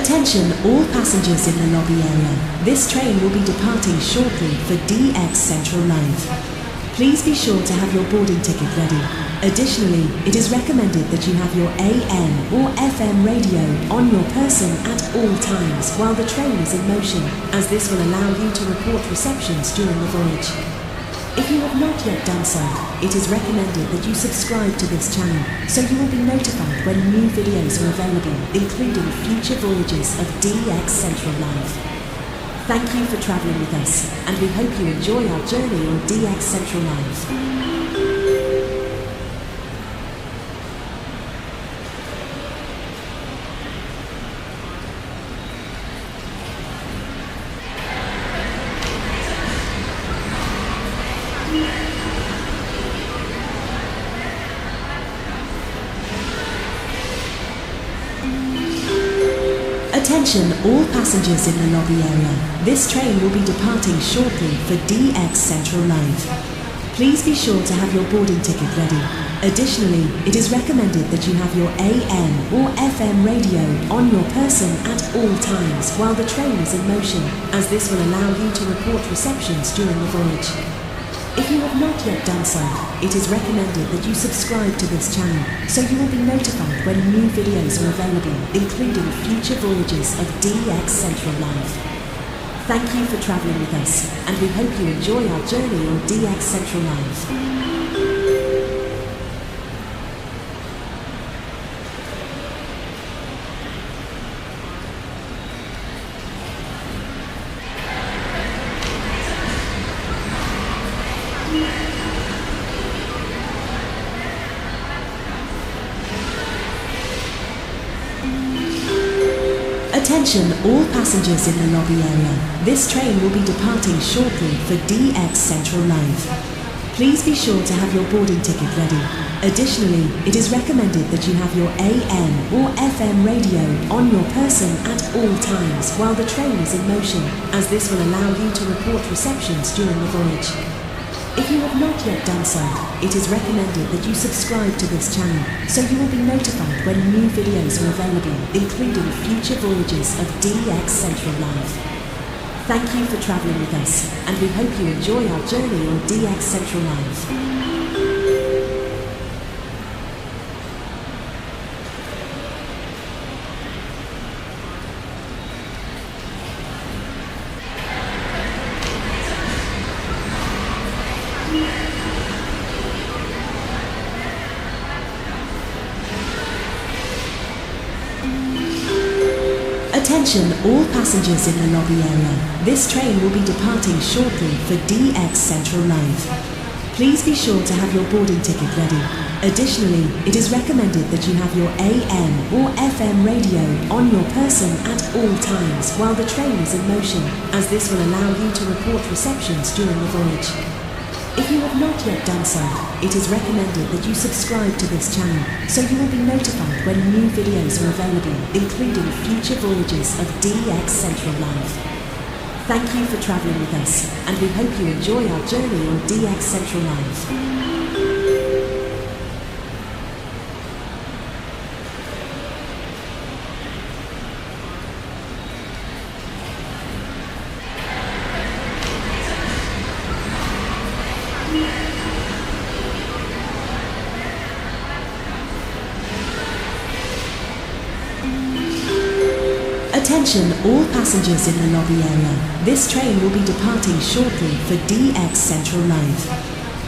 Attention all passengers in the lobby area. This train will be departing shortly for DX Central Line. Please be sure to have your boarding ticket ready. Additionally, it is recommended that you have your AM or FM radio on your person at all times while the train is in motion, as this will allow you to report receptions during the voyage. If you have not yet done so, it is recommended that you subscribe to this channel so you will be notified when new videos are available, including future voyages of DX Central Line. Thank you for travelling with us, and we hope you enjoy our journey on DX Central Line. Attention all passengers in the lobby area. This train will be departing shortly for DX Central Line. Please be sure to have your boarding ticket ready. Additionally, it is recommended that you have your AM or FM radio on your person at all times while the train is in motion, as this will allow you to report receptions during the voyage. If you have not yet done so, it is recommended that you subscribe to this channel so you will be notified when new videos are available, including future voyages of DX Central Line. Thank you for travelling with us, and we hope you enjoy our journey on DX Central Line. Attention all passengers in the lobby area. This train will be departing shortly for DX Central Line. Please be sure to have your boarding ticket ready. Additionally, it is recommended that you have your AM or FM radio on your person at all times while the train is in motion, as this will allow you to report receptions during the voyage. If you have not yet done so, it is recommended that you subscribe to this channel so you will be notified when new videos are available, including future voyages of DX Central Line. Thank you for travelling with us, and we hope you enjoy our journey on DX Central Line. Attention all passengers in the lobby area. This train will be departing shortly for DX Central Line. Please be sure to have your boarding ticket ready. Additionally, it is recommended that you have your AM or FM radio on your person at all times while the train is in motion, as this will allow you to report receptions during the voyage. If you have not yet done so, it is recommended that you subscribe to this channel so you will be notified when new videos are available, including future voyages of DX Central Line. Thank you for travelling with us, and we hope you enjoy our journey on DX Central Line. Attention all passengers in the lobby area. This train will be departing shortly for DX Central Line.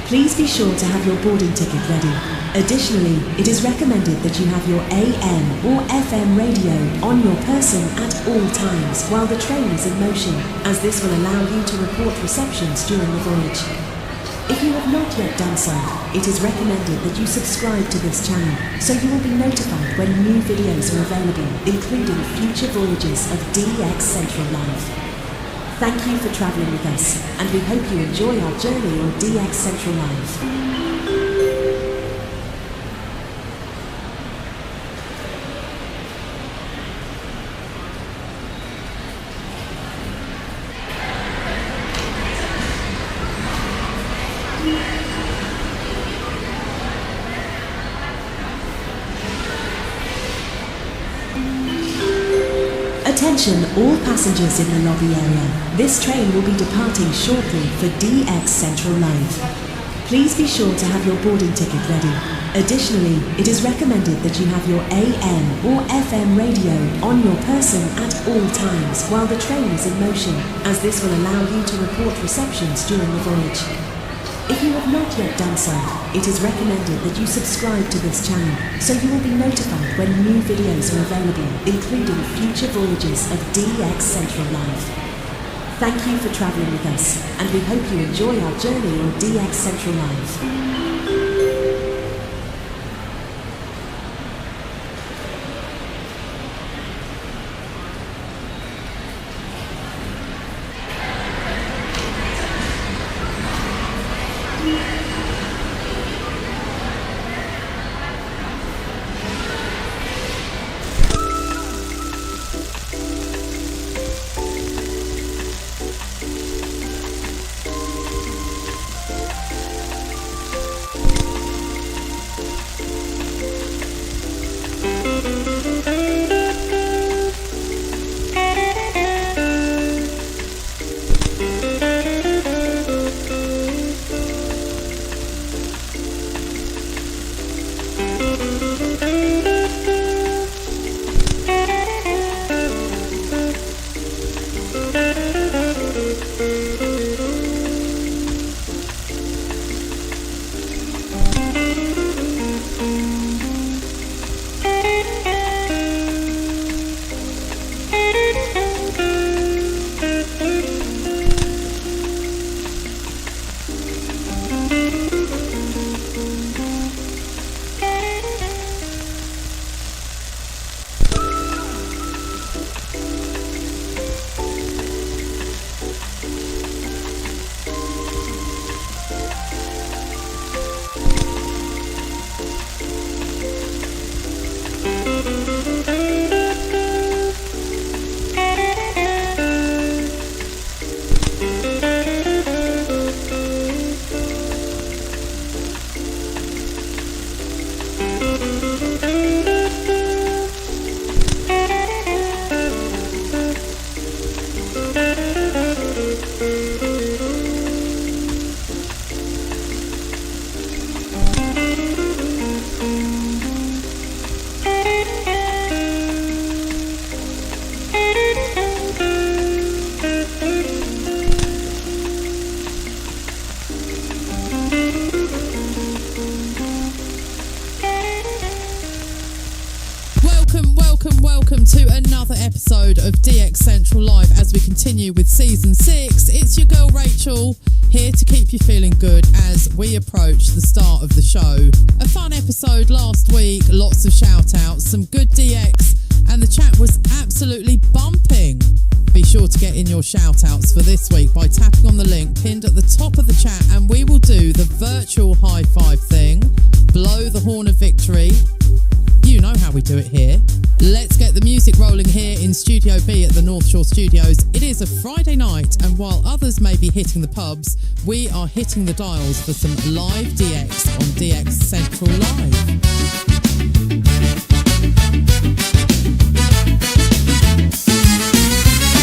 Please be sure to have your boarding ticket ready. Additionally, it is recommended that you have your AM or FM radio on your person at all times while the train is in motion, as this will allow you to report receptions during the voyage. If you have not yet done so, it is recommended that you subscribe to this channel so you will be notified when new videos are available, including future voyages of DX Central Line. Thank you for travelling with us, and we hope you enjoy our journey on DX Central Line. Attention all passengers in the lobby area. This train will be departing shortly for DX Central Line. Please be sure to have your boarding ticket ready. Additionally, it is recommended that you have your AM or FM radio on your person at all times while the train is in motion, as this will allow you to report receptions during the voyage. If you have not yet done so, it is recommended that you subscribe to this channel so you will be notified when new videos are available, including future voyages of DX Central Live. Thank you for travelling with us, and we hope you enjoy our journey on DX Central Live. Welcome to another episode of DX Central Live as we continue with Season 6. It's your girl Rachel, here to keep you feeling good as we approach the start of the show. A fun episode last week, lots of shout outs, some good DX, and the chat was absolutely bumping. Be sure to get in your shout outs for this week by tapping on the link pinned at the top of the chat, and we will do the virtual high five thing, blow the horn of victory. You know how we do it here. Let's get the music rolling here in Studio B at the North Shore Studios. It is a Friday night, and while others may be hitting the pubs, we are hitting the dials for some live DX on DX Central Live.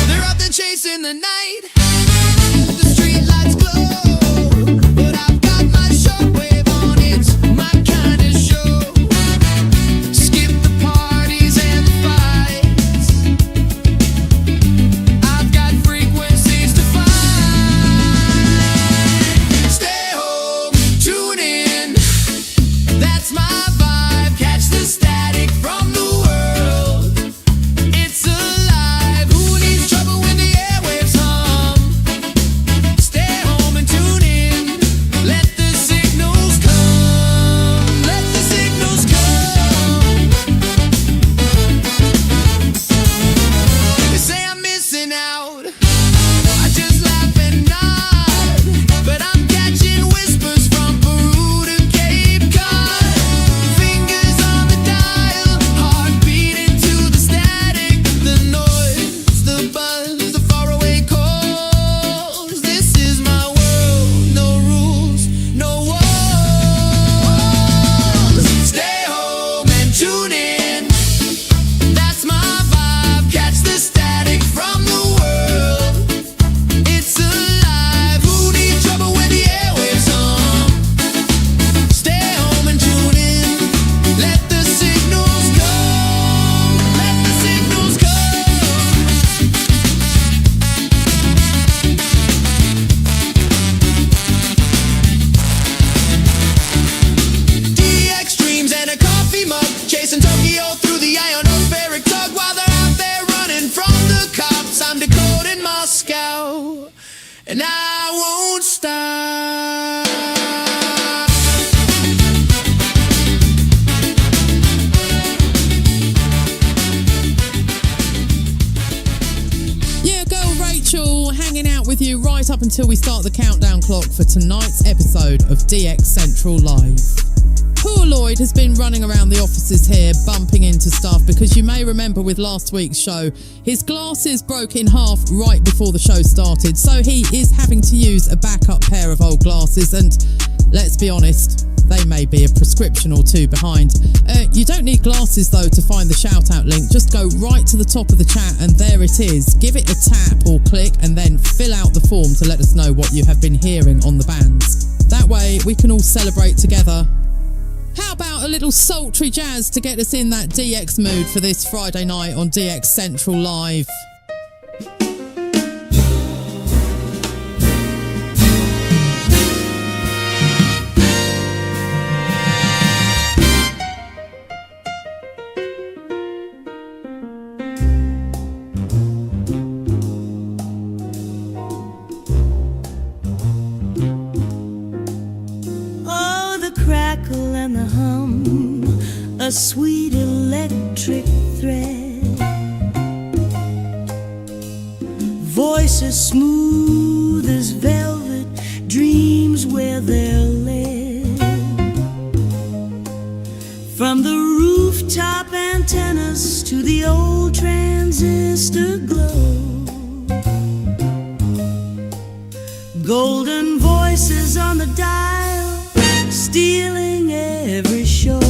They're out there chasing the night. The street lights glow, but I've got my shortwave on. It's my kind of show. Skip the parties and the fights. I've got frequencies to find. Stay home, tune in. That's my vibe. and I won't stop. Yeah, girl Rachel hanging out with you right up until we start the countdown clock for tonight's episode of DX Central Live. Poor Lloyd has been running around the offices here bumping into stuff because you may remember with last week's show, his glasses broke in half right before the show started, so he is having to use a backup pair of old glasses, and let's be honest, they may be a prescription or two behind. You don't need glasses though to find the shout out link, just go right to the top of the chat and there it is. Give it a tap or click and then fill out the form to let us know what you have been hearing on the bands. That way we can all celebrate together. How about a little sultry jazz to get us in that DX mood for this Friday night on DX Central Live? A sweet electric thread, voices smooth as velvet, dreams where they're led. From the rooftop antennas to the old transistor glow, golden voices on the dial, stealing every show.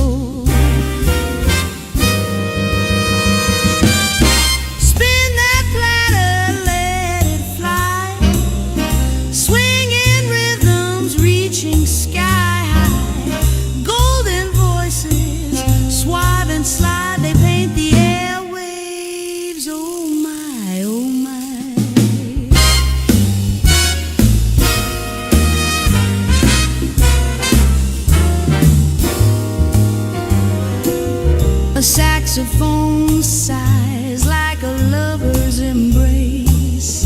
Saxophone sighs like a lover's embrace.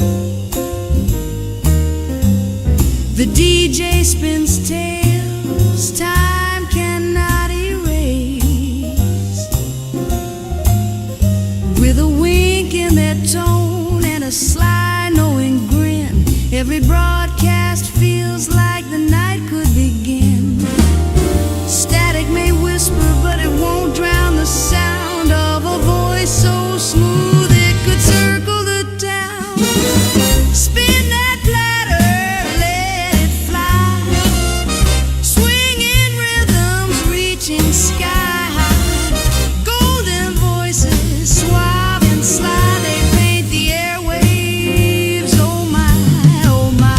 The DJ spins tales time cannot erase. With a wink in their tone and a sly knowing grin, every broadcast feels like the night could begin. Static may whisper, but it won't drown the sound of a voice so smooth it could circle the town. Spin that platter, let it fly, swinging rhythms reaching sky high. Golden voices, suave and sly, they paint the airwaves. Oh my, oh my.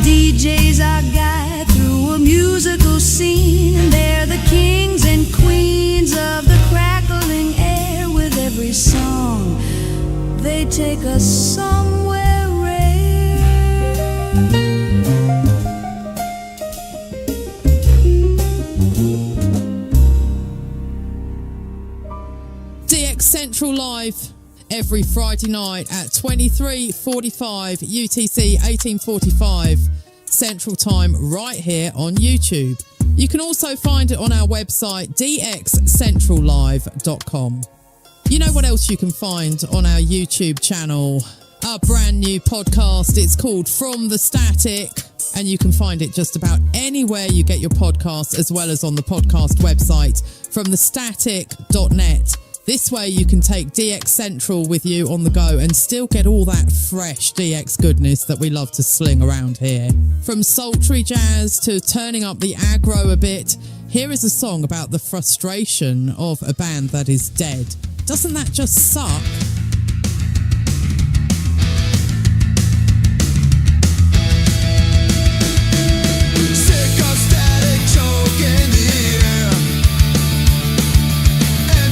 DJs I guide through a musical scene. They're the kings and queens of the crackling air. With every song, they take us somewhere rare. DX Central Live. Every Friday night at 23:45 UTC 1845 Central Time right here on YouTube. You can also find it on our website dxcentrallive.com. You know what else you can find on our YouTube channel? Our brand new podcast. It's called From the Static, and you can find it just about anywhere you get your podcasts, as well as on the podcast website fromthestatic.net. This way you can take DX Central with you on the go and still get all that fresh DX goodness that we love to sling around here. From sultry jazz to turning up the aggro a bit, here is a song about the frustration of a band that is dead. Doesn't that just suck? Sick of static choke in the air, and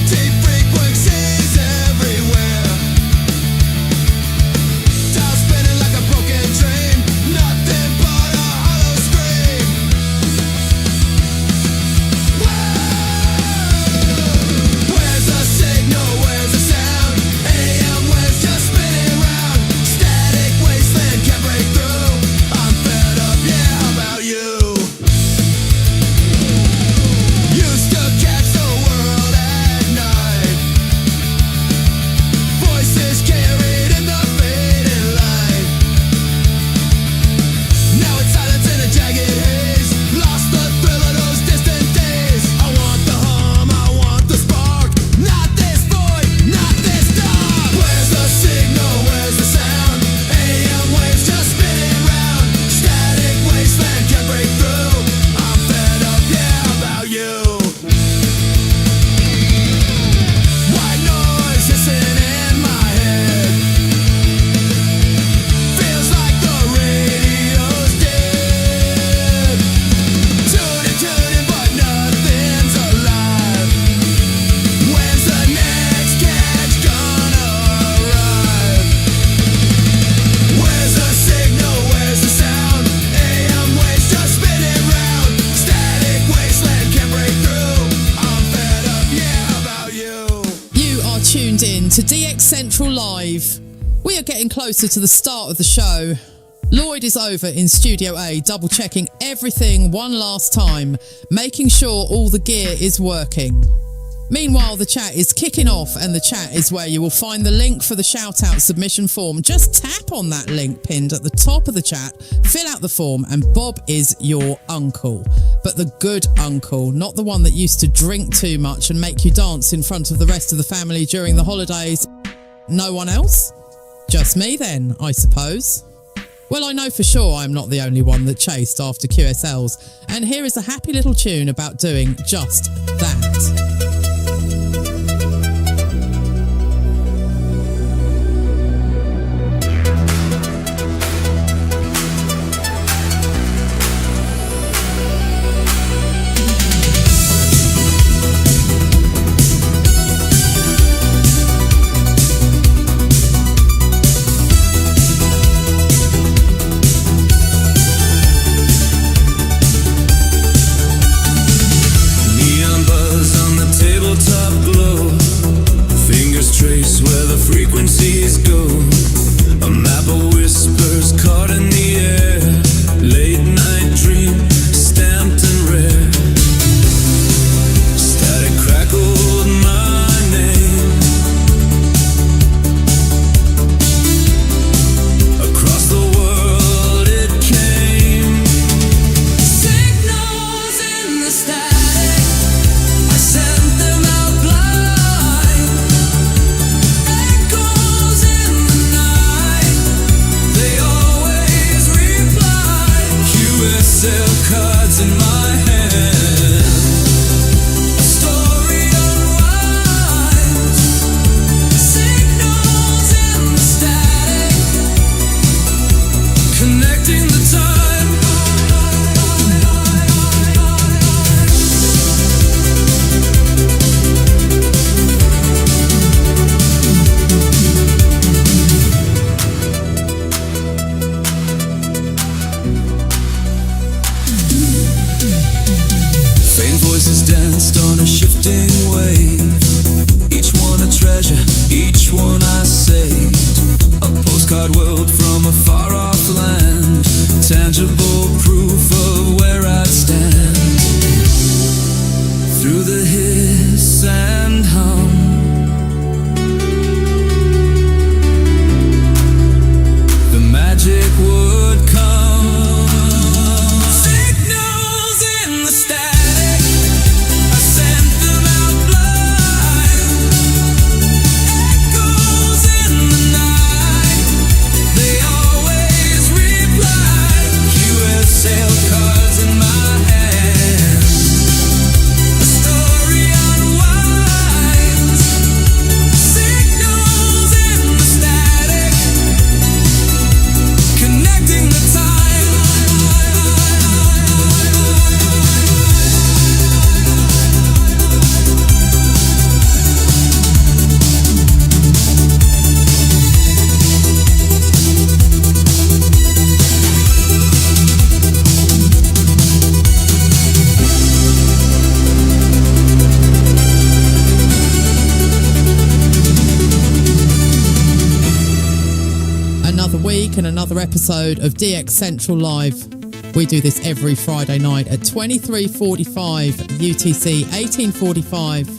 to DX Central Live. We are getting closer to the start of the show. Lloyd is over in Studio A, double checking everything one last time, making sure all the gear is working. Meanwhile, the chat is kicking off, and the chat is where you will find the link for the shout-out submission form. Just tap on that link pinned at the top of the chat, fill out the form, and Bob is your uncle. But the good uncle, not the one that used to drink too much and make you dance in front of the rest of the family during the holidays. No one else? Just me then, I suppose. Well, I know for sure I'm not the only one that chased after QSLs, and here is a happy little tune about doing just that. Frequencies go, a map of whispers caught in the air, late night dream, stamped and rare. Static crackled my name across the world. It came, signals in the static. I sent them out blind. QSL cards in my hand. A story unwinds. Signals in the static, connecting the time. Voices danced on a shifting wave, each one a treasure, each one I saved. A postcard world from a far off land, tangible proof of where I'd stand. Through the hiss and hum, the magic would come. Signals in the static. And another episode of DX Central Live. We do this every Friday night at 23:45 UTC, 18:45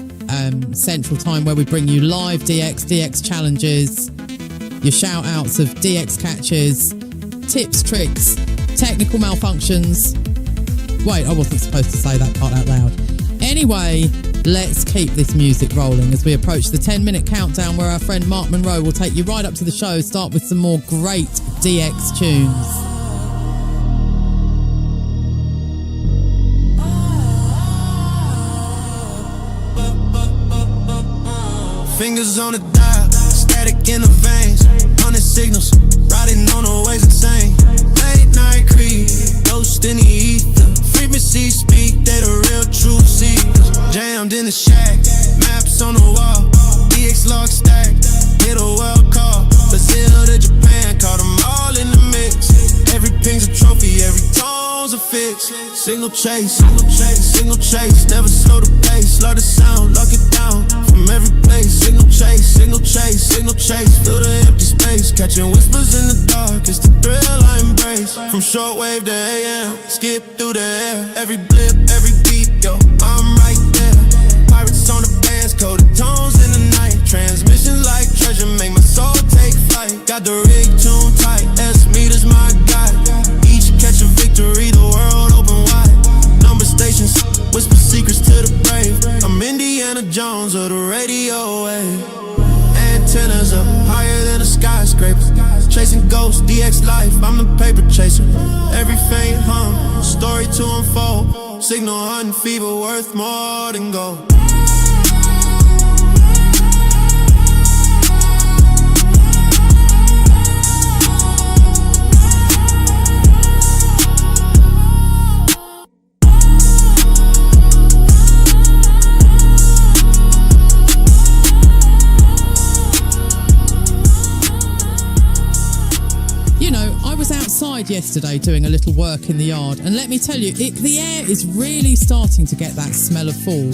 Central Time, where we bring you live DX challenges, your shout outs of DX catches, tips, tricks, technical malfunctions. Wait, I wasn't supposed to say that part out loud. Anyway, let's keep this music rolling as we approach the 10-minute countdown, where our friend Mark Monroe will take you right up to the show, start with some more great DX tunes. Fingers on the dial, static in the veins, 100 signals, riding on the waves insane. Late night creep, ghost in the ether, frequencies speak, they the real truth seekers. Jammed in the shack, maps on the wall, DX log stacked, hit a world call, Brazil to Japan, caught them all in the mix. Every ping's a trophy, every tone's a fix. Single chase, single chase, single chase. Never slow the pace, love the sound, lock it down from every place. Single chase, single chase, single chase. Fill the empty space, catching whispers in the dark. It's the thrill I embrace. From shortwave to AM, skip through the air. Every blip, every beat, yo, I'm right there. Pirates on the bands, coded tones in the night. Transmission like treasure, make my soul take flight. Got the rig tuned tight, S-meters my guide. Each catch a victory, the world open wide. Number stations, whisper secrets to the brave. I'm Indiana Jones of the radio wave. Antennas up higher than a skyscraper. Chasing ghosts, DX life, I'm the paper chaser. Every faint hum, story to unfold. Signal hunting fever worth more than gold. Yesterday doing a little work in the yard, and let me tell you, the air is really starting to get that smell of fall.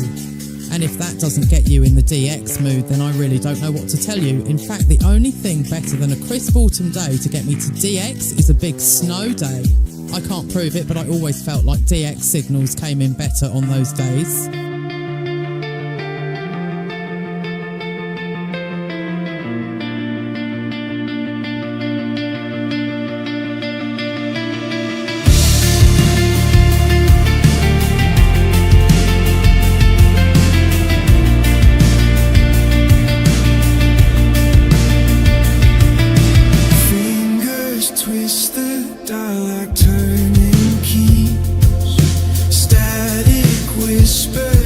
And if that doesn't get you in the DX mood, then I really don't know what to tell you. In fact, the only thing better than a crisp autumn day to get me to DX is a big snow day. I can't prove it, but I always felt like DX signals came in better on those days. Twist the dial like turning keys. Static whisper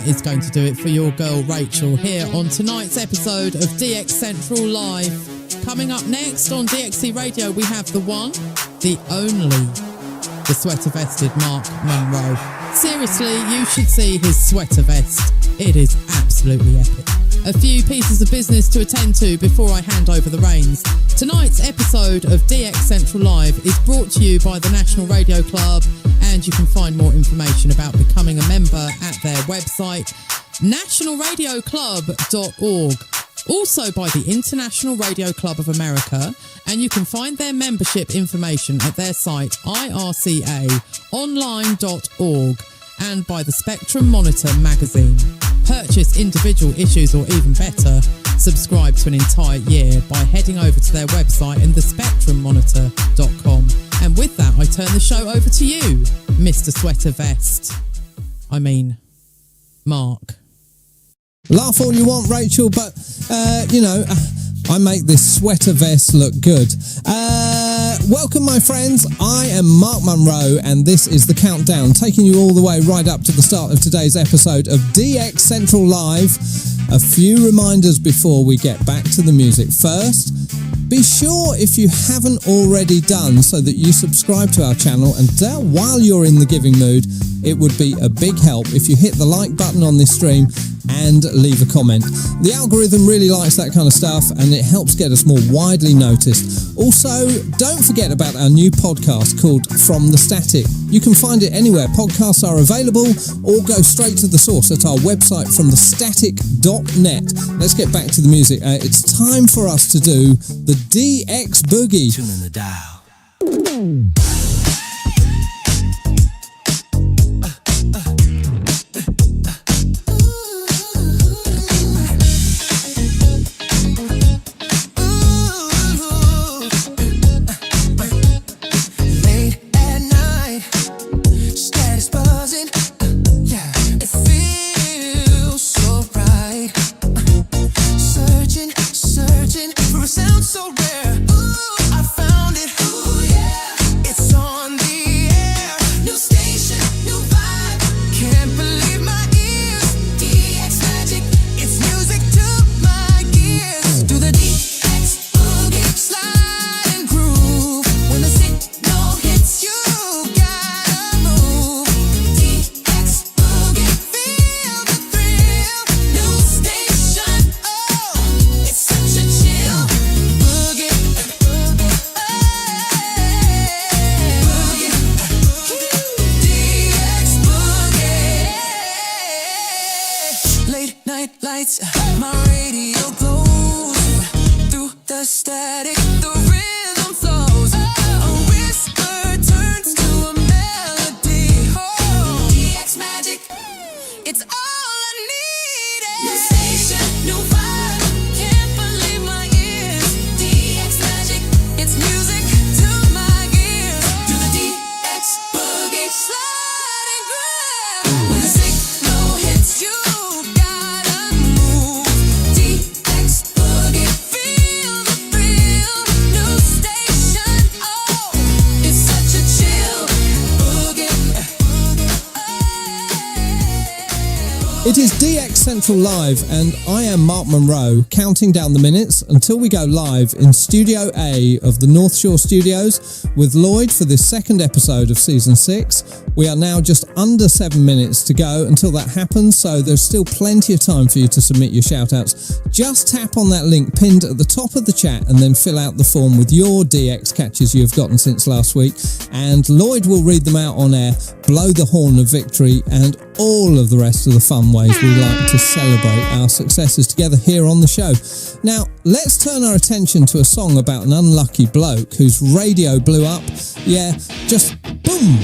is going to do it for your girl Rachel here on tonight's episode of DX Central Live. Coming up next on DXC Radio, we have the one, the only, the sweater vested Mark Munro. Seriously, you should see his sweater vest. It is absolutely epic. A few pieces of business to attend to before I hand over the reins. Tonight's episode of DX Central Live is brought to you by the National Radio Club, and you can find more information about becoming a member at their website, nationalradioclub.org. Also by the International Radio Club of America, and you can find their membership information at their site, ircaonline.org, and by the Spectrum Monitor magazine. Purchase individual issues, or even better, subscribe to an entire year by heading over to their website and thespectrummonitor.com. And with that, I turn the show over to you, Mr. Sweater Vest. I mean, Mark. Laugh all you want, Rachel, but, I make this sweater vest look good. Welcome, my friends. I am Mark Munro, and this is The Countdown, taking you all the way right up to the start of today's episode of DX Central Live. A few reminders before we get back to the music. First, be sure, if you haven't already done so, that you subscribe to our channel, and while you're in the giving mood, it would be a big help if you hit the like button on this stream and leave a comment. The algorithm really likes that kind of stuff, and it helps get us more widely noticed. Also, don't forget about our new podcast called From the Static. You can find it anywhere podcasts are available, or go straight to the source at our website, fromthestatic.net. Let's get back to the music. It's time for us to do the DX Boogie. Tune in the dial. Sounds so rare. Ooh, I found it. Ooh, yeah. It's on the air. New station, new vibe. Can't believe my ears. DX magic. It's music to my ears. Do the DX boogie, slide and groove. When the signal hits, you gotta move. DX boogie, feel the thrill. New station, oh, it's such a chill. Lights, my radio glows through the static, the rhythm flows. A whisper turns to a melody. Oh, DX magic, it's all I needed. New station, new vibe, can't believe my ears. DX magic, it's music to my ears. Do the DX boogie, slide and grab. When the signal hits you, It is DX Central Live, and I am Mark Munro, counting down the minutes until we go live in Studio A of the North Shore Studios with Lloyd for this second episode of Season 6. We are now just under 7 minutes to go until that happens, so there's still plenty of time for you to submit your shout-outs. Just tap on that link pinned at the top of the chat and then fill out the form with your DX catches you have gotten since last week, and Lloyd will read them out on air, blow the horn of victory, and all of the rest of the fun ways we like to celebrate our successes together here on the show. Now, let's turn our attention to a song about an unlucky bloke whose radio blew up. Yeah, just boom!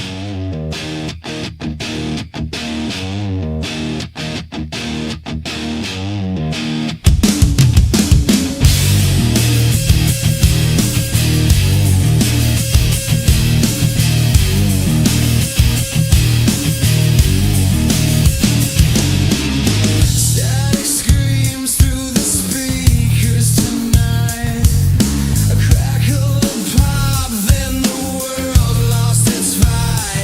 A crackle of pop, then the world lost its fight.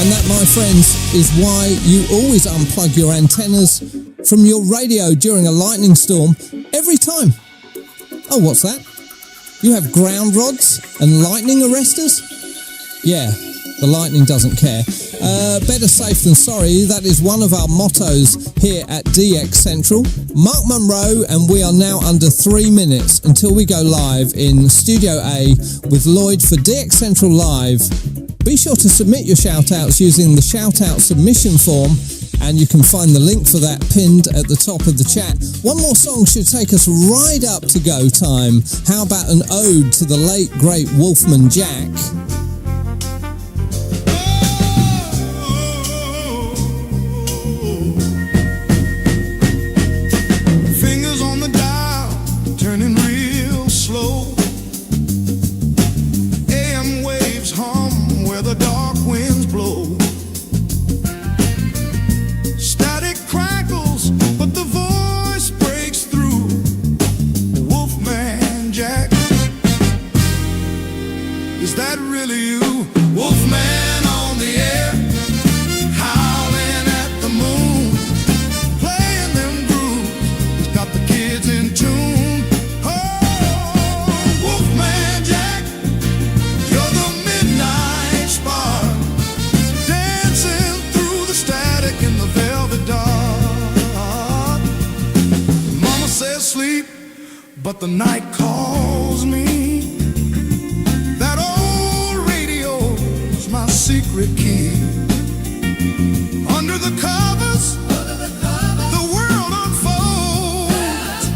And that, my friends, is why you always unplug your antennas from your radio during a lightning storm every time. Oh, what's that? You have ground rods and lightning arresters? Yeah, the lightning doesn't care. Better safe than sorry, that is one of our mottos here at DX Central. Mark Monroe, and we are now under 3 minutes until we go live in Studio A with Lloyd for DX Central Live. Be sure to submit your shout-outs using the shout-out submission form, and you can find the link for that pinned at the top of the chat. One more song should take us right up to go time. How about an ode to the late, great Wolfman Jack? Fingers on the dial, turning real slow. AM waves hum where the dark winds blow. Static crackles, but the voice breaks through. Wolfman Jack, is that really you? Wolfman on the air, howling at the moon, playing them grooves, he's got the kids in tune. Oh, Wolfman Jack, you're the midnight spark, dancing through the static in the velvet dark. Mama says sleep, but the night calls me. That old radio's my secret key. Under the covers, the world unfolds.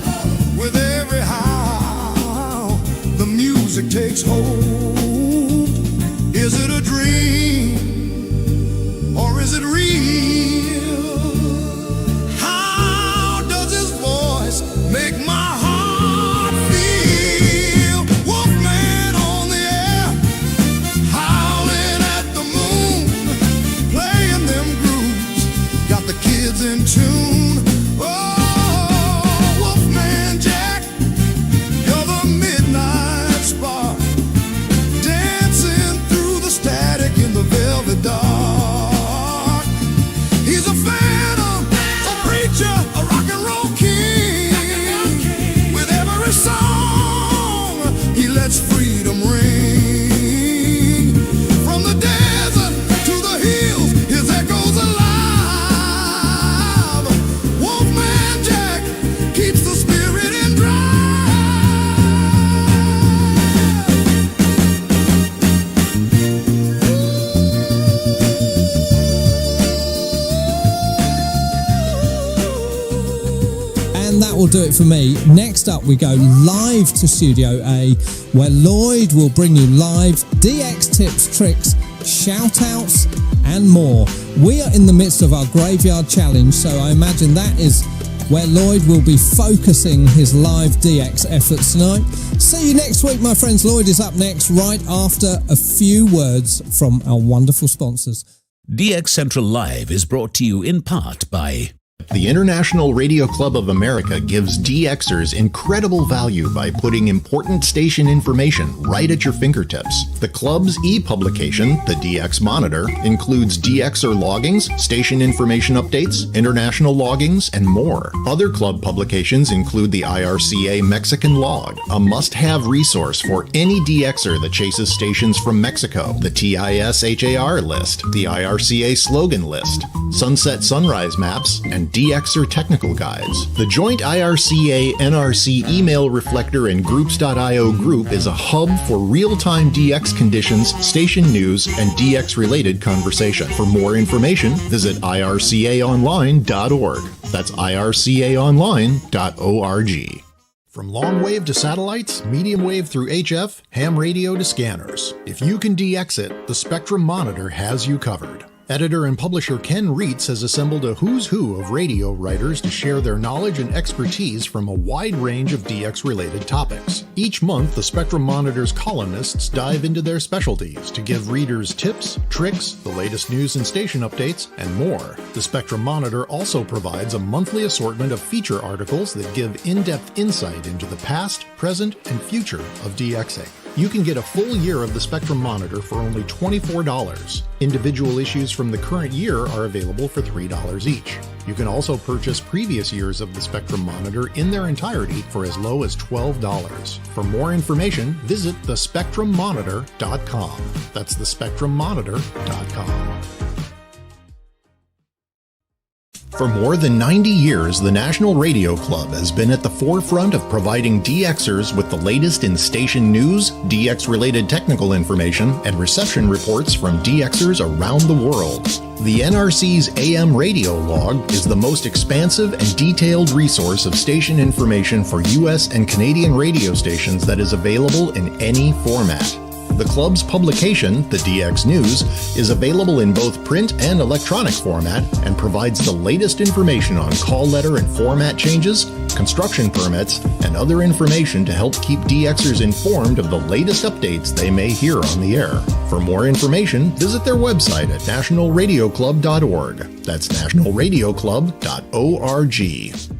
With every howl, the music takes hold. Is it a dream, or is it real? How does his voice make my heart feel? Wolfman on the air, howling at the moon, playing them grooves, got the kids in tune. Oh, Wolfman Jack, you're the midnight spark, dancing through the static in the velvet dark. He's a phantom, a preacher, a rock and roll king. With every song, he lets freedom ring. From the desert to the hills, his echoes alive. Wolfman Jack keeps the spirit in drive. And that will do it for me. Next up, we go live to Studio A, where Lloyd will bring you live DX tips, tricks, shout-outs, and more. We are in the midst of our Graveyard Challenge, so I imagine that is where Lloyd will be focusing his live DX efforts tonight. See you next week, my friends. Lloyd is up next, right after a few words from our wonderful sponsors. DX Central Live is brought to you in part by The International Radio Club of America gives DXers incredible value by putting important station information right at your fingertips. The club's e-publication, the DX Monitor, includes DXer loggings, station information updates, international loggings, and more. Other club publications include the IRCA Mexican Log, a must-have resource for any DXer that chases stations from Mexico, the TIS-HAR list, the IRCA slogan list, sunset sunrise maps, and DXer technical guides. The joint IRCA-NRC email reflector and groups.io group is a hub for real-time DX conditions, station news, and DX-related conversation. For more information, visit ircaonline.org. That's ircaonline.org. From long wave to satellites, medium wave through HF, ham radio to scanners. If you can DX it, the Spectrum Monitor has you covered. Editor and publisher Ken Reitz has assembled a who's who of radio writers to share their knowledge and expertise from a wide range of DX-related topics. Each month, the Spectrum Monitor's columnists dive into their specialties to give readers tips, tricks, the latest news and station updates, and more. The Spectrum Monitor also provides a monthly assortment of feature articles that give in-depth insight into the past, present, and future of DXing. You can get a full year of the Spectrum Monitor for only $24. Individual issues from the current year are available for $3 each. You can also purchase previous years of the Spectrum Monitor in their entirety for as low as $12. For more information, visit thespectrummonitor.com. That's thespectrummonitor.com. For more than 90 years, the National Radio Club has been at the forefront of providing DXers with the latest in station news, DX-related technical information, and reception reports from DXers around the world. The NRC's AM radio log is the most expansive and detailed resource of station information for U.S. and Canadian radio stations that is available in any format. The club's publication, the DX News, is available in both print and electronic format and provides the latest information on call letter and format changes, construction permits, and other information to help keep DXers informed of the latest updates they may hear on the air. For more information, visit their website at nationalradioclub.org. That's nationalradioclub.org.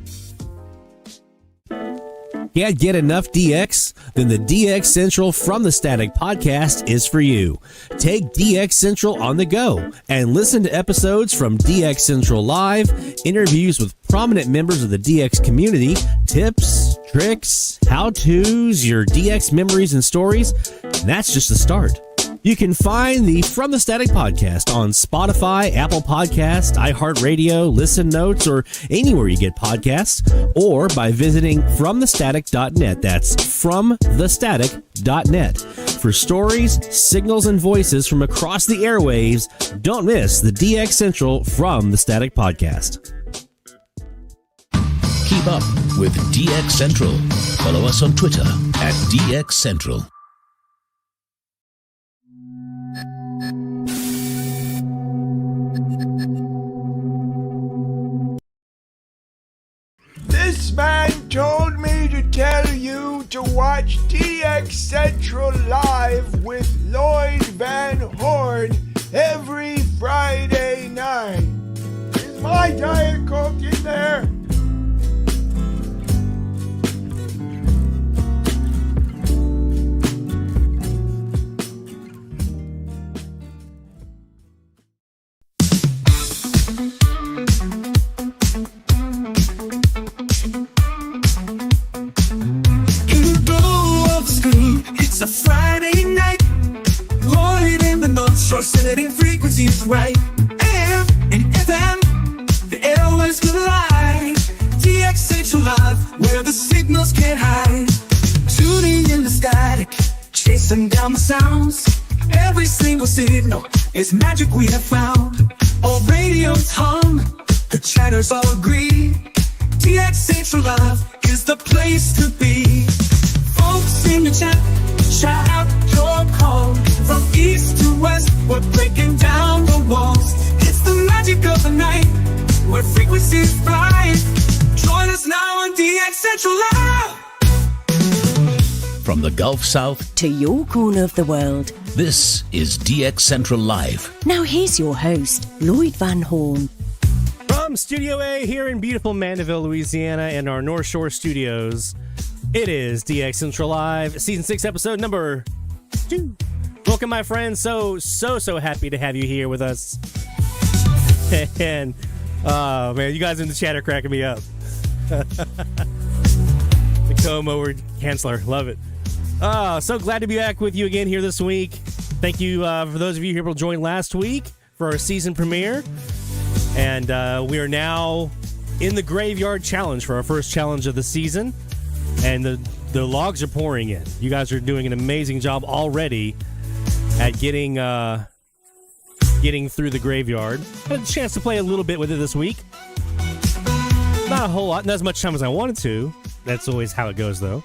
Can't get enough DX? Then the DX Central from the Static podcast is for you. Take DX Central on the go and listen to episodes from DX Central Live, interviews with prominent members of the DX community, tips, tricks, how-tos, your DX memories and stories. And that's just the start. You can find the From the Static podcast on Spotify, Apple Podcasts, iHeartRadio, Listen Notes, or anywhere you get podcasts, or by visiting FromTheStatic.net. That's FromTheStatic.net. For stories, signals, and voices from across the airwaves, don't miss the DX Central From the Static podcast. Keep up with DX Central. Follow us on Twitter at DX Central. This man told me to tell you to watch DX Central Live with Lloyd Van Horn every Friday night. Is my Diet Coke in there? It's a Friday night, Lloyd in the North Shore, setting frequencies right. AM and FM, the airwaves collide. DX Central Live, where the signals can't hide. Tuning in the static, chasing down the sounds. Every single signal is magic we have found. All radios hum, the chatters all agree. DX Central Live is the place to be. Folks in the chat, shout out your call. From east to west, we're breaking down the walls. It's the magic of the night, where frequencies fly. Join us now on DX Central Live. From the Gulf South To your corner of the world. this is DX Central Live. Now here's your host, Lloyd Van Horn. From Studio A here in beautiful Mandeville, Louisiana, and our North Shore studios, it is DX Central Live, Season 6, Episode number 2. Welcome, my friends. So happy to have you here with us. And, oh, man, you guys in the chat are cracking me up. The co-mower canceller. Love it. So glad to be back with you again here this week. Thank you for those of you who were able to join last week for our season premiere. And we are now in the Graveyard Challenge for our first challenge of the season. And the logs are pouring in. You guys are doing an amazing job already at getting through the graveyard. Had a chance to play a little bit with it this week. Not a whole lot, not as much time as I wanted to. That's always how it goes, though.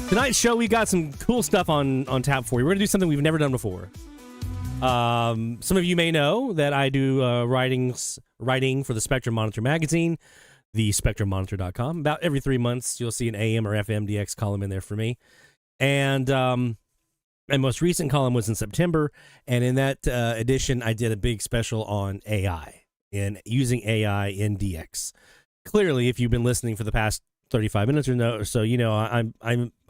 Tonight's show, we got some cool stuff on tap for you. We're going to do something we've never done before. Some of you may know that I do writing for the Spectrum Monitor magazine, thespectrummonitor.com. About every 3 months, you'll see an AM or FM DX column in there for me. And my most recent column was in September, and in that edition, I did a big special on AI and using AI in DX. Clearly, if you've been listening for the past 35 minutes or so, I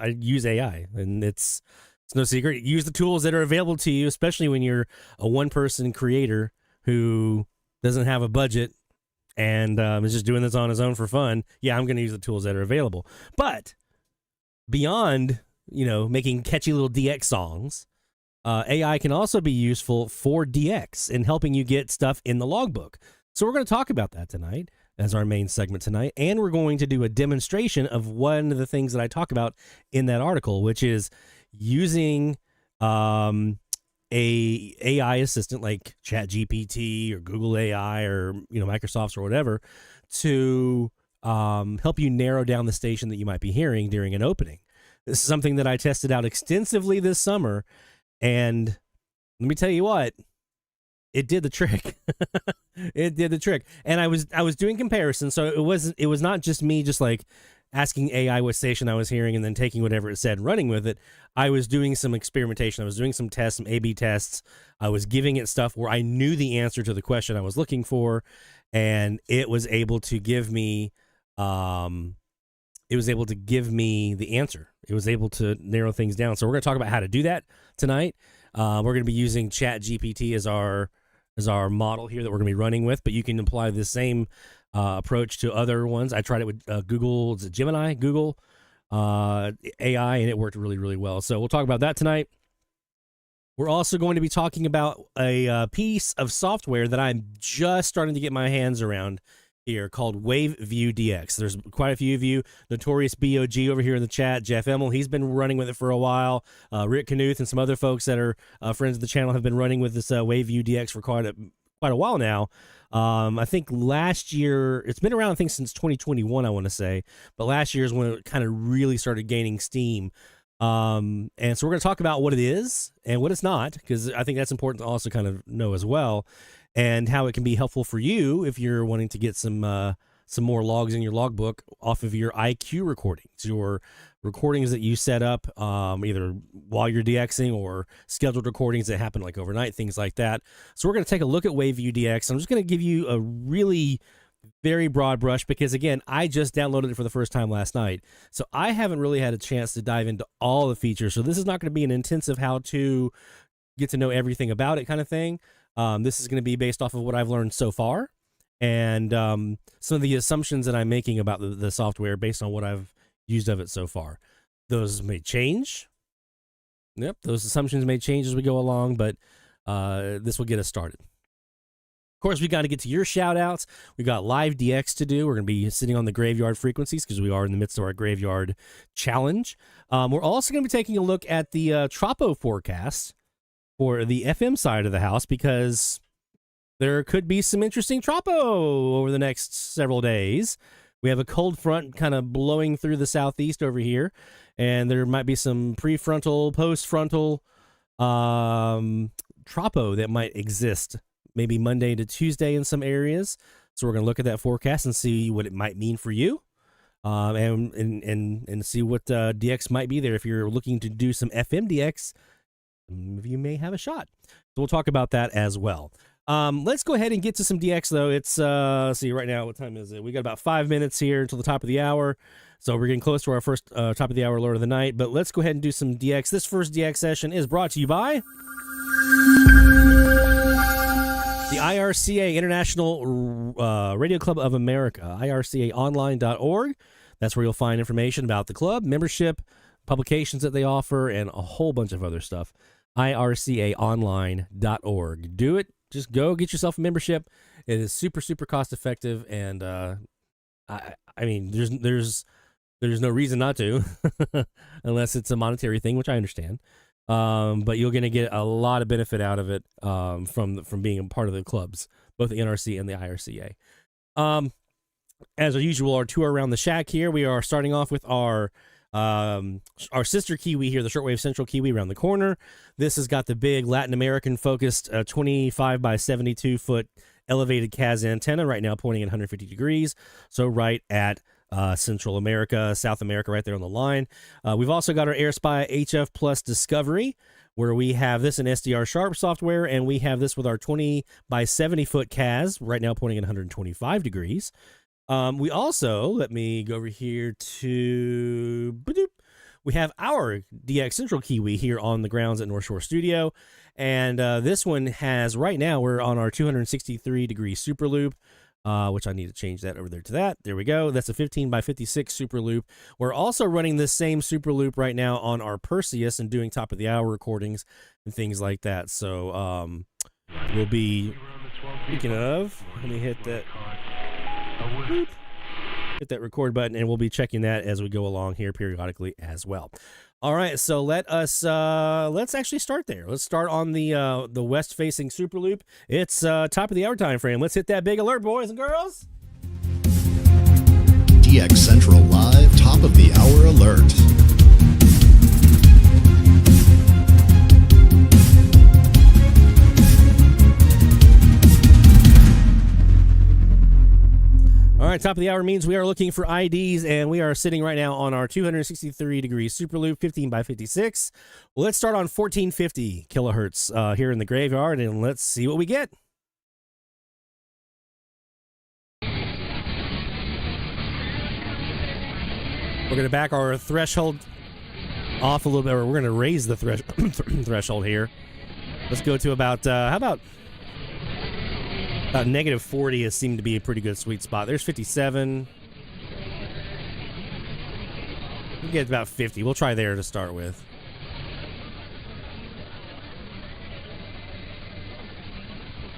use AI, and it's no secret. Use the tools that are available to you, especially when you're a one-person creator who doesn't have a budget and is just doing this on his own for fun. Yeah, I'm going to use the tools that are available. But beyond, making catchy little DX songs, AI can also be useful for DX and helping you get stuff in the logbook. So we're going to talk about that tonight as our main segment tonight, and we're going to do a demonstration of one of the things that I talk about in that article, which is using a AI assistant like ChatGPT or Google AI or Microsoft's or whatever to help you narrow down the station that you might be hearing during an opening. This is something that I tested out extensively this summer, and let me tell you what, it did the trick. It did the trick. And I was doing comparisons, so it was not just me just like asking AI what station I was hearing and then taking whatever it said and running with it. I was doing some experimentation. I was doing some tests, some A/B tests. I was giving it stuff where I knew the answer to the question I was looking for, and it was able to give me the answer. It was able to narrow things down. So we're going to talk about how to do that tonight. We're going to be using ChatGPT as our model here that we're going to be running with, but you can apply the same approach to other ones. I tried it with Google AI, and it worked really, really well. So we'll talk about that tonight. We're also going to be talking about a piece of software that I'm just starting to get my hands around here called WaveView DX. There's quite a few of you, Notorious BOG over here in the chat, Jeff Emmel, he's been running with it for a while. Rick Knuth and some other folks that are friends of the channel have been running with this WaveView DX for quite a while now. I think last year, it's been around, I think, since 2021, I want to say, but last year is when it kind of really started gaining steam. And so we're going to talk about what it is and what it's not, because I think that's important to also kind of know as well, and how it can be helpful for you if you're wanting to get some more logs in your logbook off of your IQ recordings, your recordings that you set up either while you're DXing or scheduled recordings that happen like overnight, things like that. So we're going to take a look at WaveView DX. I'm just going to give you a really very broad brush because, again, I just downloaded it for the first time last night. So I haven't really had a chance to dive into all the features. So this is not going to be an intensive how to get to know everything about it kind of thing. This is going to be based off of what I've learned so far and some of the assumptions that I'm making about the software based on what I've used of it so far. Those may change. Yep, those assumptions may change as we go along, but this will get us started. Of course, we got to get to your shout-outs. We got live DX to do. We're going to be sitting on the graveyard frequencies because we are in the midst of our graveyard challenge. We're also going to be taking a look at the Tropo forecast for the FM side of the house because there could be some interesting Tropo over the next several days. We have a cold front kind of blowing through the southeast over here, and there might be some prefrontal, postfrontal Tropo that might exist maybe Monday to Tuesday in some areas. So we're going to look at that forecast and see what it might mean for you, and see what DX might be there. If you're looking to do some FM DX, you may have a shot. So we'll talk about that as well. Let's go ahead and get to some DX though. It's let's see right now, what time is it? We got about 5 minutes here until the top of the hour. So we're getting close to our first top of the hour alert of the night, but let's go ahead and do some DX. This first DX session is brought to you by the IRCA, International Radio Club of America, ircaonline.org. That's where you'll find information about the club, membership, publications that they offer, and a whole bunch of other stuff. ircaonline.org. Do it. Just go get yourself a membership. It is super, super cost effective, and I mean, there's no reason not to, unless it's a monetary thing, which I understand. But you're going to get a lot of benefit out of it from being a part of the clubs, both the NRC and the IRCA. As usual, our tour around the shack here. We are starting off with our sister Kiwi here, the Shortwave Central Kiwi around the corner. This has got the big Latin American focused 25 by 72 foot elevated CAS antenna right now pointing at 150 degrees. So right at Central America, South America, right there on the line. We've also got our AirSpy HF Plus Discovery, where we have this in SDR Sharp software, and we have this with our 20 by 70 foot CAS right now pointing at 125 degrees. We also, let me go over here to, we have our DX Central Kiwi here on the grounds at North Shore Studio. And this one has, right now, we're on our 263-degree super loop, which I need to change that over there to that. There we go. That's a 15 by 56 super loop. We're also running this same super loop right now on our Perseus and doing top of the hour recordings and things like that. So we'll be, speaking of, let me hit that. Boop. Hit that record button, and we'll be checking that as we go along here periodically as well. All right, so let's actually start there. Let's start on the west-facing super loop. It's top of the hour time frame. Let's hit that big alert, boys and girls. DX Central Live top of the hour alert. All right, top of the hour means we are looking for IDs, and we are sitting right now on our 263-degree super loop, 15 by 56. Well, let's start on 1450 kilohertz here in the graveyard, and let's see what we get. We're going to back our threshold off a little bit, or we're going to raise the threshold here. Let's go to about, how about negative 40 has seemed to be a pretty good sweet spot. There's 57. We'll get about 50. We'll try there to start with.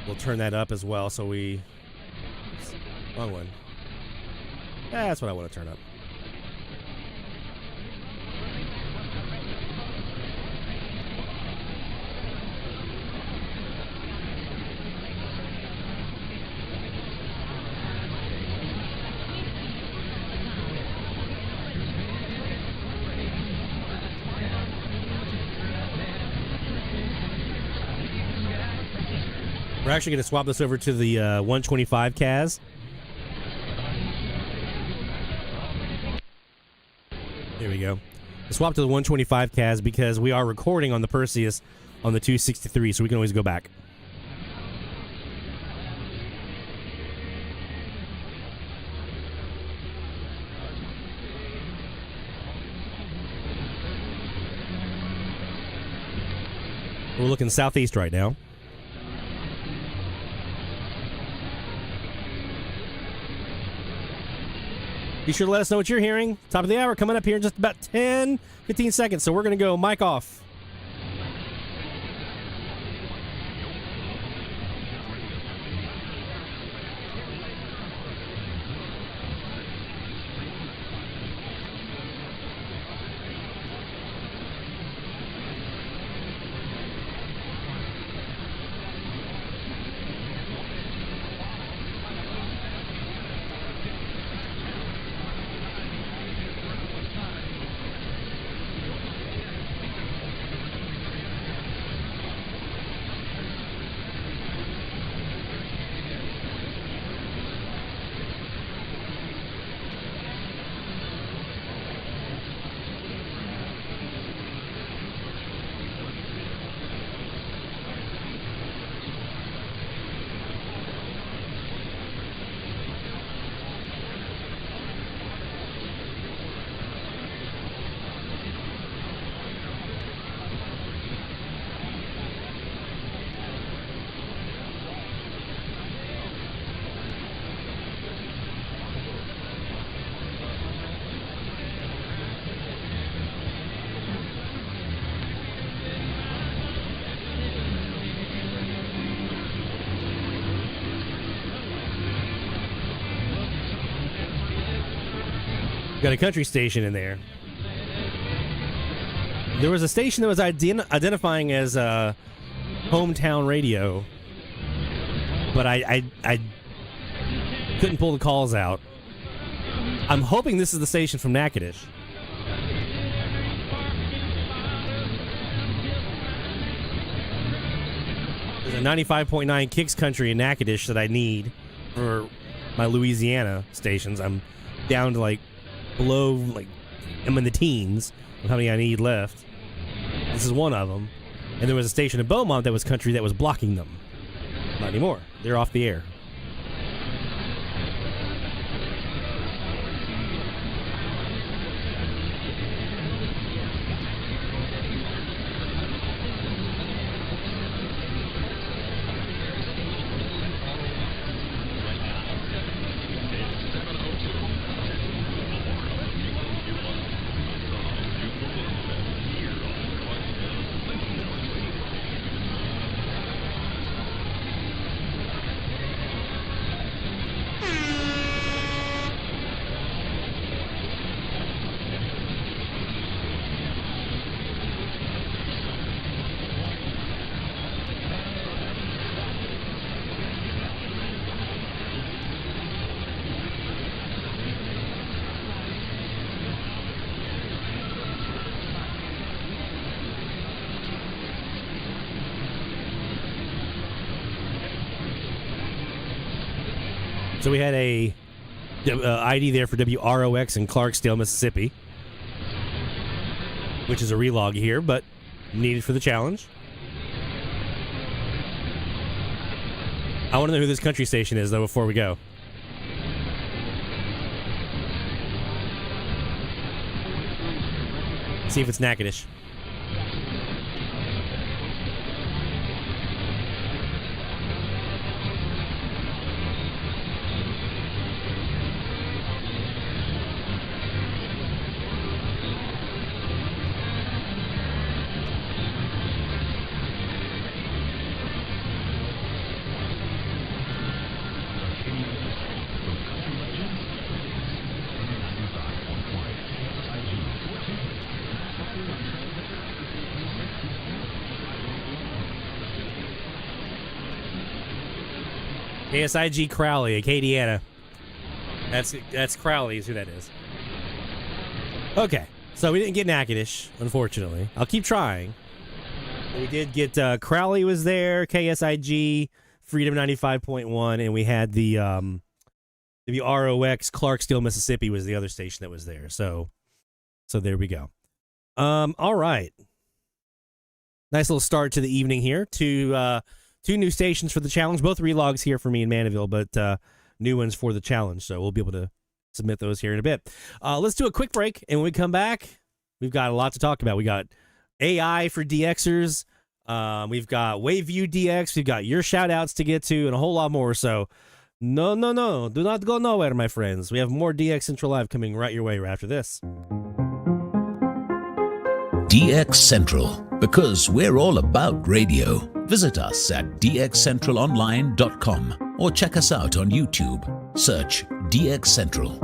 We'll turn that up as well so we... Wrong one. That's what I want to turn up. We're actually going to swap this over to the 125 Kaz. There we go. We'll swap to the 125 Kaz because we are recording on the Perseus on the 263, so we can always go back. We're looking southeast right now. Be sure to let us know what you're hearing. Top of the hour coming up here in just about 10, 15 seconds. So we're going to go mic off. Got a country station in there. There was a station that was identifying as hometown radio, but I couldn't pull the calls out. I'm hoping this is the station from Natchitoches. There's a 95.9 Kicks Country in Natchitoches that I need for my Louisiana stations. I'm down to below, I'm in the teens of how many I need left. This is one of them. And there was a station in Beaumont that was country that was blocking them. Not anymore. They're off the air. So we had a ID there for WROX in Clarksdale, Mississippi, which is a relog here, but needed for the challenge. I want to know who this country station is, though, before we go. See if it's Natchitoches. KSIG Crowley, Acadiana. That's Crowley is who that is. Okay, so we didn't get Natchitoches, unfortunately. I'll keep trying. We did get Crowley was there, KSIG, Freedom 95.1, and we had the ROX, Clarksdale, Mississippi was the other station that was there. So there we go. All right. Nice little start to the evening here. Two new stations for the challenge, both relogs here for me in Mandeville, but new ones for the challenge. So we'll be able to submit those here in a bit. Let's do a quick break, and when we come back, we've got a lot to talk about. We got AI for DXers. We've got Waveview DX. We've got your shout-outs to get to and a whole lot more. So no. Do not go nowhere, my friends. We have more DX Central Live coming right your way right after this. DX Central, because we're all about radio. Visit us at dxcentralonline.com or check us out on YouTube. Search DX Central.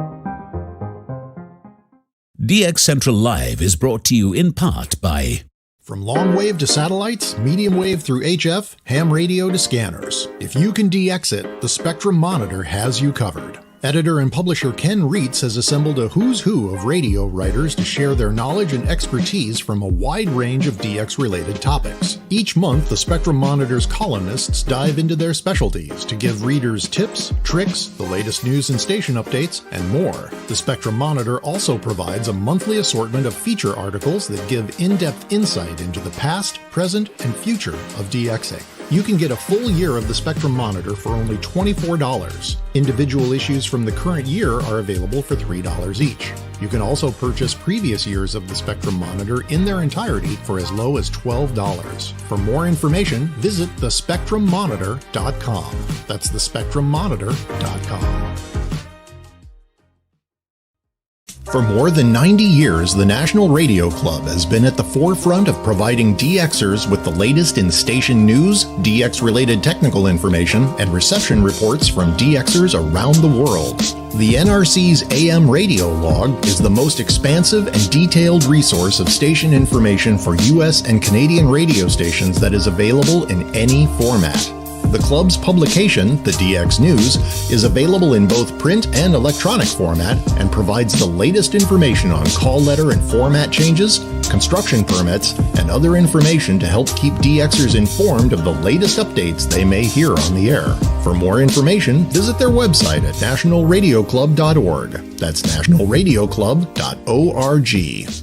DX Central Live is brought to you in part by... From long wave to satellites, medium wave through HF, ham radio to scanners. If you can DX it, the Spectrum Monitor has you covered. Editor and publisher Ken Reitz has assembled a who's who of radio writers to share their knowledge and expertise from a wide range of DX-related topics. Each month, the Spectrum Monitor's columnists dive into their specialties to give readers tips, tricks, the latest news and station updates, and more. The Spectrum Monitor also provides a monthly assortment of feature articles that give in-depth insight into the past, present, and future of DXing. You can get a full year of the Spectrum Monitor for only $24. Individual issues from the current year are available for $3 each. You can also purchase previous years of the Spectrum Monitor in their entirety for as low as $12. For more information, visit thespectrummonitor.com. That's thespectrummonitor.com. For more than 90 years, the National Radio Club has been at the forefront of providing DXers with the latest in station news, DX-related technical information, and reception reports from DXers around the world. The NRC's AM radio log is the most expansive and detailed resource of station information for U.S. and Canadian radio stations that is available in any format. The club's publication, the DX News, is available in both print and electronic format and provides the latest information on call letter and format changes, construction permits, and other information to help keep DXers informed of the latest updates they may hear on the air. For more information, visit their website at nationalradioclub.org. That's nationalradioclub.org.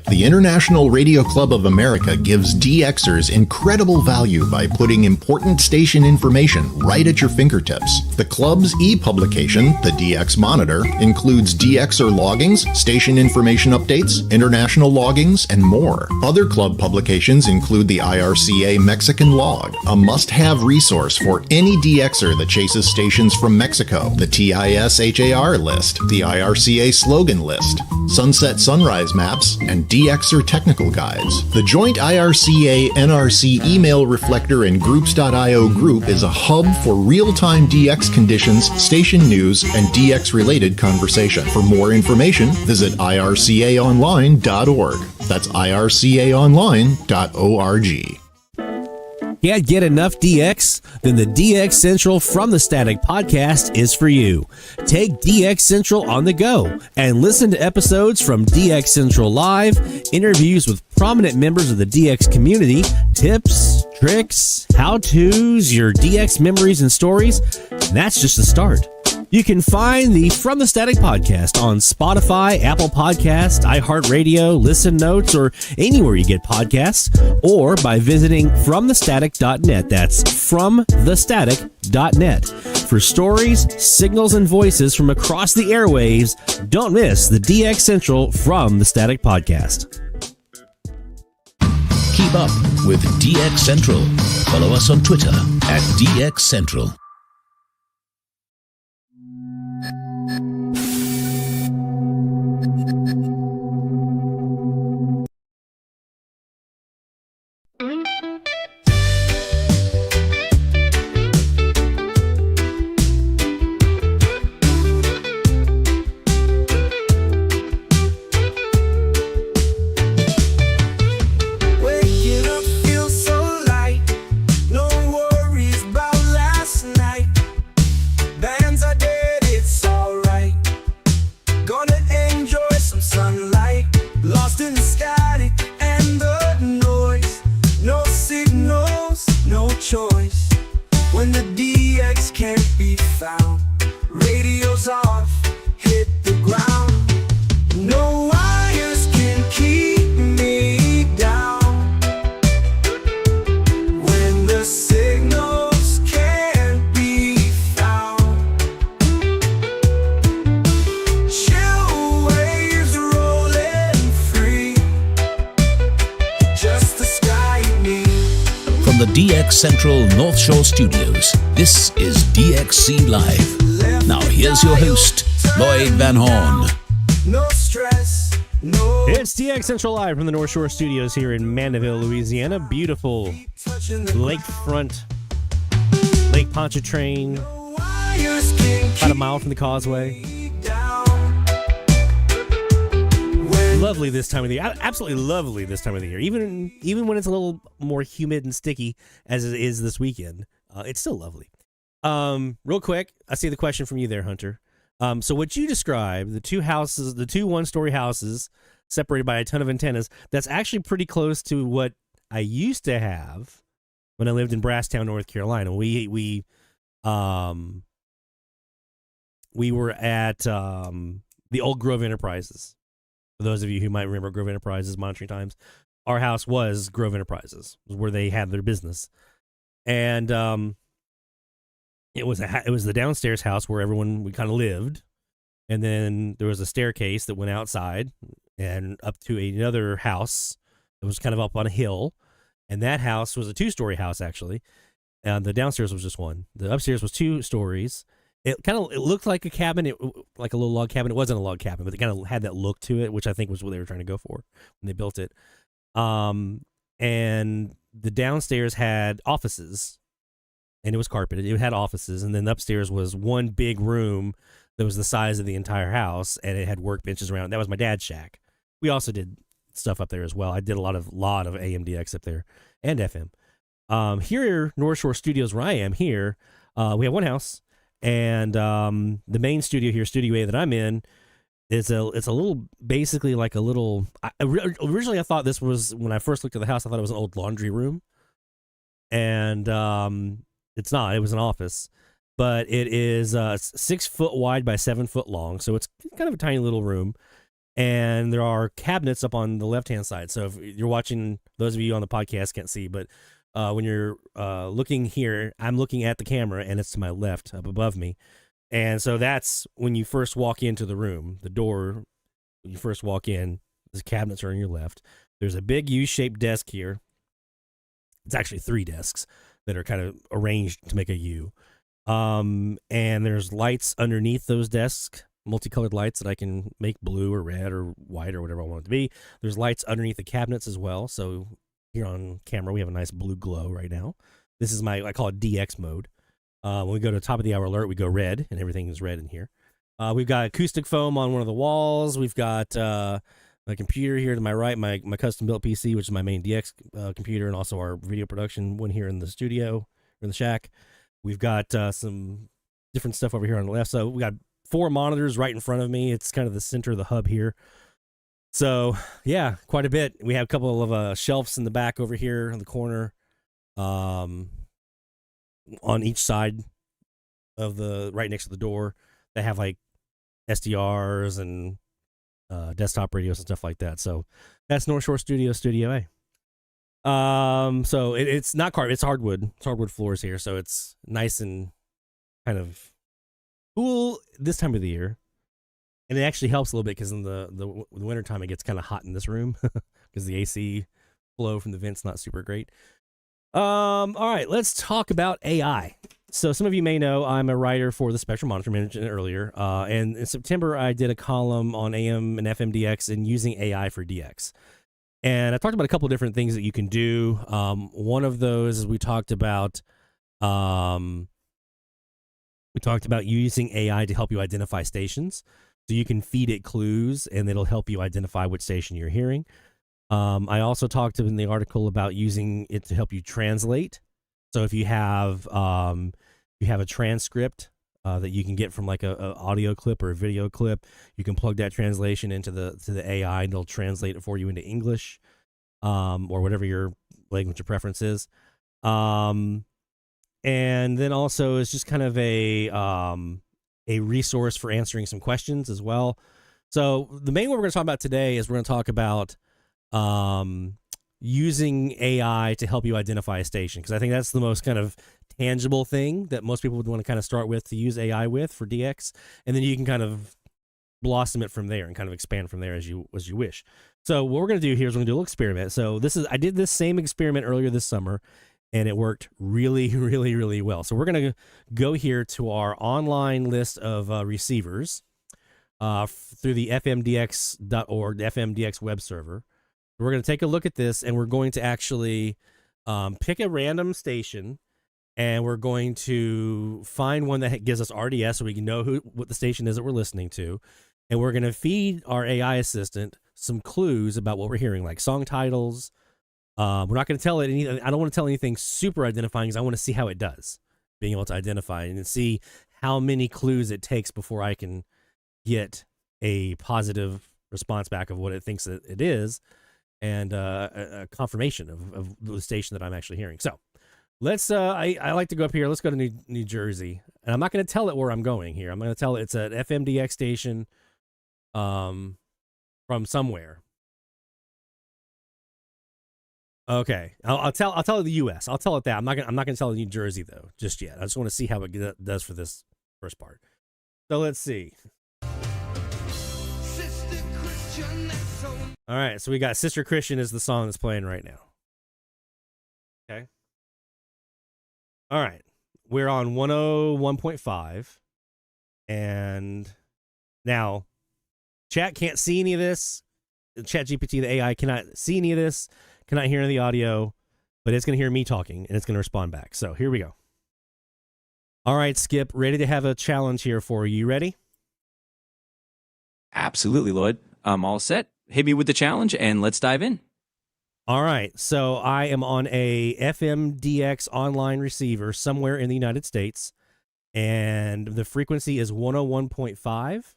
The International Radio Club of America gives DXers incredible value by putting important station information right at your fingertips. The club's e-publication, the DX Monitor, includes DXer loggings, station information updates, international loggings, and more. Other club publications include the IRCA Mexican Log, a must-have resource for any DXer that chases stations from Mexico, the TIS-HAR list, the IRCA slogan list, sunset sunrise maps, and DXer technical guides. The joint IRCA-NRC email reflector and groups.io group is a hub for real-time DX conditions, station news, and DX-related conversation. For more information, visit ircaonline.org. That's ircaonline.org. Can't get enough DX? Then the DX Central from the Static podcast is for you. Take DX Central on the go and listen to episodes from DX Central Live, interviews with prominent members of the DX community, tips, tricks, how-tos, your DX memories and stories. And that's just the start. You can find the From the Static podcast on Spotify, Apple Podcasts, iHeartRadio, Listen Notes, or anywhere you get podcasts, or by visiting FromTheStatic.net. That's FromTheStatic.net. For stories, signals, and voices from across the airwaves, don't miss the DX Central From the Static podcast. Keep up with DX Central. Follow us on Twitter at DX Central. Waking up feels so light. No worries about last night. Bands are dead, it's alright. Gonna enjoy some sunlight. Lost in the static and the noise. No signals, no choice. When the DX can't be found, radio's off, hit the ground. No wires can keep me down. When the signals can't be found, chill waves rolling free. Just the sky and me. From the DX Central North Shore Studios, this is DXC Live. Now here's your host, Lloyd Van Horn. No stress, no It's DX Central Live from the North Shore Studios here in Mandeville, Louisiana. Beautiful touching the lakefront, Lake Pontchartrain, wires can about a mile from the causeway. keep down. When Lovely this time of the year. Absolutely lovely this time of the year. Even when it's a little more humid and sticky as it is this weekend, it's still lovely. Real quick, I see the question from you there, Hunter. So what you described, the two one-story houses separated by a ton of antennas, that's actually pretty close to what I used to have when I lived in Brasstown, North Carolina. We were at the old Grove Enterprises. For those of you who might remember Grove Enterprises, monitoring times, our house was Grove Enterprises, where they had their business, and it was the downstairs house where we kind of lived, and then there was a staircase that went outside and up to another house that was kind of up on a hill, and that house was a 2-story house actually, and the downstairs was just one. The upstairs was 2 stories. It looked like a cabin, like a little log cabin. It wasn't a log cabin, but it kind of had that look to it, which I think was what they were trying to go for when they built it. And the downstairs had offices, and it was carpeted. It had offices, and then upstairs was one big room that was the size of the entire house, and it had workbenches around. That was my dad's shack. We also did stuff up there as well. I did a lot of AMDX up there and FM. Here, North Shore Studios, where I am here, we have one house. And the main studio here, Studio A that I'm in, it's a little, basically like a little. Originally, I thought this was, when I first looked at the house, I thought it was an old laundry room, and it's not. It was an office, but it is 6 foot wide by 7 foot long, so it's kind of a tiny little room. And there are cabinets up on the left hand side. So if you're watching, those of you on the podcast can't see, but when you're looking here, I'm looking at the camera, and it's to my left, up above me. And so that's when you first walk into the room, the door, when you first walk in, the cabinets are on your left. There's a big U-shaped desk here. It's actually 3 desks that are kind of arranged to make a U. And there's lights underneath those desks, multicolored lights that I can make blue or red or white or whatever I want it to be. There's lights underneath the cabinets as well, so here on camera, we have a nice blue glow right now. This is I call it DX mode. When we go to the top of the hour alert, we go red, and everything is red in here. We've got acoustic foam on one of the walls. We've got my computer here to my right, my custom-built PC, which is my main DX computer, and also our video production one here in the studio, in the shack. We've got some different stuff over here on the left. So we got 4 monitors right in front of me. It's kind of the center of the hub here. So, yeah, quite a bit. We have a couple of shelves in the back over here in the corner. on each side of right next to the door. They have like SDRs and desktop radios and stuff like that. So that's North Shore Studio A. So it's not carpet, it's hardwood. It's hardwood floors here, so it's nice and kind of cool this time of the year. And it actually helps a little bit because in the wintertime it gets kind of hot in this room because the AC flow from the vent's not super great. All right, let's talk about AI. So some of you may know I'm a writer for the Spectrum Monitor, mentioned earlier. And in September, I did a column on AM and FM DX and using AI for DX. And I talked about a couple of different things that you can do. One of those is we talked about using AI to help you identify stations. So you can feed it clues, and it'll help you identify which station you're hearing. I also talked in the article about using it to help you translate. So if you have a transcript that you can get from like a audio clip or a video clip, you can plug that translation into the AI, and it'll translate it for you into English, or whatever your language of preference is. And then also it's just kind of a resource for answering some questions as well. So the main one we're going to talk about today is we're going to talk about using AI to help you identify a station, because I think that's the most kind of tangible thing that most people would want to kind of start with to use AI with for DX, and then you can kind of blossom it from there and kind of expand from there as you wish. So what we're going to do here is we're going to do a little experiment. So I did this same experiment earlier this summer, and it worked really, really, really well. So we're going to go here to our online list of receivers through the fmdx.org, the FMDX web server. We're going to take a look at this, and we're going to actually pick a random station, and we're going to find one that gives us RDS so we can know what the station is that we're listening to. And we're going to feed our AI assistant some clues about what we're hearing, like song titles. We're not going to tell it anything. I don't want to tell anything super identifying because I want to see how it does, being able to identify and see how many clues it takes before I can get a positive response back of what it thinks that it is, and a confirmation of the station that I'm actually hearing. So let's, I like to go up here. Let's go to New Jersey. And I'm not going to tell it where I'm going here. I'm going to tell it it's an FMDX station from somewhere. Okay. I'll tell it the U.S. I'll tell it that. I'm not gonna tell it New Jersey though just yet. I just want to see how it does for this first part. So let's see. All right, so we got Sister Christian is the song that's playing right now. Okay. All right. We're on 101.5. And now, chat can't see any of this. ChatGPT, the AI, cannot see any of this, cannot hear any of the audio, but it's going to hear me talking, and it's going to respond back. So here we go. All right, Skip, ready to have a challenge here for you. You ready? Absolutely, Lloyd. I'm all set. Hit me with the challenge, and let's dive in. All right. So I am on a FMDX online receiver somewhere in the United States, and the frequency is 101.5.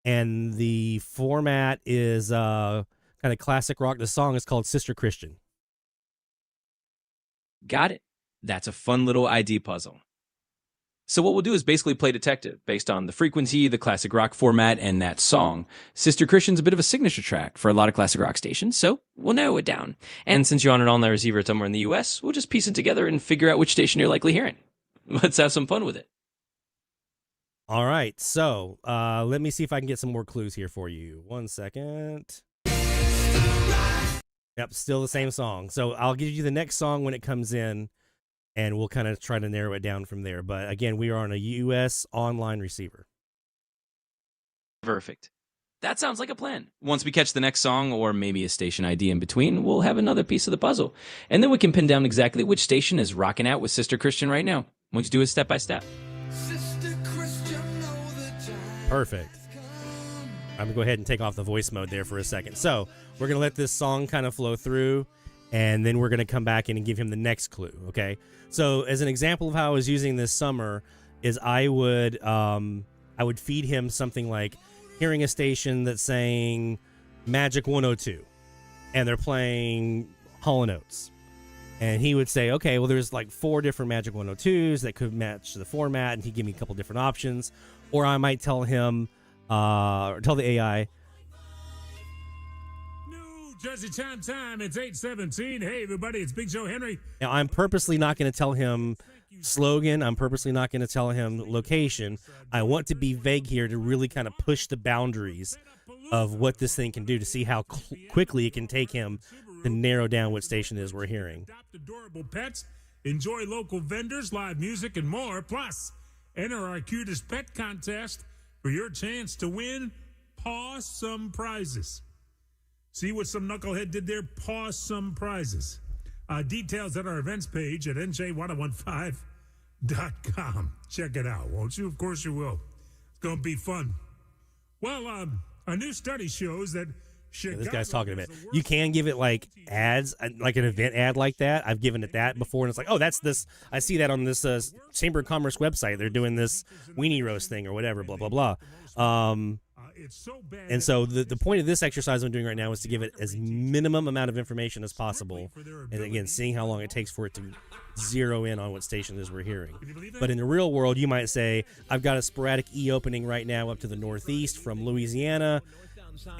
And the format is kind of classic rock. The song is called Sister Christian. Got it. That's a fun little ID puzzle. So what we'll do is basically play detective based on the frequency, the classic rock format, and that song. Sister Christian's a bit of a signature track for a lot of classic rock stations, so we'll narrow it down. And since you're on an online receiver somewhere in the US, we'll just piece it together and figure out which station you're likely hearing. Let's have some fun with it. All right, so let me see if I can get some more clues here for you. 1 second. Yep, still the same song. So I'll give you the next song when it comes in, and we'll kind of try to narrow it down from there. But again, we are on a U.S. online receiver. Perfect. That sounds like a plan. Once we catch the next song, or maybe a station ID in between, we'll have another piece of the puzzle. And then we can pin down exactly which station is rocking out with Sister Christian right now. We'll just do it step by step. Perfect. I'm going to go ahead and take off the voice mode there for a second. So we're going to let this song kind of flow through, and then we're going to come back in and give him the next clue, okay? So as an example of how I was using this summer is I would feed him something like hearing a station that's saying Magic 102, and they're playing Hall & Oates. And he would say, okay, well, there's like 4 different Magic 102s that could match the format, and he'd give me a couple different options. Or I might tell him, or tell the AI, New Jersey time, it's 8:17. Hey, everybody, it's Big Joe Henry. now I'm purposely not going to tell him slogan. I'm purposely not going to tell him location. I want to be vague here to really kind of push the boundaries of what this thing can do, to see how quickly it can take him to narrow down what station it is we're hearing. Adopt adorable pets, enjoy local vendors, live music, and more. Plus, enter our cutest pet contest for your chance to win Pawsome prizes. See what some knucklehead did there? Pawsome prizes. Details at our events page at nj1015.com. Check it out, won't you? Of course you will. It's going to be fun. Well, a new study shows that Chicago, This guy's talking about it. You can give it like ads, like an event ad like that. I've given it that before, and it's like, oh, that's this. I see that on this Chamber of Commerce website. They're doing this weenie roast thing or whatever, blah, blah, blah. And so the point of this exercise I'm doing right now is to give it as minimum amount of information as possible. And again, seeing how long it takes for it to zero in on what station it is we're hearing. But in the real world, you might say, I've got a sporadic E opening right now up to the northeast from Louisiana,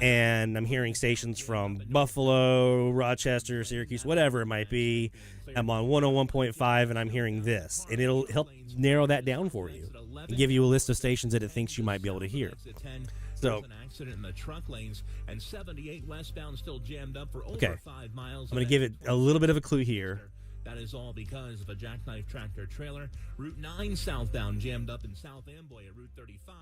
and I'm hearing stations from Buffalo, Rochester, Syracuse, whatever it might be. I'm on 101.5, and I'm hearing this. And it'll help narrow that down for you and give you a list of stations that it thinks you might be able to hear. So, accident in the truck lanes and 78 westbound still jammed up for over okay, 5 miles. I'm going to give it a little bit of a clue here. That is all because of a jackknife tractor trailer. Route 9 southbound jammed up in South Amboy at Route 35.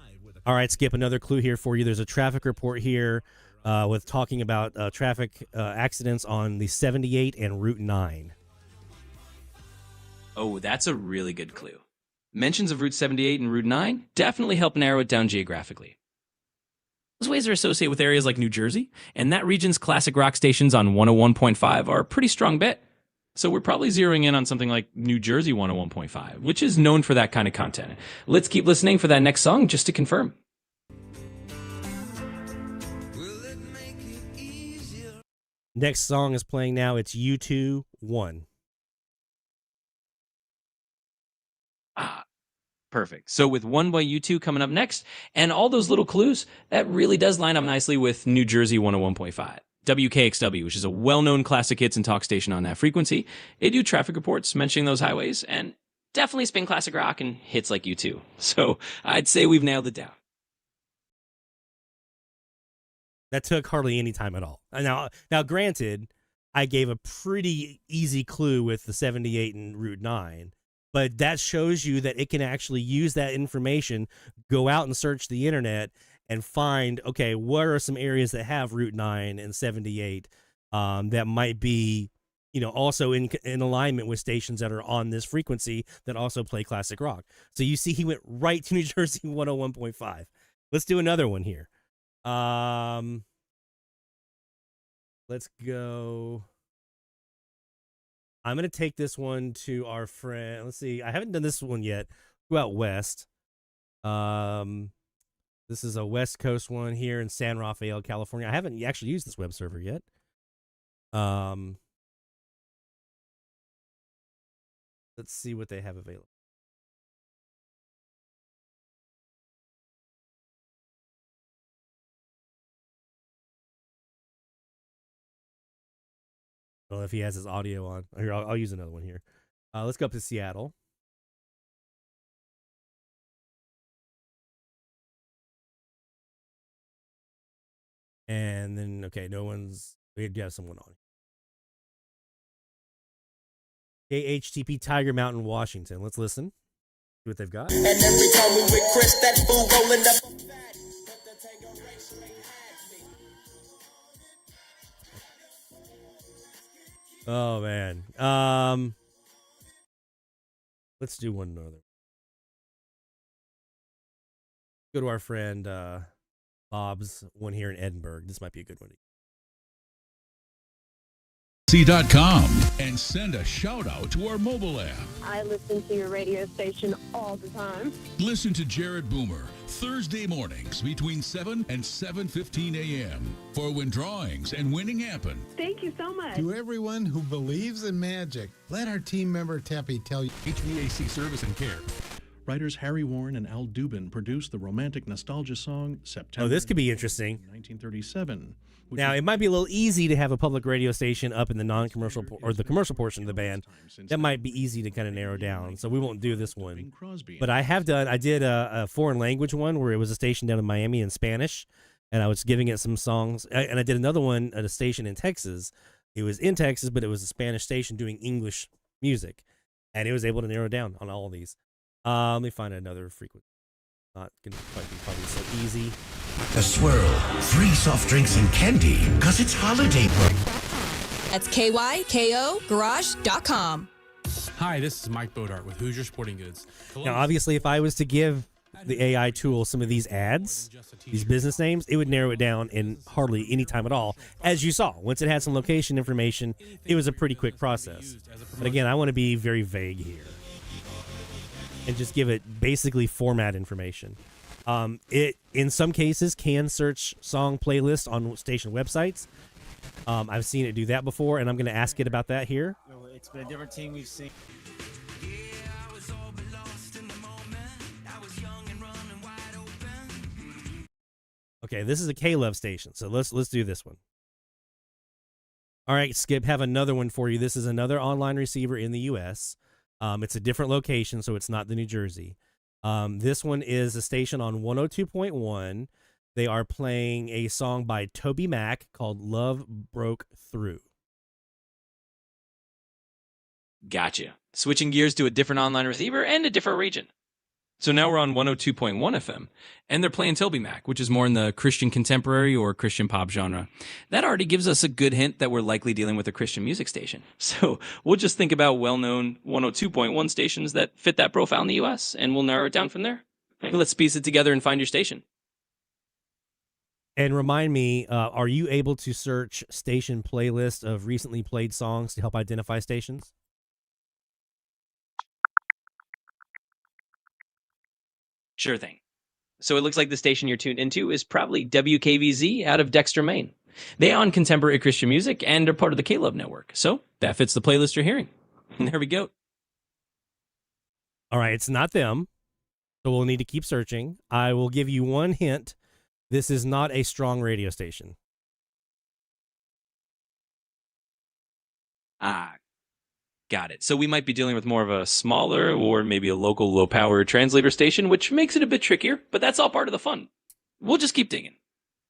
All right, Skip, another clue here for you. There's a traffic report here with talking about traffic accidents on the 78 and Route 9. Oh, that's a really good clue. Mentions of Route 78 and Route 9 definitely help narrow it down geographically. Those ways are associated with areas like New Jersey, and that region's classic rock stations on 101.5 are a pretty strong bet. So we're probably zeroing in on something like New Jersey 101.5, which is known for that kind of content. Let's keep listening for that next song just to confirm. Next song is playing now. It's U2 1. Perfect. So with One by U2 coming up next, and all those little clues, that really does line up nicely with New Jersey 101.5. WKXW, which is a well-known classic hits and talk station on that frequency. They do traffic reports mentioning those highways, and definitely spin classic rock and hits like U2. So I'd say we've nailed it down. That took hardly any time at all. Now, granted, I gave a pretty easy clue with the 78 and Route 9, but that shows you that it can actually use that information, go out and search the internet, and find, okay, what are some areas that have Route 9 and 78 that might be, also in alignment with stations that are on this frequency that also play classic rock. So you see he went right to New Jersey 101.5. Let's do another one here. Let's go. I'm going to take this one to our friend. Let's see. I haven't done this one yet. Go out west. This is a West Coast one here in San Rafael, California. I haven't actually used this web server yet. Let's see what they have available. Well, if he has his audio on. Here, I'll use another one here. Let's go up to Seattle. And then, okay, we do have someone on. KHTP Tiger Mountain, Washington. Let's listen. See what they've got. And every time we with Chris, that fool rolling up. Oh, man. Let's do one another. Go to our friend Bob's one here in Edinburgh. This might be a good one. DXC.com and send a shout out to our mobile app. I listen to your radio station all the time. Listen to Jared Boomer Thursday mornings between 7 and 7:15 a.m. for when drawings and winning happen. Thank you so much. To everyone who believes in magic, let our team member Teppy tell you. HVAC service and care. Writers Harry Warren and Al Dubin produced the romantic nostalgia song September. Oh, this could be interesting. 1937. Now, it might be a little easy to have a public radio station up in the non-commercial or the commercial portion of the band. That might be easy to kind of narrow down, so we won't do this one. But I did a foreign language one where it was a station down in Miami in Spanish, and I was giving it some songs. And I did another one at a station in Texas. It was in Texas, but it was a Spanish station doing English music, and it was able to narrow down on all of these. Let me find another frequency. Not going to be probably so easy. A swirl, free soft drinks and candy, because it's holiday break. That's KYKOGarage.com. Hi, this is Mike Bodart with Hoosier Sporting Goods. Now, obviously, if I was to give the AI tool some of these ads, these business names, it would narrow it down in hardly any time at all. As you saw, once it had some location information, it was a pretty quick process. But again, I want to be very vague here and just give it basically format information. It, in some cases, can search song playlists on station websites. I've seen it do that before, and I'm going to ask it about that here. It's been a different team we've seen. Okay, this is a K-Love station, so let's do this one. All right, Skip, have another one for you. This is another online receiver in the U.S. It's a different location, so it's not the New Jersey. This one is a station on 102.1. They are playing a song by Toby Mac called Love Broke Through. Gotcha. Switching gears to a different online receiver and a different region. So now we're on 102.1 FM, and they're playing Toby Mac, which is more in the Christian contemporary or Christian pop genre. That already gives us a good hint that we're likely dealing with a Christian music station. So we'll just think about well-known 102.1 stations that fit that profile in the U.S., and we'll narrow it down from there. Let's piece it together and find your station. And remind me, are you able to search station playlist of recently played songs to help identify stations? Sure thing. So it looks like the station you're tuned into is probably WKVZ out of Dexter, Maine. They own contemporary Christian music and are part of the K-Love network. So that fits the playlist you're hearing. And there we go. All right, it's not them, so we'll need to keep searching. I will give you one hint. This is not a strong radio station. Got it. So we might be dealing with more of a smaller or maybe a local low-power translator station, which makes it a bit trickier, but that's all part of the fun. We'll just keep digging.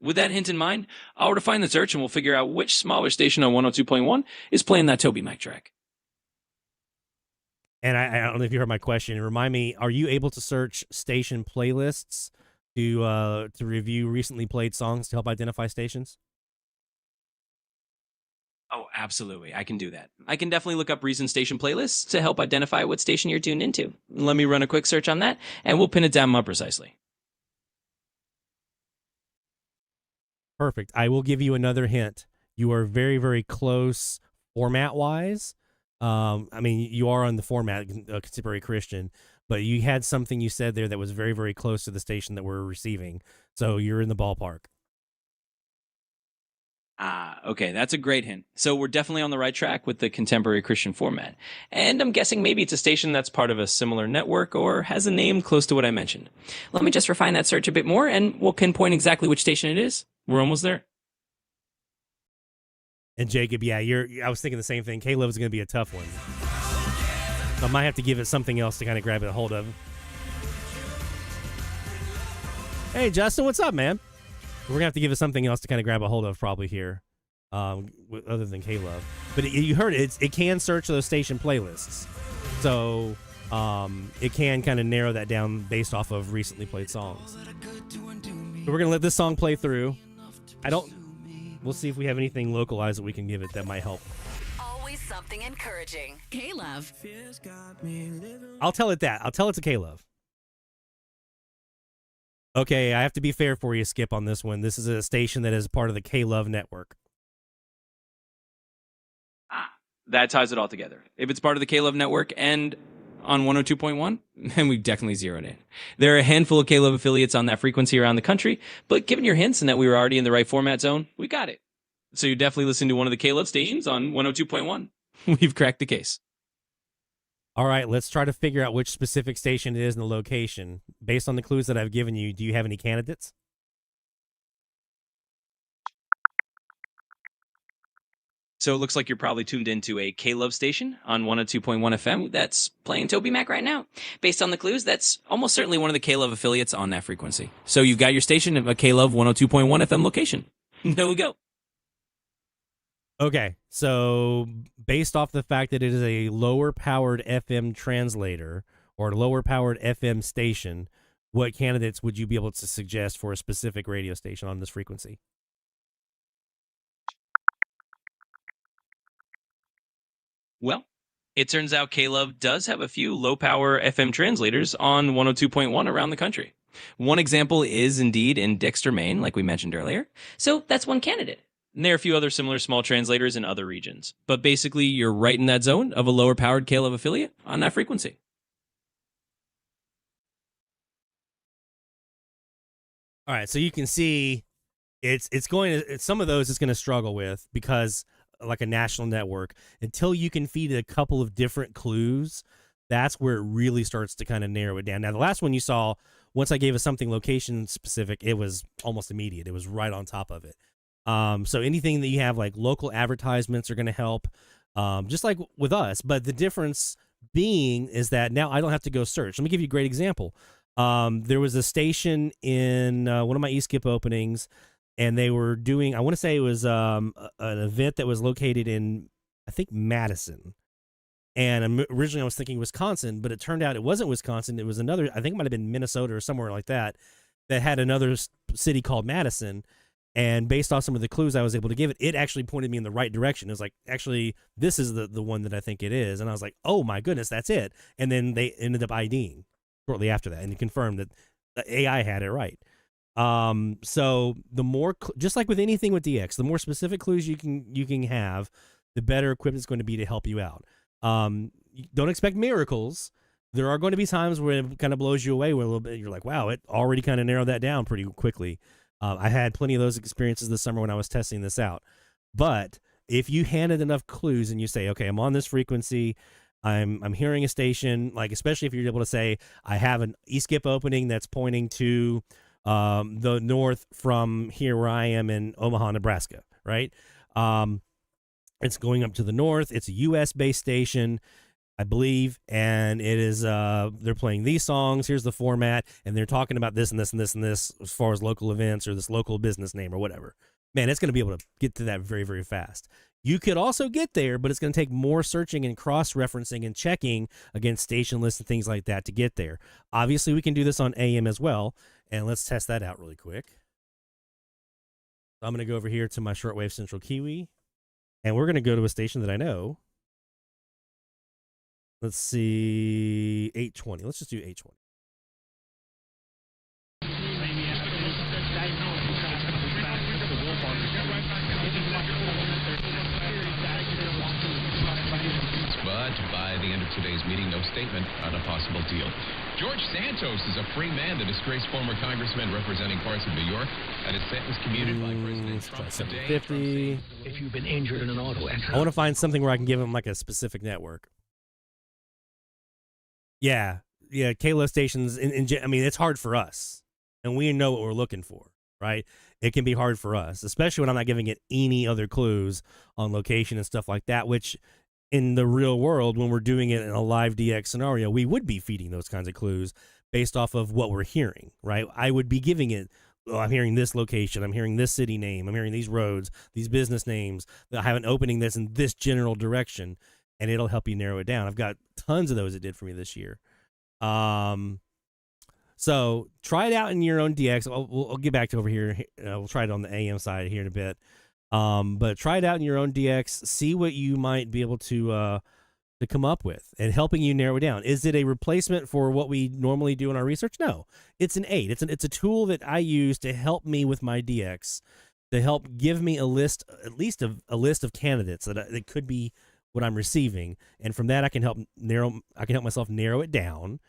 With that hint in mind, I'll refine the search and we'll figure out which smaller station on 102.1 is playing that Toby Mac track. And I don't know if you heard my question. Remind me, are you able to search station playlists to review recently played songs to help identify stations? Oh, absolutely. I can do that. I can definitely look up recent station playlists to help identify what station you're tuned into. Let me run a quick search on that, and we'll pin it down more precisely. Perfect. I will give you another hint. You are very, very close format-wise. I mean, you are on the format, Contemporary Christian, but you had something you said there that was very, very close to the station that we're receiving. So you're in the ballpark. Okay, that's a great hint. So we're definitely on the right track with the contemporary Christian format. And I'm guessing maybe it's a station that's part of a similar network or has a name close to what I mentioned. Let me just refine that search a bit more and we'll pinpoint exactly which station it is. We're almost there. And Jacob, yeah, I was thinking the same thing. K-Love is going to be a tough one. So I might have to give it something else to kind of grab it a hold of. Hey, Justin, what's up, man? We're going to have to give it something else to kind of grab a hold of probably here, other than K-Love. But you heard it. It can search those station playlists. So it can kind of narrow that down based off of recently played songs. So we're going to let this song play through. We'll see if we have anything localized that we can give it that might help. Always something encouraging. K-Love. I'll tell it that. I'll tell it to K-Love. Okay, I have to be fair for you, Skip, on this one. This is a station that is part of the K-Love network. that ties it all together. If it's part of the K-Love network and on 102.1, then we've definitely zeroed in. There are a handful of K-Love affiliates on that frequency around the country, but given your hints and that we were already in the right format zone, we got it. So you're definitely listening to one of the K-Love stations on 102.1. We've cracked the case. All right, let's try to figure out which specific station it is and the location. Based on the clues that I've given you, do you have any candidates? So it looks like you're probably tuned into a K-Love station on 102.1 FM that's playing Toby Mac right now. Based on the clues, that's almost certainly one of the K-Love affiliates on that frequency. So you've got your station at a K-Love 102.1 FM location. There we go. Okay, so based off the fact that it is a lower-powered FM translator or lower-powered FM station, what candidates would you be able to suggest for a specific radio station on this frequency? Well, it turns out K-Love does have a few low-power FM translators on 102.1 around the country. One example is indeed in Dexter, Maine, like we mentioned earlier. So that's one candidate. And there are a few other similar small translators in other regions. But basically, you're right in that zone of a lower-powered K-Love affiliate on that frequency. All right, so you can see it's some of those it's going to struggle with because like a national network, until you can feed a couple of different clues, that's where it really starts to kind of narrow it down. Now, the last one you saw, once I gave us something location specific, it was almost immediate. It was right on top of it. So anything that you have like local advertisements are going to help, just like with us. But the difference being is that now I don't have to go search. Let me give you a great example. There was a station in one of my eSkip openings, and they were doing, I want to say it was an event that was located in, I think, Madison. And originally I was thinking Wisconsin, but it turned out it wasn't Wisconsin. It was another, I think it might have been Minnesota or somewhere like that, that had another city called Madison. And based off some of the clues I was able to give it, it actually pointed me in the right direction. It was like, actually, this is the one that I think it is. And I was like, oh my goodness, that's it. And then they ended up IDing shortly after that and confirmed that the AI had it right. So the more, just like with anything with DX, the more specific clues you can have, the better equipped it's going to be to help you out. Don't expect miracles. There are going to be times where it kind of blows you away with a little bit. You're like, wow, it already kind of narrowed that down pretty quickly. I had plenty of those experiences this summer when I was testing this out. But if you handed enough clues and you say, okay, I'm on this frequency, I'm hearing a station, like especially if you're able to say, I have an eSkip opening that's pointing to the north from here where I am in Omaha, Nebraska, right? It's going up to the north. It's a U.S.-based station, I believe, and it is they're playing these songs. Here's the format, and they're talking about this and this and this and this as far as local events or this local business name or whatever. Man, it's going to be able to get to that very, very fast. You could also get there, but it's going to take more searching and cross-referencing and checking against station lists and things like that to get there. Obviously, we can do this on AM as well, and let's test that out really quick. So I'm going to go over here to my shortwave Central Kiwi, and we're going to go to a station that I know. Let's see, 820. Let's just do 820. But by the end of today's meeting, no statement on a possible deal. George Santos is a free man. The disgraced former congressman representing parts of New York had his sentence commuted by President Trump today. 750. If you've been injured in an auto accident. I want to find something where I can give him like a specific network. Yeah, K-Love stations, I mean, it's hard for us, and we know what we're looking for, right? It can be hard for us, especially when I'm not giving it any other clues on location and stuff like that, which in the real world, when we're doing it in a live DX scenario, we would be feeding those kinds of clues based off of what we're hearing, right? I would be giving it, oh, I'm hearing this location, I'm hearing this city name, I'm hearing these roads, these business names, I have an opening that's in this general direction, and it'll help you narrow it down. I've got tons of those it did for me this year. So try it out in your own DX. I'll get back to over here. We'll try it on the AM side here in a bit. But try it out in your own DX. See what you might be able to come up with and helping you narrow it down. Is it a replacement for what we normally do in our research? No, it's an aid. It's a tool that I use to help me with my DX, to help give me a list, at least a list of candidates that could be what I'm receiving, and from that I can help myself narrow it down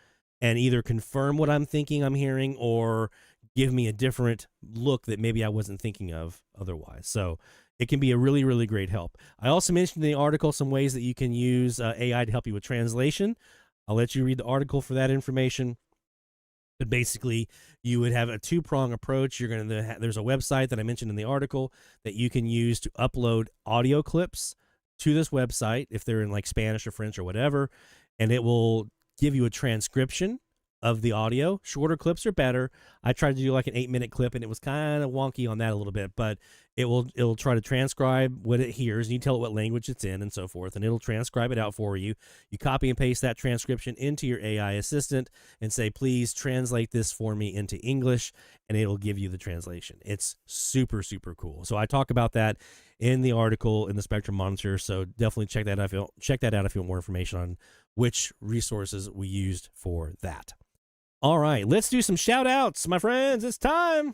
and either confirm what I'm thinking I'm hearing or give me a different look that maybe I wasn't thinking of otherwise. So it can be a really, really great help. I also mentioned in the article some ways that you can use AI to help you with translation. I'll let you read the article for that information. But basically, you would have a two-prong approach. There's a website that I mentioned in the article that you can use to upload audio clips to this website if they're in like Spanish or French or whatever, and it will give you a transcription of the audio. Shorter clips are better. I tried to do like an 8-minute clip, and it was kind of wonky on that a little bit, but it'll try to transcribe what it hears, and you tell it what language it's in and so forth, and it'll transcribe it out for you. You copy and paste that transcription into your AI assistant and say, please translate this for me into English, and it'll give you the translation. It's super, super cool. So I talk about that in the article in the Spectrum Monitor, so definitely check that out if you want more information on which resources we used for that. All right, let's do some shout-outs, my friends. It's time.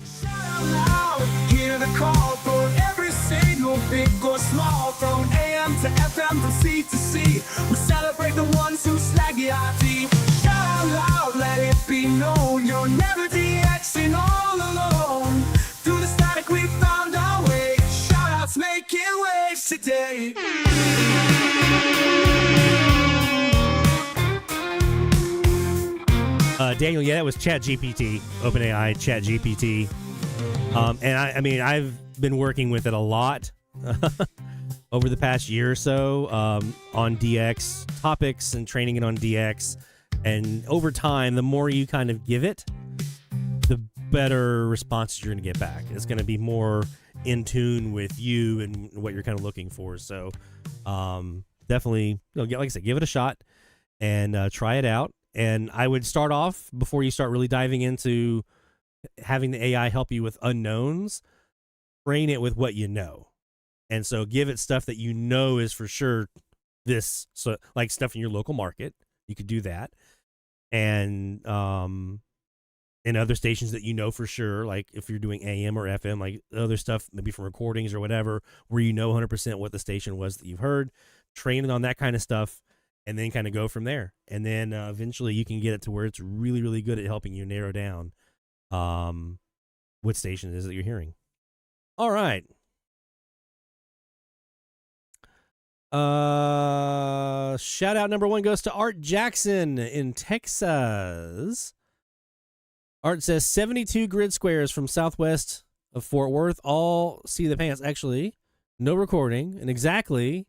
Hear the call for every single big or small, from AM to FM, from C to C. We celebrate the ones who slag the IT. Shout out loud, let it be known, you're never DXing all alone. Through the static we found our way. Shout-outs making waves today. Daniel, yeah, that was ChatGPT, OpenAI ChatGPT. And I've been working with it a lot over the past year or so on DX topics and training it on DX. And over time, the more you kind of give it, the better responses you're going to get back. It's going to be more in tune with you and what you're kind of looking for. So definitely, like I said, give it a shot and try it out. And I would start off, before you start really diving into having the AI help you with unknowns, train it with what you know. And so give it stuff that you know is for sure this, so like stuff in your local market. You could do that. And in other stations that you know for sure, like if you're doing AM or FM, like other stuff, maybe from recordings or whatever, where you know 100% what the station was that you've heard, train it on that kind of stuff. And then kind of go from there. And then eventually you can get it to where it's really, really good at helping you narrow down what station it is that you're hearing. All right. Shout out number 1 goes to Art Jackson in Texas. Art says 72 grid squares from southwest of Fort Worth. All see the pants. Actually, no recording. And exactly...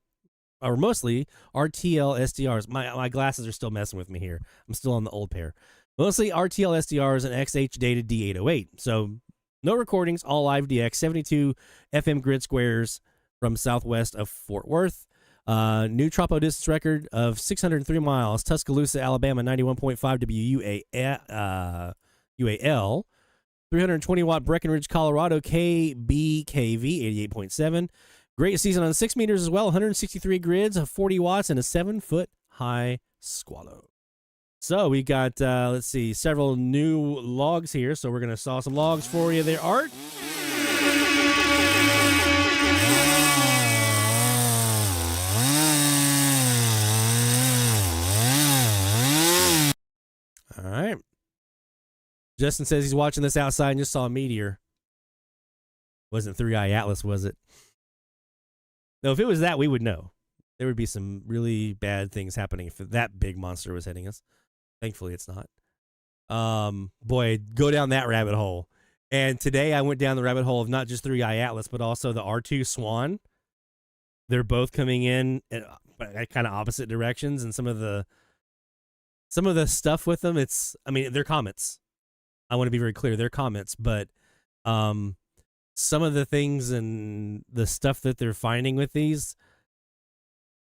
or mostly RTL SDRs. My glasses are still messing with me here. I'm still on the old pair. Mostly RTL SDRs and XH data D808. So no recordings, all live DX. 72 FM grid squares from southwest of Fort Worth. New tropo distance record of 603 miles. Tuscaloosa, Alabama, 91.5 WUAL. 320 watt Breckenridge, Colorado, KBKV, 88.7. Great season on 6 meters as well, 163 grids of 40 watts and a 7-foot high squallow. So we got, let's see, several new logs here. So we're going to saw some logs for you there, Art. All right. Justin says he's watching this outside and just saw a meteor. Wasn't Three-Eye Atlas, was it? No, if it was that, we would know. There would be some really bad things happening if that big monster was hitting us. Thankfully, it's not. Boy, go down that rabbit hole. And today I went down the rabbit hole of not just Three-Eye Atlas, but also the R2 Swan. They're both coming in at kind of opposite directions, and some of the stuff with them, they're comets. I want to be very clear, they're comets, but some of the things and the stuff that they're finding with these,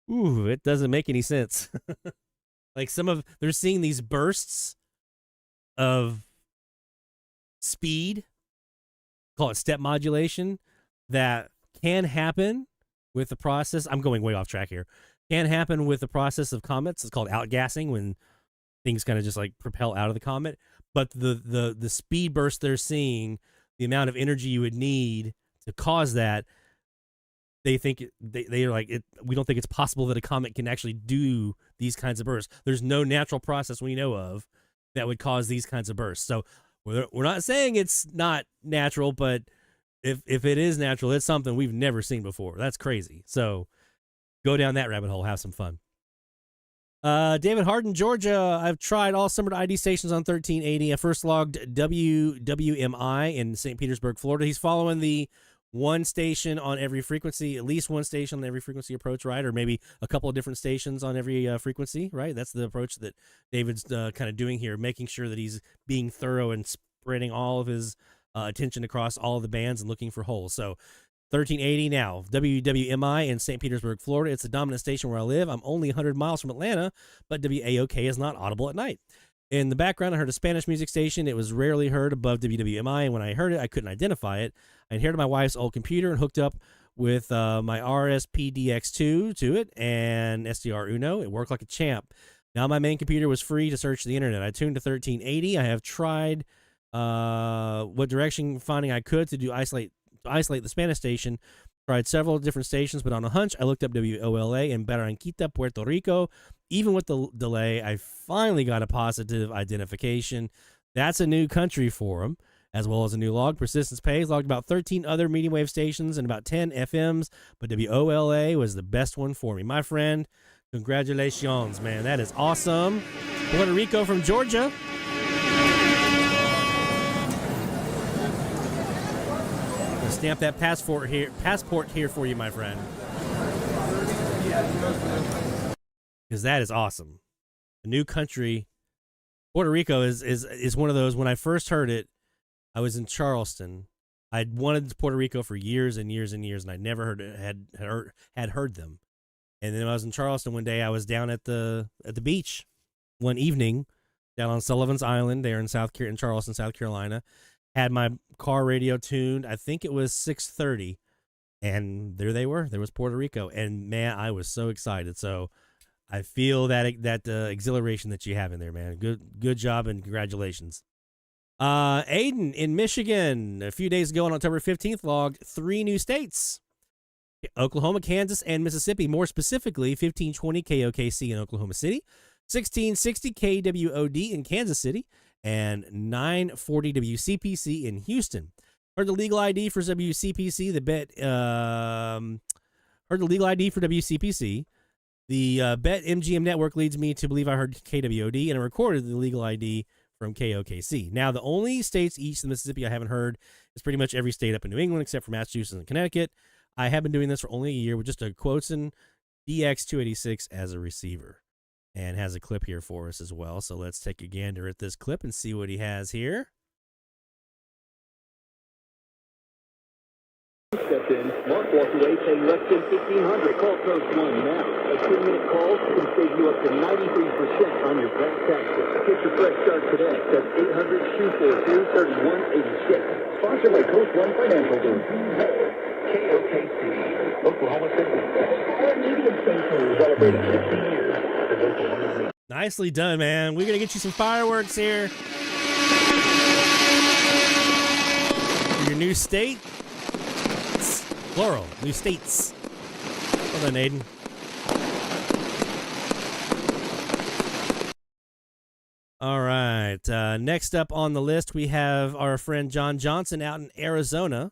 it doesn't make any sense. Like they're seeing these bursts of speed, call it step modulation, that can happen with the process. I'm going way off track here. Can happen with the process of comets. It's called outgassing, when things kind of just like propel out of the comet. But the speed burst they're seeing, the amount of energy you would need to cause that, they think they are like it. We don't think it's possible that a comet can actually do these kinds of bursts. There's no natural process we know of that would cause these kinds of bursts. So we're not saying it's not natural, but if it is natural, it's something we've never seen before. That's crazy. So go down that rabbit hole, have some fun. David Hardin, Georgia. I've tried all summer to ID stations on 1380. I first logged WWMI in St. Petersburg, Florida. He's following the one station on every frequency, at least one station on every frequency approach, right? Or maybe a couple of different stations on every frequency, right? That's the approach that David's kind of doing here, making sure that he's being thorough and spreading all of his attention across all of the bands and looking for holes. So 1380 now, WWMI in St. Petersburg, Florida. It's the dominant station where I live. I'm only 100 miles from Atlanta, but WAOK is not audible at night. In the background, I heard a Spanish music station. It was rarely heard above WWMI, and when I heard it, I couldn't identify it. I inherited my wife's old computer and hooked up with my RSPDX2 to it and SDR Uno. It worked like a champ. Now my main computer was free to search the internet. I tuned to 1380. I have tried what direction finding I could to isolate the Spanish station. Tried several different stations, but on a hunch, I looked up WOLA in Barranquita, Puerto Rico. Even with the delay, I finally got a positive identification. That's a new country for them, as well as a new log. Persistence pays. Logged about 13 other medium wave stations and about 10 FMs, but WOLA was the best one for me. My friend, congratulations, man. That is awesome. Puerto Rico from Georgia. Stamp that passport here for you, my friend. Because that is awesome. A new country. Puerto Rico is one of those. When I first heard it, I was in Charleston. I'd wanted Puerto Rico for years and years and years, and I never had heard them. And then when I was in Charleston one day, I was down at the beach one evening, down on Sullivan's Island, there in Charleston, South Carolina. Had my car radio tuned. I think it was 6:30, and there they were. There was Puerto Rico, and man, I was so excited. So I feel that exhilaration that you have in there, man. Good job and congratulations. Aiden in Michigan, a few days ago on October 15th, logged 3 new states: Oklahoma, Kansas, and Mississippi. More specifically, 1520 KOKC in Oklahoma City, 1660 KWOD in Kansas City, and 940 WCPC in Houston. Heard the legal ID for WCPC. Heard the legal ID for WCPC. The Bet MGM network leads me to believe I heard KWOD, and I recorded the legal ID from KOKC. Now, the only states east of Mississippi I haven't heard is pretty much every state up in New England except for Massachusetts and Connecticut. I have been doing this for only a year with just a Quotson DX286 as a receiver. And has a clip here for us as well. So let's take a gander at this clip and see what he has here. Step in. Mark walked away paying less than $1,500. Call Coach 1 now. A 2-minute call can save you up to 93% on your back taxes. Get your fresh start today. That's 800-242-3186. Sponsored by Coach 1 Financial Group. KOKC, Oklahoma City. Our media station celebrating 50 years. Nicely done, man. We're going to get you some fireworks here. For your new state. Plural. New states. Well done, Aiden. All right. Next up on the list, we have our friend John Johnson out in Arizona.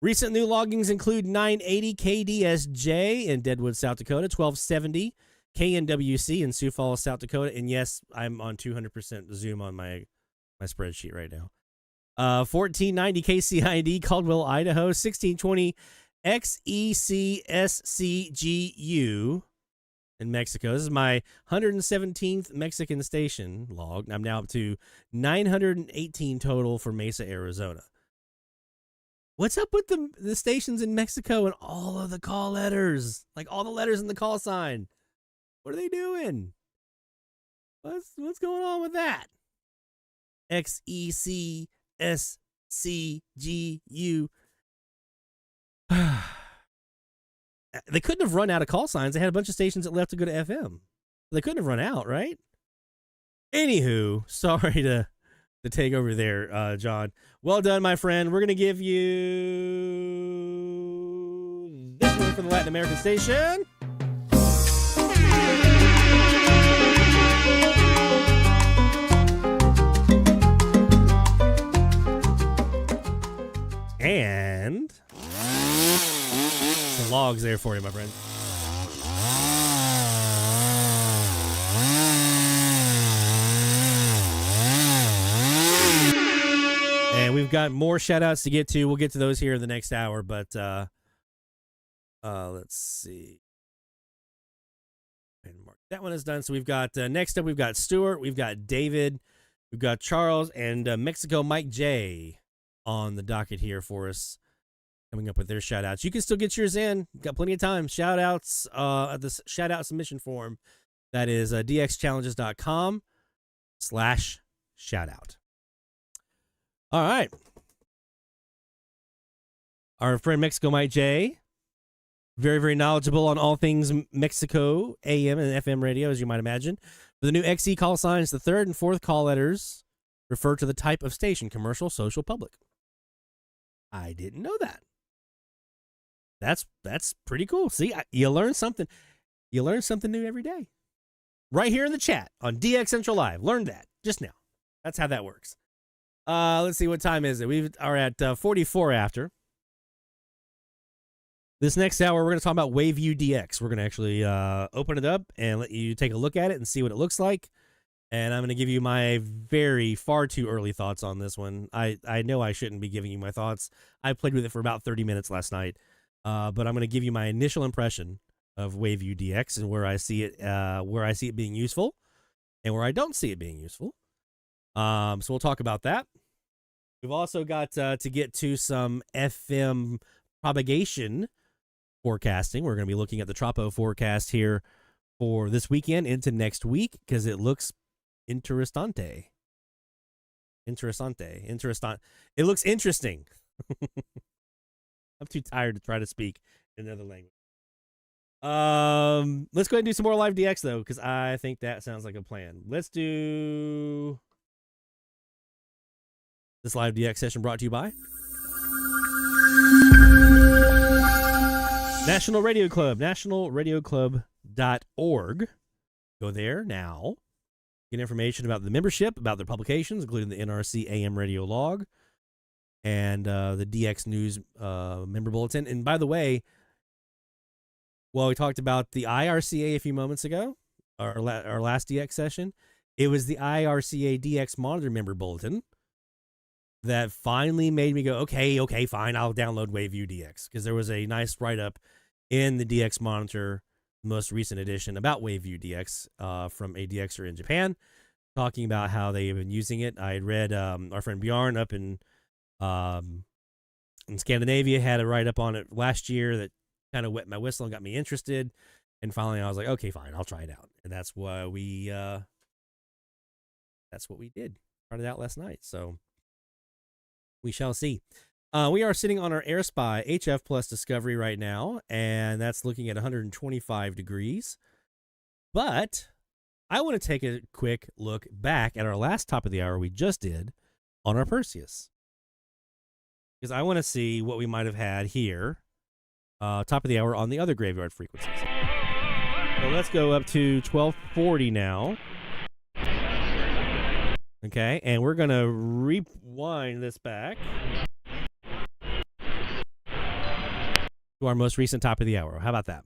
Recent new loggings include 980 KDSJ in Deadwood, South Dakota, 1270 KNWC in Sioux Falls, South Dakota, and yes, I'm on 200% zoom on my spreadsheet right now. 1490 KCID Caldwell, Idaho, 1620 XECSCGU in Mexico. This is my 117th Mexican station log. I'm now up to 918 total for Mesa, Arizona. What's up with the stations in Mexico and all of the call letters? Like all the letters in the call sign. What are they doing? What's going on with that? XECSCGU. They couldn't have run out of call signs. They had a bunch of stations that left to go to FM. They couldn't have run out, right? Anywho, sorry to take over there, John. Well done, my friend. We're going to give you this for the Latin American station. And the logs there for you, my friend. And we've got more shout outs to get to. We'll get to those here in the next hour, but let's see. That one is done. So we've got next up, we've got Stuart, we've got David, we've got Charles, and Mexico Mike J on the docket here for us, coming up with their shout outs. You can still get yours in. You've got plenty of time. Shout outs at the shout out submission form. That is dxchallenges.com/shoutout. All right. Our friend Mexico Mike J, very, very knowledgeable on all things Mexico, AM and FM radio, as you might imagine. For the new XE call signs, the third and fourth call letters refer to the type of station, commercial, social, public. I didn't know that. That's pretty cool. See, you learn something. You learn something new every day. Right here in the chat on DX Central Live. Learned that just now. That's how that works. Let's see, what time is it? We are at 44 after. This next hour, we're going to talk about WaveView DX. We're going to actually open it up and let you take a look at it and see what it looks like. And I'm going to give you my far too early thoughts on this one. I know I shouldn't be giving you my thoughts. I played with it for about 30 minutes last night. But I'm going to give you my initial impression of WaveView DX and where I see it being useful and where I don't see it being useful. So we'll talk about that. We've also got to get to some FM propagation forecasting. We're going to be looking at the Tropo forecast here for this weekend into next week because it looks interessante. It looks interesting. I'm too tired to try to speak in another language. Let's go ahead and do some more live DX though, because I think that sounds like a plan. Let's do this live DX session brought to you by National Radio Club, nationalradioclub.org. Go there now. Get information about the membership, about their publications, including the NRC AM radio log and the DX News member bulletin. And by the way, well, we talked about the IRCA a few moments ago, our last DX session. It was the IRCA DX Monitor member bulletin that finally made me go, okay, fine, I'll download WaveView DX, because there was a nice write-up in the DX Monitor, most recent edition, about WaveView DX from a DXer in Japan, talking about how they've been using it. I had read our friend Bjorn up in Scandinavia had a write-up on it last year that kind of wet my whistle and got me interested. And finally, I was like, okay, fine, I'll try it out. And that's why that's what we did. Tried it out last night. So we shall see. We are sitting on our AirSpy HF Plus Discovery right now, and that's looking at 125 degrees. But I want to take a quick look back at our last top of the hour we just did on our Perseus, because I want to see what we might have had here, top of the hour on the other graveyard frequencies. So let's go up to 1240 now. Okay, and we're going to rewind this back to our most recent top of the hour. How about that?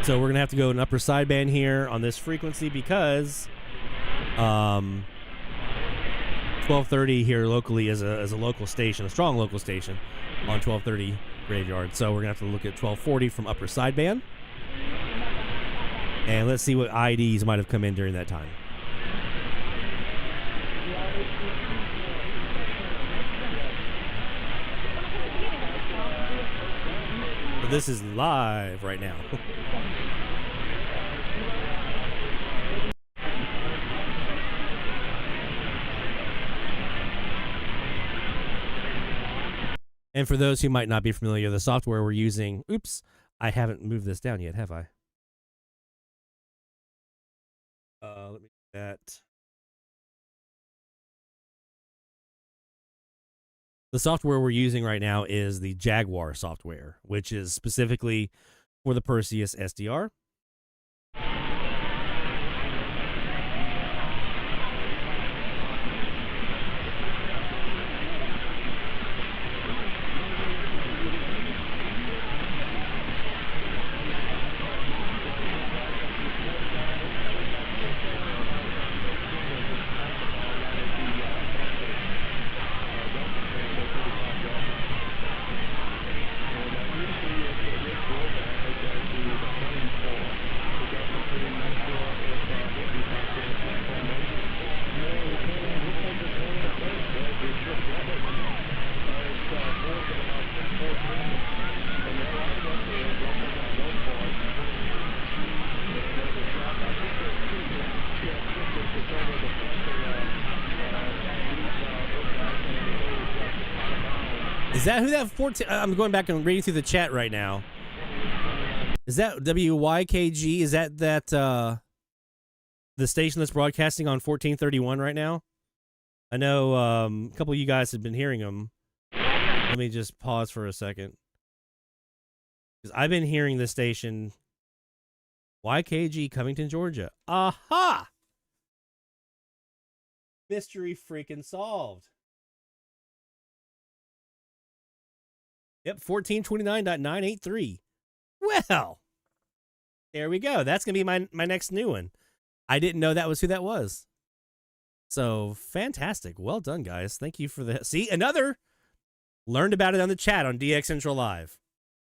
So we're going to have to go an upper sideband here on this frequency because 1230 here locally is a local station, a strong local station on 1230 graveyard. So we're going to have to look at 1240 from upper sideband. And let's see what IDs might have come in during that time. But this is live right now. And for those who might not be familiar, the software we're using, oops, I haven't moved this down yet, have I? Let me do that. The software we're using right now is the Jaguar software, which is specifically for the Perseus SDR. Is that who that 14? I'm going back and reading through the chat right now. Is that WYKG? Is that the station that's broadcasting on 1431 right now? I know a couple of you guys have been hearing them. Let me just pause for a second. Because I've been hearing this station, YKG, Covington, Georgia. Aha! Mystery freaking solved. Yep, 1429.983. Well, there we go. That's going to be my next new one. I didn't know that was who that was. So, fantastic. Well done, guys. Thank you for that. See, another. Learned about it on the chat on DX Central Live.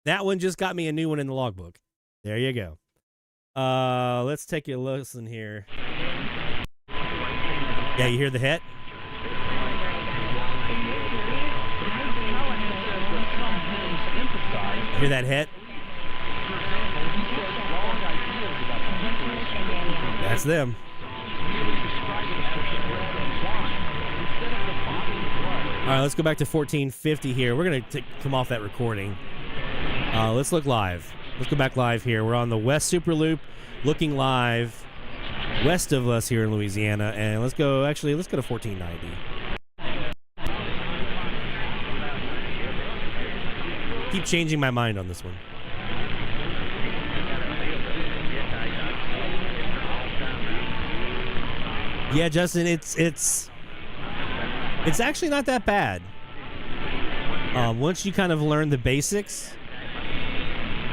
That one just got me a new one in the logbook. There you go. Let's take a listen here. Yeah, you hear the hit? Hear that hit? That's them. All right, let's go back to 1450 here. We're going to come off that recording. Let's look live. Let's go back live here. We're on the West Super Loop, looking live west of us here in Louisiana. And let's go to 1490. Keep changing my mind on this one. Yeah, Justin, it's actually not that bad. Once you kind of learn the basics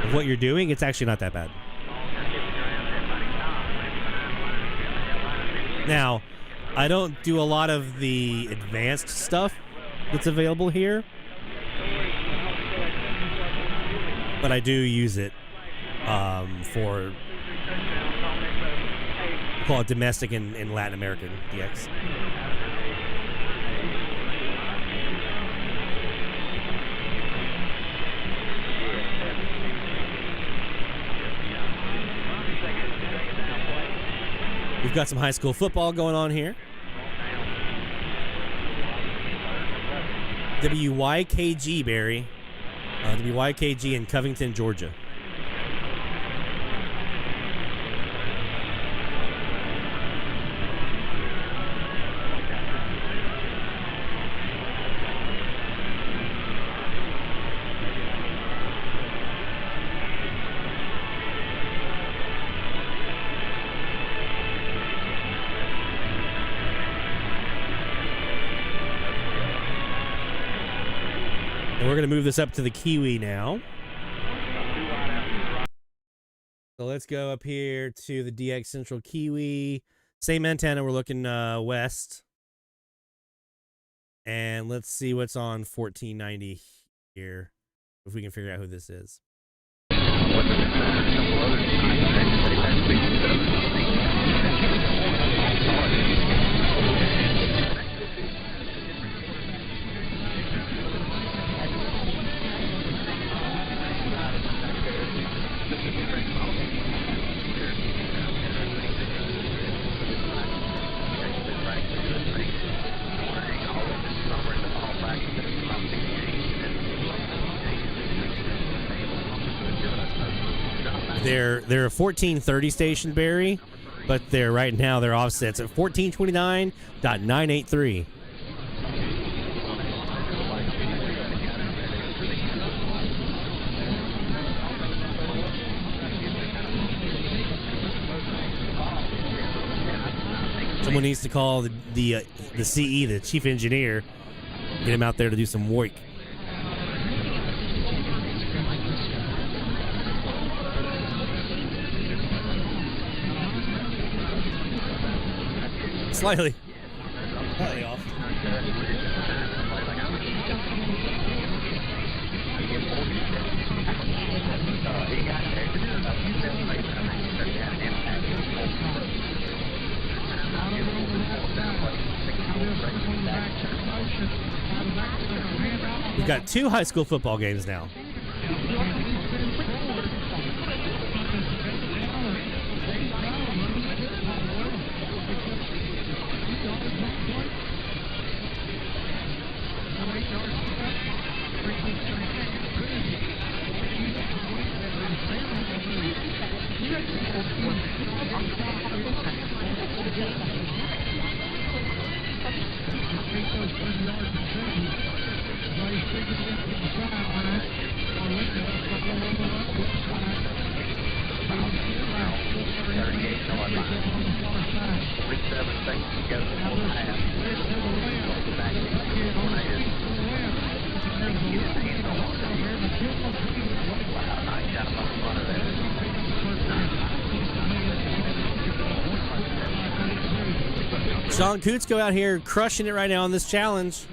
of what you're doing, it's actually not that bad. Now, I don't do a lot of the advanced stuff that's available here, but I do use it for, we call it domestic and Latin American DX. We've got some high school football going on here. WYKG, Barry. WYKG in Covington, Georgia. We're going to move this up to the Kiwi now. So let's go up here to the DX Central Kiwi. Same antenna, we're looking west. And let's see what's on 1490 here, if we can figure out who this is. They're a 1430 station, Barry, but right now their offset's at 1429.983. Someone needs to call the CE, the chief engineer, get him out there to do some work. Slightly off. We've got 2 high school football games now. Sean Kutsko out here crushing it right now on this challenge.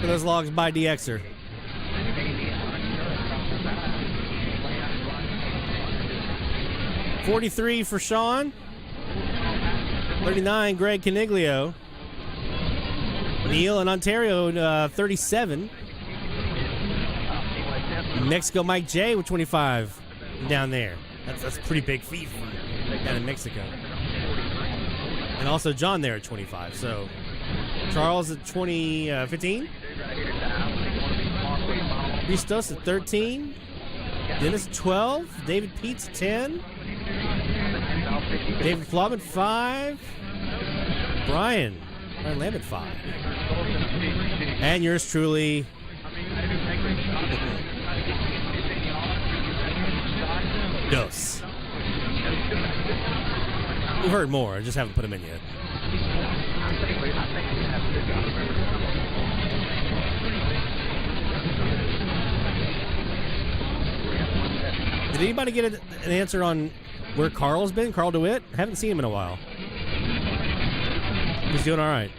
For those logs by DXer. $43 for Sean. $39, Greg Caniglio. Neil in Ontario, 37. Mexico, Mike J with 25 down there. That's a pretty big feat down in Mexico. And also John there at 25. So Charles at 15. Christos at 13. Dennis at 12. David Peets at 10. David Flom at 5. Brian Lamb at 5. And yours truly, Dos. We've heard more. I just haven't put them in yet. Did anybody get an answer on where Carl's been? Carl DeWitt? Haven't seen him in a while. He's doing all right.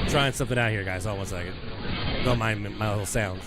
Trying something out here, guys. Hold on 1 second. Don't mind my little sounds.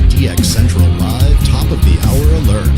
DX Central Live top of the hour alert.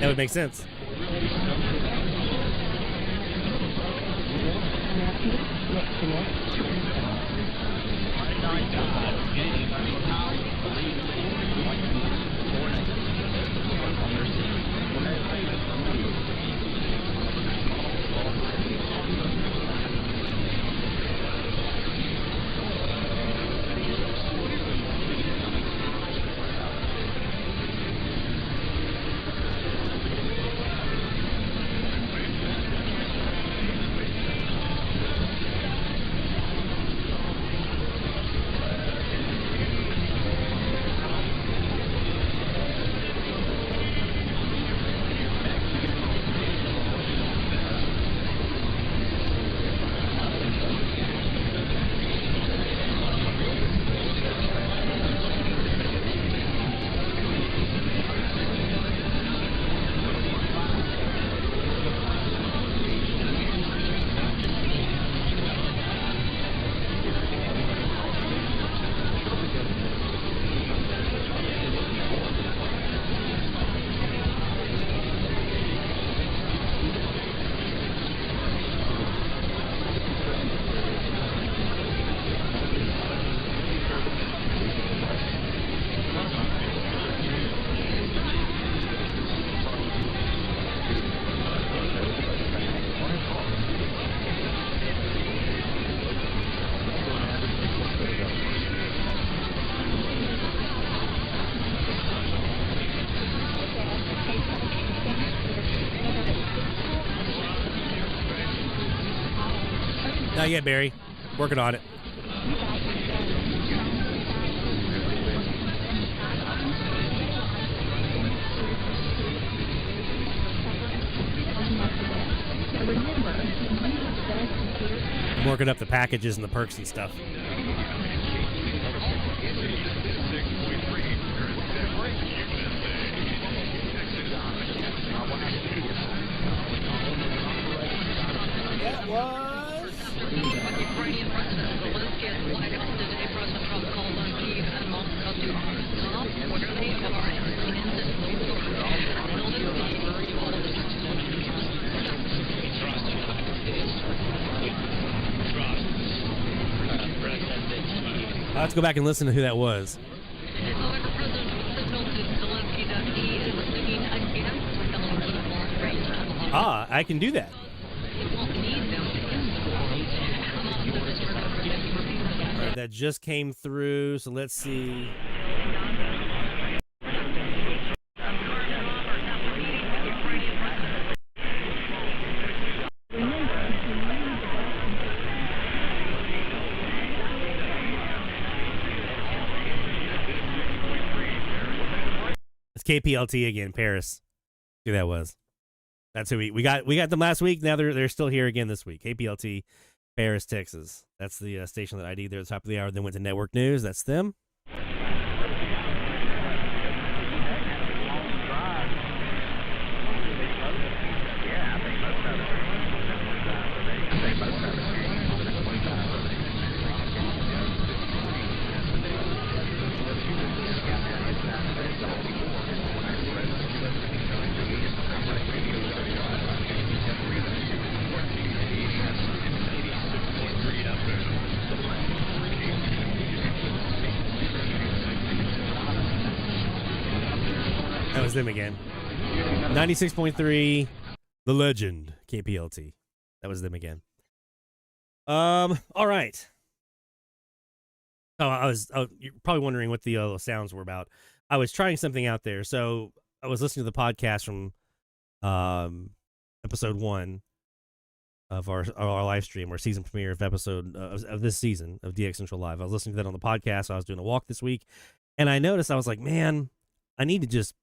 That would make sense. Not yet, Barry. Working on it. I'm working up the packages and the perks and stuff. That was... Ukrainian President Zelensky at the White House today. President Trump called on Kyiv and Moscow to stop quickly or Let's go back and listen to who that was. Ah, I can do that. All right, that just came through, so let's see. It's KPLT again, Paris. Who that was? That's who we got. We got them last week. Now they're still here again this week. KPLT, Paris, Texas. That's the station that ID'd there at the top of the hour. Then went to network news. That's them. That was them again. 96.3, The Legend, KPLT. That was them again. All right. You're probably wondering what the sounds were about. I was trying something out there. So I was listening to the podcast from episode 1 of our live stream, our season premiere of episode of this season of DX Central Live. I was listening to that on the podcast. I was doing a walk this week, and I noticed, I was like, man, I need to just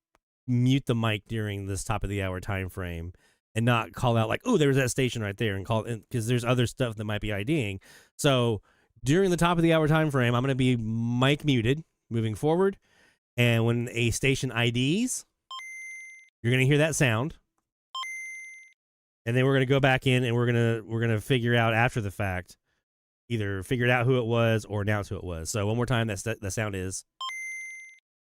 mute the mic during this top of the hour time frame and not call out like, oh, there's that station right there, and call in, because there's other stuff that might be IDing. So during the top of the hour time frame, I'm going to be mic muted moving forward, and when a station IDs, you're going to hear that sound, and then we're going to go back in and we're going to figure out after the fact, either figure out who it was or announce who it was. So one more time, the sound is.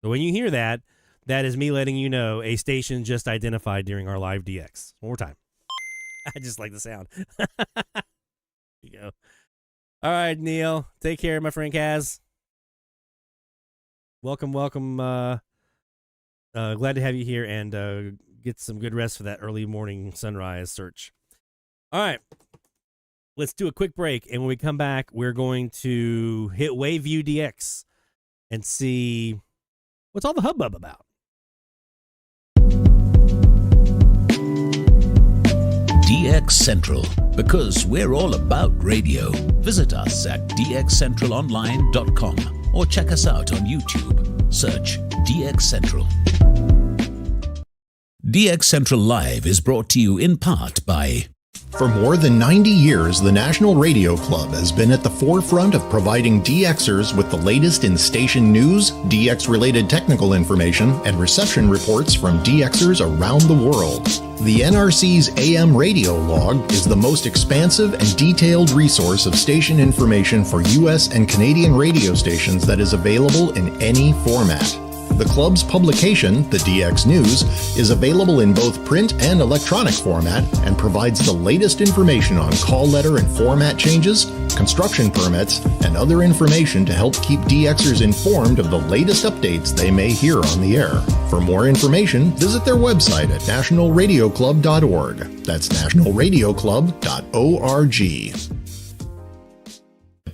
So when you hear that, that is me letting you know a station just identified during our live DX. One more time. I just like the sound. There you go. All right, Neil. Take care, my friend Kaz. Welcome. Glad to have you here, and get some good rest for that early morning sunrise search. All right. Let's do a quick break, and when we come back, we're going to hit Waveview DX and see what's all the hubbub about. DX Central, because we're all about radio. Visit us at dxcentralonline.com or check us out on YouTube. Search DX Central. DX Central Live is brought to you in part by... For more than 90 years, the National Radio Club has been at the forefront of providing DXers with the latest in station news, DX-related technical information, and reception reports from DXers around the world. The NRC's AM radio log is the most expansive and detailed resource of station information for U.S. and Canadian radio stations that is available in any format. The club's publication, the DX News, is available in both print and electronic format and provides the latest information on call letter and format changes, construction permits, and other information to help keep DXers informed of the latest updates they may hear on the air. For more information, visit their website at nationalradioclub.org. That's nationalradioclub.org.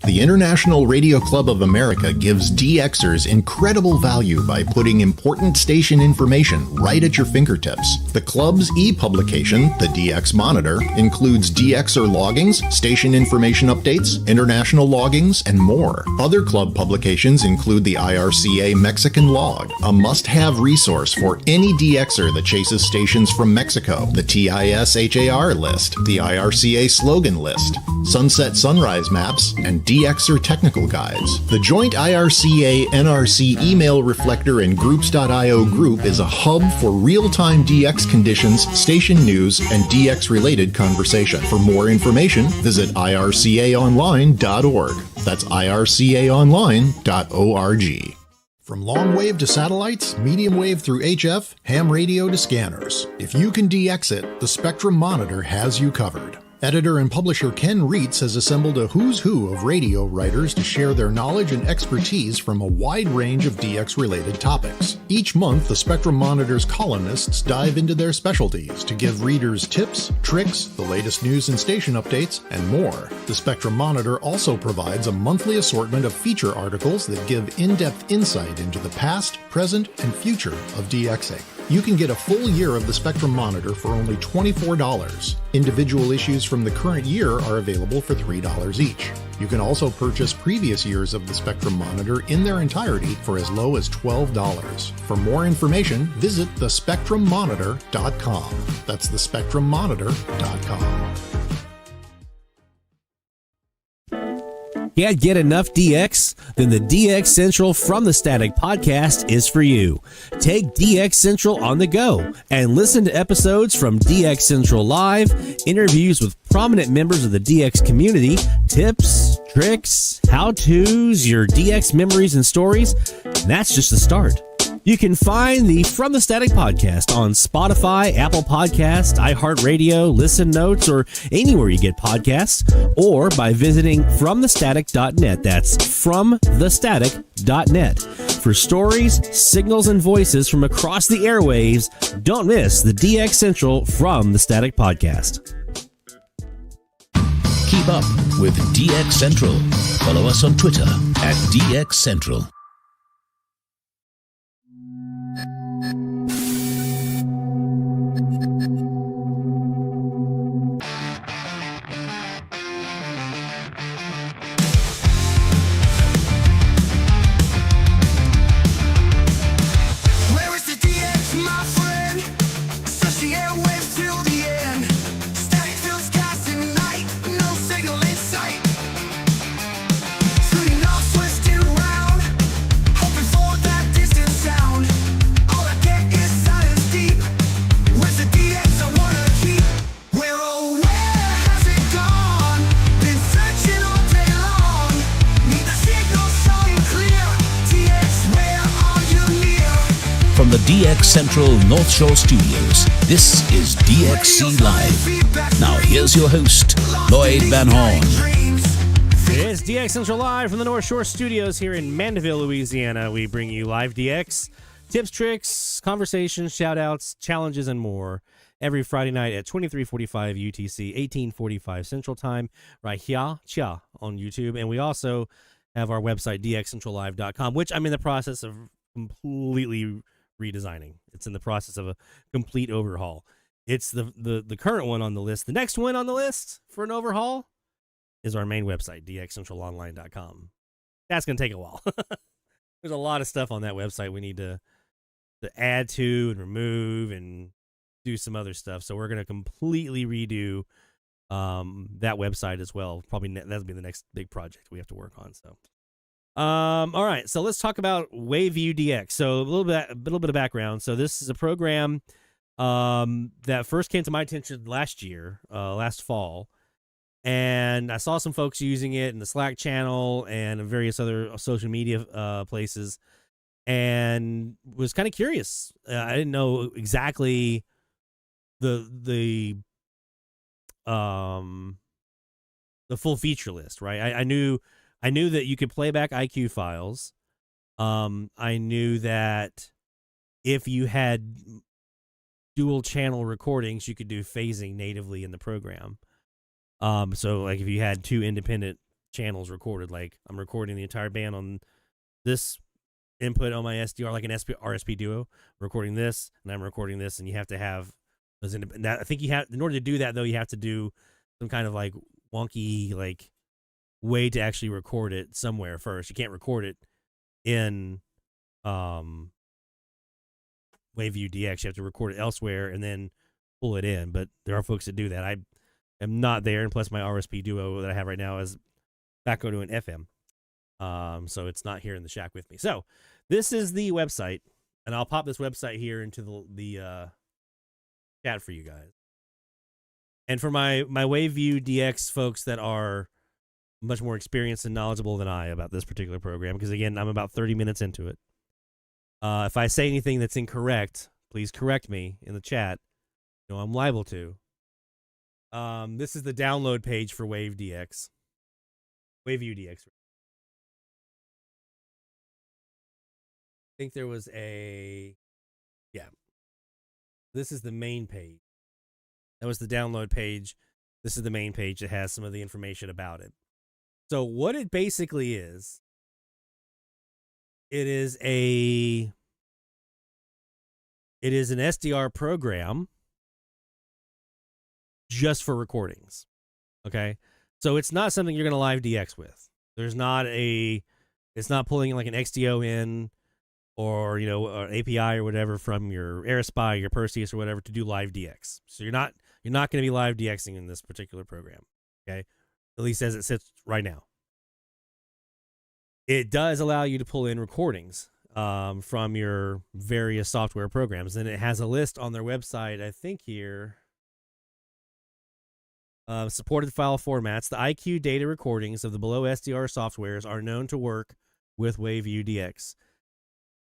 The International Radio Club of America gives DXers incredible value by putting important station information right at your fingertips. The club's e-publication, the DX Monitor, includes DXer loggings, station information updates, international loggings, and more. Other club publications include the IRCA Mexican Log, a must-have resource for any DXer that chases stations from Mexico, the TIS-HAR list, the IRCA slogan list, sunset sunrise maps, and DXer technical guides. The joint IRCA-NRC email reflector and groups.io group is a hub for real-time DX conditions, station news, and DX-related conversation. For more information, visit ircaonline.org. That's ircaonline.org. From long wave to satellites, medium wave through HF, ham radio to scanners. If you can DX it, the Spectrum Monitor has you covered. Editor and publisher Ken Reitz has assembled a who's who of radio writers to share their knowledge and expertise from a wide range of DX-related topics. Each month, the Spectrum Monitor's columnists dive into their specialties to give readers tips, tricks, the latest news and station updates, and more. The Spectrum Monitor also provides a monthly assortment of feature articles that give in-depth insight into the past, present, and future of DXing. You can get a full year of the Spectrum Monitor for only $24. Individual issues from the current year are available for $3 each. You can also purchase previous years of the Spectrum Monitor in their entirety for as low as $12. For more information, visit thespectrummonitor.com. That's thespectrummonitor.com. Can't get enough DX? Then the DX Central from the Static podcast is for you. Take DX Central on the go and listen to episodes from DX Central Live, interviews with prominent members of the DX community, tips, tricks, how-tos, your DX memories and stories. And that's just the start. You can find the From the Static podcast on Spotify, Apple Podcasts, iHeartRadio, Listen Notes, or anywhere you get podcasts, or by visiting FromTheStatic.net. That's FromTheStatic.net. For stories, signals, and voices from across the airwaves, don't miss the DX Central From the Static podcast. Keep up with DX Central. Follow us on Twitter at DX Central. Where is the DX, my friend? Stretch the airwaves till the end. Static fills casting night, no signal in sight. Tuning off, twisting around, hoping for that distant sound. All I get is silence deep. Where's the DX I wanna keep? Where, oh, where has it gone? Been searching all day long. Need the signal showing clear. DX, where are you near? From the DX Central North Shore Studios, this is DXC Live. Now here's your host, Lloyd Van Horn. It's DX Central Live from the North Shore Studios here in Mandeville, Louisiana. We bring you live DX, tips, tricks, conversations, shout-outs, challenges, and more every Friday night at 2345 UTC, 1845 Central Time, right here on YouTube. And we also have our website, dxcentrallive.com, which I'm in the process of completely redesigning. It's in the process of a complete overhaul. It's the current one on the list. The next one on the list for an overhaul is our main website, dxcentralonline.com. That's going to take a while. There's a lot of stuff on that website we need to add to and remove and do some other stuff. So we're going to completely redo that website as well. Probably that'll be the next big project we have to work on. So, all right. So let's talk about WaveView DX. So a little bit of background. So this is a program that first came to my attention last fall. And I saw some folks using it in the Slack channel and various other social media places, and was kind of curious. I didn't know exactly the full feature list, right? I knew that you could play back IQ files. I knew that if you had dual channel recordings, you could do phasing natively in the program. So like if you had two independent channels recorded, like I'm recording the entire band on this input on my SDR, like an RSP Duo, recording this, and I'm recording this, and you have to have those I think you have, in order to do that though, you have to do some kind of like wonky like way to actually record it somewhere first. You can't record it in WaveView DX. You have to record it elsewhere and then pull it in. But there are folks that do that. I am not there, and plus my RSP Duo that I have right now is back to an FM. So it's not here in the shack with me. So this is the website, and I'll pop this website here into the chat for you guys. And for my WaveView DX folks that are much more experienced and knowledgeable than I about this particular program, because again, I'm about 30 minutes into it. If I say anything that's incorrect, please correct me in the chat. You know, I'm liable to. This is the download page for WaveView DX. I think there was this is the main page. That was the download page. This is the main page that has some of the information about it. So what it basically is, it is an SDR program just for recordings. Okay, so it's not something you're going to live DX with. There's not it's not pulling like an XDO in or or API or whatever from your AirSpy, your Perseus or whatever to do live DX. So you're not going to be live DXing in this particular program. Okay, at least as it sits right now. It does allow you to pull in recordings from your various software programs, and it has a list on their website. I think here. Supported file formats. The IQ data recordings of the below SDR softwares are known to work with WaveView DX.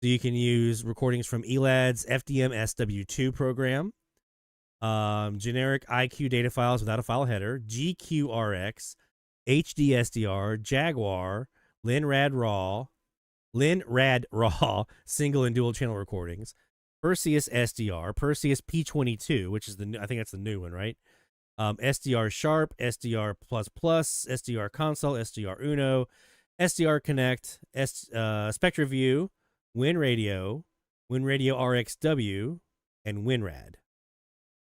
So you can use recordings from ELAD's FDM SW2 program, generic IQ data files without a file header, GQRX, HDSDR, Jaguar, LinRad RAW, single and dual channel recordings, Perseus SDR, Perseus P22, which is I think that's the new one, right? SDR Sharp, SDR++, SDR Console, SDR Uno, SDR Connect, SpectraView, WinRadio, WinRadio RXW, and WinRad.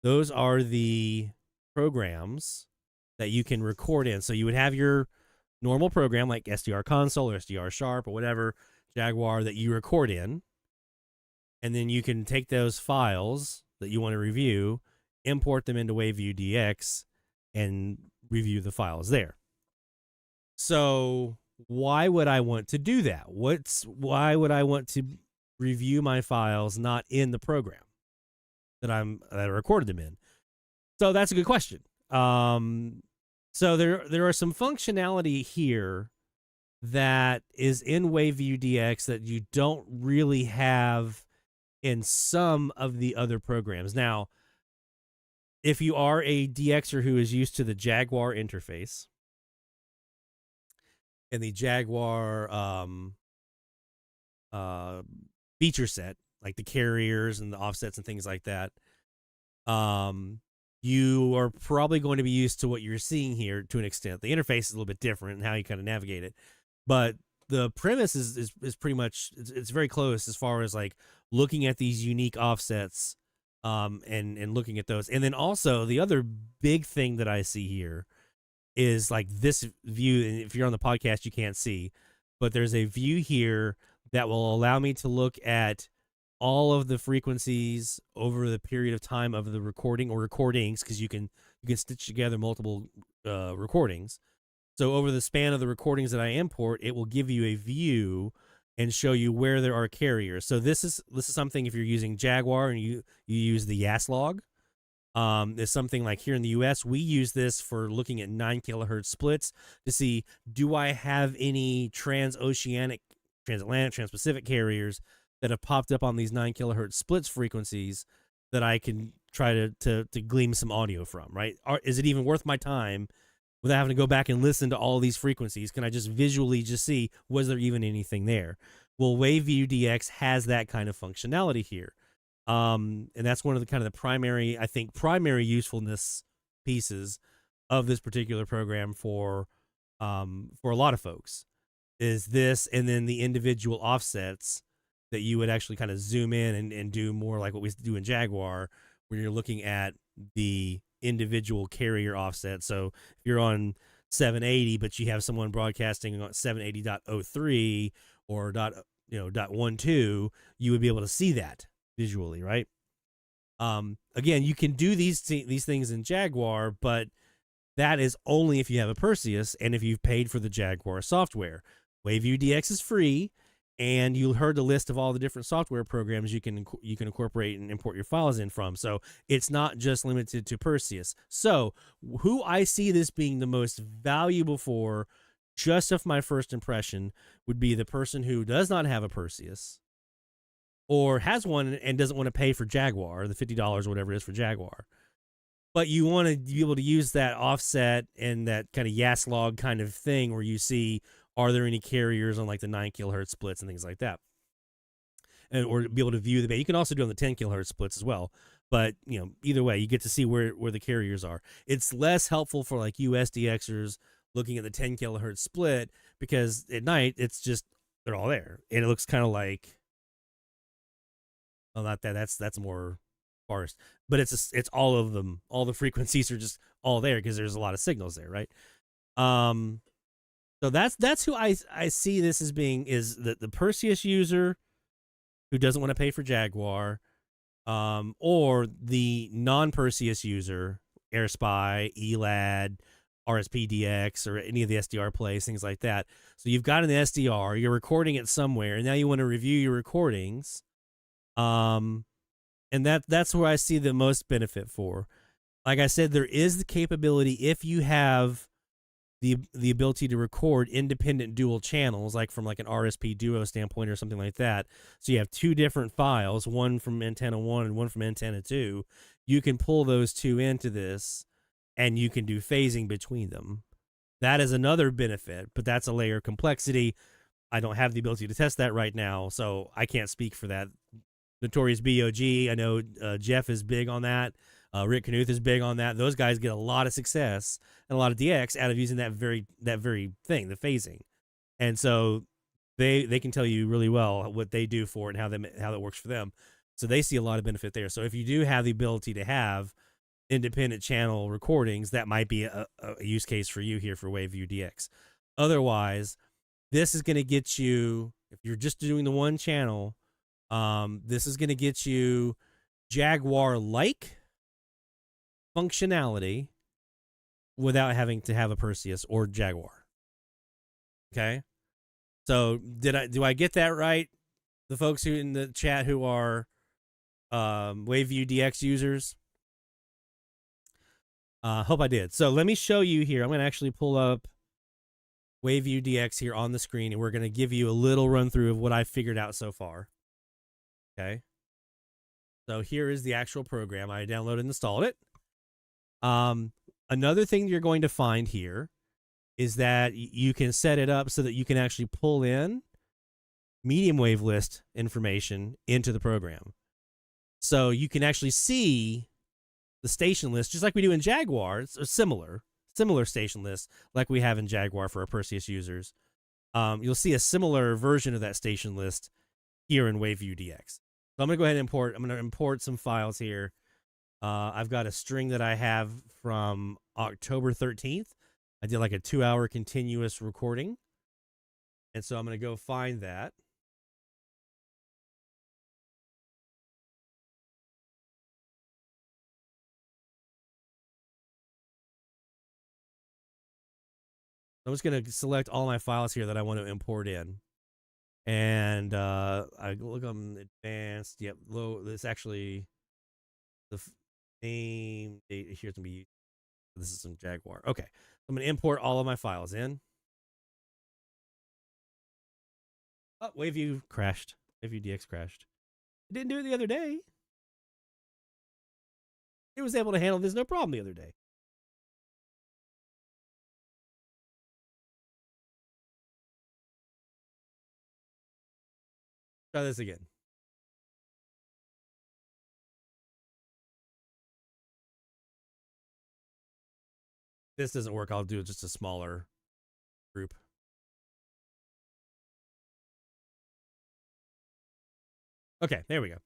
Those are the programs that you can record in. So you would have your normal program like SDR Console or SDR Sharp or whatever, Jaguar, that you record in. And then you can take those files that you want to review, import them into WaveView DX, and review the files there. So why would I want to do that? Why would I want to review my files not in the program that I recorded them in? So that's a good question. So there are some functionality here that is in WaveView DX that you don't really have in some of the other programs. Now, if you are a DXer who is used to the Jaguar interface and the Jaguar feature set, like the carriers and the offsets and things like that, you are probably going to be used to what you're seeing here to an extent. The interface is a little bit different in how you kind of navigate it, but the premise is pretty much, it's very close as far as like looking at these unique offsets and looking at those. And then also the other big thing that I see here is like this view. And if you're on the podcast, you can't see, but there's a view here that will allow me to look at all of the frequencies over the period of time of the recording or recordings, because you can stitch together multiple recordings. So over the span of the recordings that I import, it will give you a view and show you where there are carriers. So this is something, if you're using Jaguar and you use the YAS log, is something like here in the US, we use this for looking at 9 kilohertz splits to see, do I have any transoceanic, transatlantic, transpacific carriers that have popped up on these 9 kilohertz splits frequencies that I can try to glean some audio from, right? Is it even worth my time without having to go back and listen to all these frequencies? Can I just visually just see, was there even anything there? Well, WaveView DX has that kind of functionality here. And that's one of the kind of the primary usefulness pieces of this particular program for a lot of folks is this, and then the individual offsets that you would actually kind of zoom in and do more like what we do in Jaguar, where you're looking at the individual carrier offset. So if you're on 780, but you have someone broadcasting on 780.03 or .12, you would be able to see that visually, right? Again, you can do these things in Jaguar, but that is only if you have a Perseus and if you've paid for the Jaguar software. WaveView DX is free, and you heard the list of all the different software programs you can incorporate and import your files in from. So it's not just limited to Perseus. So who I see this being the most valuable for, just of my first impression, would be the person who does not have a Perseus or has one and doesn't want to pay for Jaguar, the $50 or whatever it is for Jaguar. But you want to be able to use that offset and that kind of YAS log kind of thing where you see, are there any carriers on like the 9 kilohertz splits and things like that? Or be able to view the band. You can also do on the 10 kilohertz splits as well. But, either way, you get to see where the carriers are. It's less helpful for like USDXers looking at the 10 kilohertz split, because at night it's just, they're all there. And it looks kind of like, well, not that, that's more sparse, but it's all of them. All the frequencies are just all there because there's a lot of signals there, right? So that's who I see this as being, is the Perseus user who doesn't want to pay for Jaguar, or the non-Perseus user, AirSpy, ELAD, RSPDX, or any of the SDR plays, things like that. So you've got an SDR, you're recording it somewhere, and now you want to review your recordings. And that's where I see the most benefit for. Like I said, there is the capability, if you have the ability to record independent dual channels, like from like an RSP duo standpoint or something like that. So you have two different files, one from antenna 1 and one from antenna 2. You can pull those two into this, and you can do phasing between them. That is another benefit, but that's a layer of complexity. I don't have the ability to test that right now, so I can't speak for that. Notorious BOG, I know Jeff is big on that. Rick Knuth is big on that. Those guys get a lot of success and a lot of DX out of using that very thing, the phasing. And so they can tell you really well what they do for it and how that works for them. So they see a lot of benefit there. So if you do have the ability to have independent channel recordings, that might be a use case for you here for WaveView DX. Otherwise, this is going to get you, if you're just doing the one channel, this is going to get you Jaguar-like functionality without having to have a Perseus or Jaguar. Okay? So do I get that right? The folks who in the chat who are WaveView DX users? Hope I did. So let me show you here. I'm going to actually pull up WaveView DX here on the screen, and we're going to give you a little run through of what I figured out so far. Okay. So here is the actual program. I downloaded and installed it. Another thing you're going to find here is that you can set it up so that you can actually pull in medium wave list information into the program. So you can actually see the station list, just like we do in Jaguar. It's a similar station list like we have in Jaguar for our Perseus users. You'll see a similar version of that station list here in WaveView DX. So I'm going to go ahead and import. I'm going to import some files here. I've got a string that I have from October 13th. I did like a 2-hour continuous recording. And so I'm going to go find that. I'm just going to select all my files here that I want to import in. And I look on advanced. Yep, low. This actually, the name date here's going to be, this is some Jaguar. Okay, I'm going to import all of my files in. Oh, WaveView crashed. WaveView DX crashed. It didn't do it the other day. It was able to handle this no problem the other day. Try this again. This doesn't work. I'll do just a smaller group. Okay, there we go.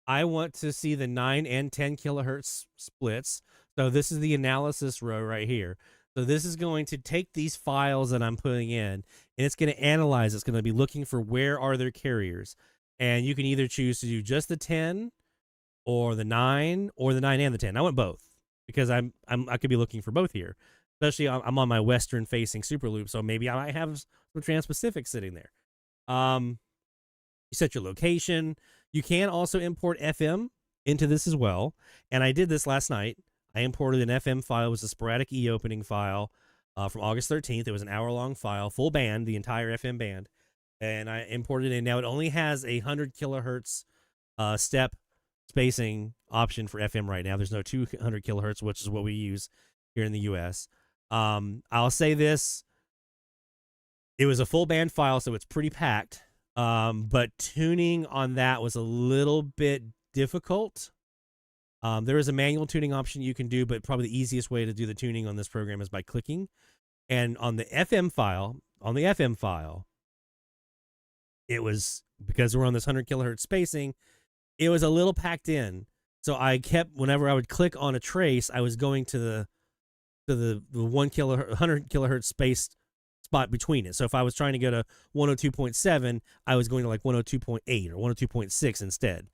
I want to see the 9 and 10 kilohertz splits. So this is the analysis row right here. So this is going to take these files that I'm putting in, and it's going to analyze. It's going to be looking for where are their carriers. And you can either choose to do just the 10 or the 9 or the 9 and the 10. I want both because I could be looking for both here. Especially I'm on my western facing super loop, so maybe I might have some Trans-Pacific sitting there. You set your location. You can also import FM into this as well. And I did this last night. I imported an FM file. It was a sporadic e-opening file from August 13th. It was an hour-long file, full band, the entire FM band. And I imported it in. Now it only has a 100 kilohertz step spacing option for FM right now. There's no 200 kilohertz, which is what we use here in the U.S. I'll say this. It was a full band file, so it's pretty packed. But tuning on that was a little bit difficult. There is a manual tuning option you can do, but probably the easiest way to do the tuning on this program is by clicking. And on the FM file, it was, because we're on this 100 kilohertz spacing, it was a little packed in. So I kept, whenever I would click on a trace, I was going to the 100 kilohertz space spot between it. So if I was trying to go to 102.7, I was going to like 102.8 or 102.6 instead.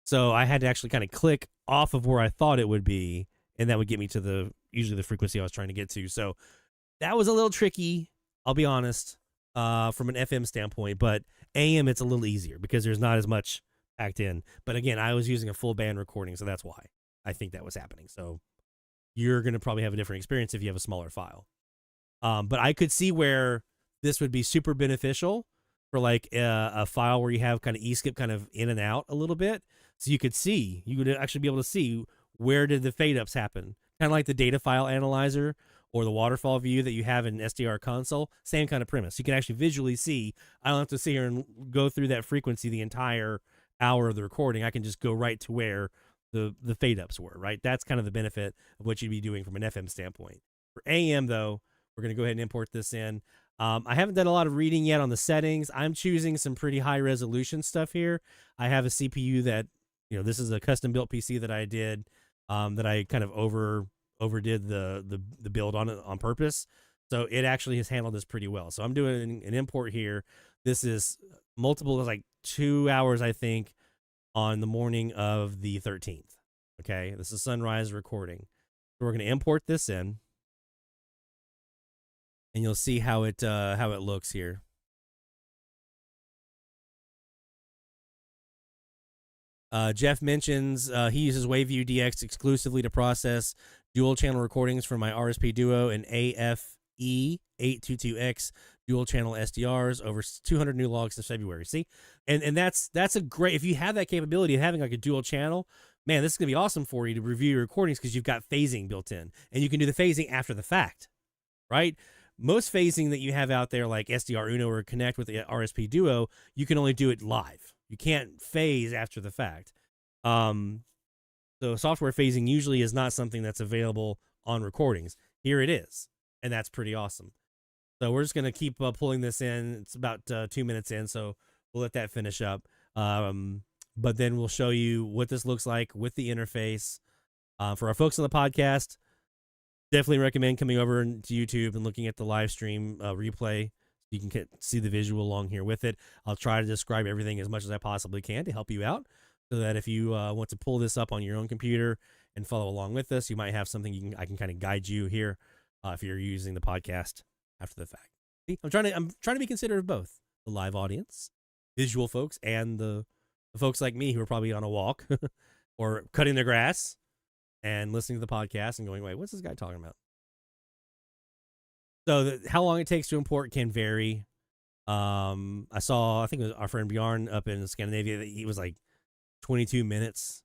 So I had to actually kind of click off of where I thought it would be, and that would get me to usually the frequency I was trying to get to. So that was a little tricky, I'll be honest, from an FM standpoint, but AM it's a little easier because there's not as much packed in. But again, I was using a full band recording, so that's why I think that was happening. So you're going to probably have a different experience if you have a smaller file. But I could see where this would be super beneficial for like a file where you have kind of E-skip kind of in and out a little bit. So you would actually be able to see where did the fade ups happen. Kind of like the data file analyzer or the waterfall view that you have in SDR console. Same kind of premise. You can actually visually see. I don't have to sit here and go through that frequency the entire hour of the recording. I can just go right to where the fade ups were, right? That's kind of the benefit of what you'd be doing from an FM standpoint. For AM though, we're going to go ahead and import this in. I haven't done a lot of reading yet on the settings. I'm choosing some pretty high resolution stuff here. I have a CPU that, this is a custom built PC that I did, that I kind of overdid the build on it on purpose. So it actually has handled this pretty well. So I'm doing an import here. This is multiple, like 2 hours, I think, on the morning of the 13th. Okay, this is sunrise recording. So we're going to import this in, and you'll see how it looks here. Jeff mentions he uses Waveview DX exclusively to process dual channel recordings from my RSP Duo and AFE 822X dual channel SDRs, over 200 new logs this February. See, and that's a great, if you have that capability of having like a dual channel, man, this is gonna be awesome for you to review your recordings because you've got phasing built in, and you can do the phasing after the fact, right? Most phasing that you have out there, like SDR Uno or Connect with the RSP Duo, you can only do it live. You can't phase after the fact. So software phasing usually is not something that's available on recordings. Here it is, and that's pretty awesome. So we're just going to keep pulling this in. It's about 2 minutes in, so we'll let that finish up. But then we'll show you what this looks like with the interface. For our folks on the podcast, definitely recommend coming over to YouTube and looking at the live stream replay. You can see the visual along here with it. I'll try to describe everything as much as I possibly can to help you out, so that if you want to pull this up on your own computer and follow along with us, you might have something I can kind of guide you here if you're using the podcast after the fact. See, I'm trying to be considerate of both the live audience, visual folks, and the folks like me who are probably on a walk or cutting their grass and listening to the podcast and going, wait, what's this guy talking about? So how long it takes to import can vary. I think it was our friend Bjorn up in Scandinavia, that he was like 22 minutes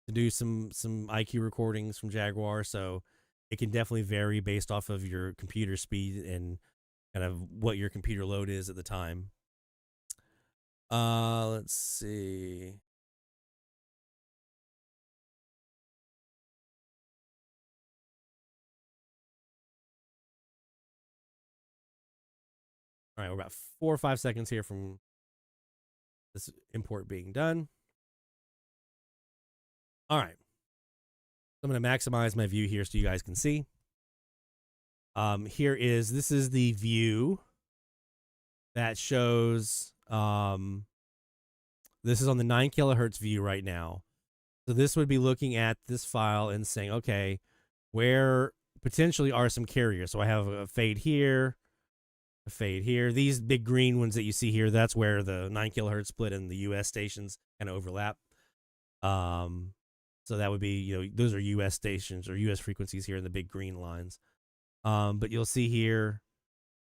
to do some IQ recordings from Jaguar. So it can definitely vary based off of your computer speed and kind of what your computer load is at the time. Let's see. All right, we're about 4 or 5 seconds here from this import being done. All right. I'm going to maximize my view here so you guys can see. This is the view that shows, this is on the 9 kilohertz view right now. So this would be looking at this file and saying, okay, where potentially are some carriers? So I have a fade here, a fade here. These big green ones that you see here, that's where the 9 kilohertz split and the US stations kind of overlap. So that would be, those are US stations or US frequencies here in the big green lines. But you'll see here,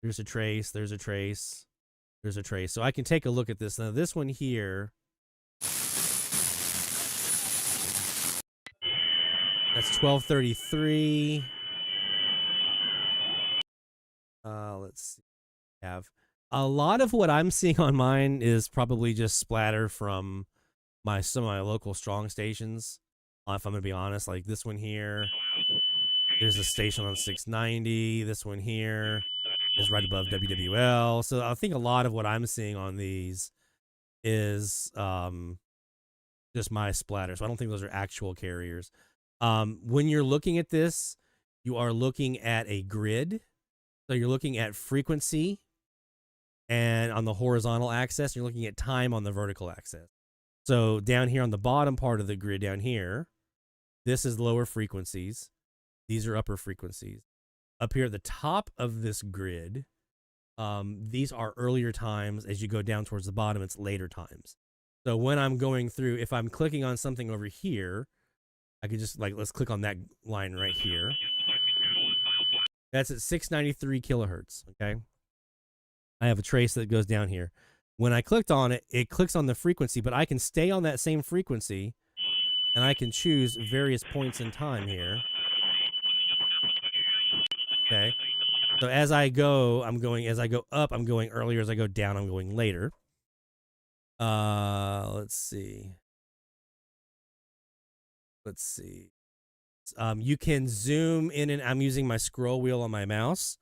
there's a trace, there's a trace, there's a trace. So I can take a look at this. Now this one here, that's 1233. Let's see. Have a lot of what I'm seeing on mine is probably just splatter from some of my local strong stations. If I'm gonna be honest, like this one here, there's a station on 690. This one here is right above WWL. So I think a lot of what I'm seeing on these is just my splatter. So I don't think those are actual carriers. When you're looking at this, you are looking at a grid. So you're looking at frequency and on the horizontal axis, you're looking at time on the vertical axis. So down here on the bottom part of the grid down here, this is lower frequencies. These are upper frequencies. Up here at the top of this grid, these are earlier times. As you go down towards the bottom, it's later times. So when I'm going through, if I'm clicking on something over here, I could just let's click on that line right here. That's at 693 kilohertz, okay? I have a trace that goes down here. When I clicked on it, it clicks on the frequency, but I can stay on that same frequency, and I can choose various points in time here. Okay? So as I go up, I'm going earlier. As I go down, I'm going later. Let's see. You can zoom in and I'm using my scroll wheel on my mouse.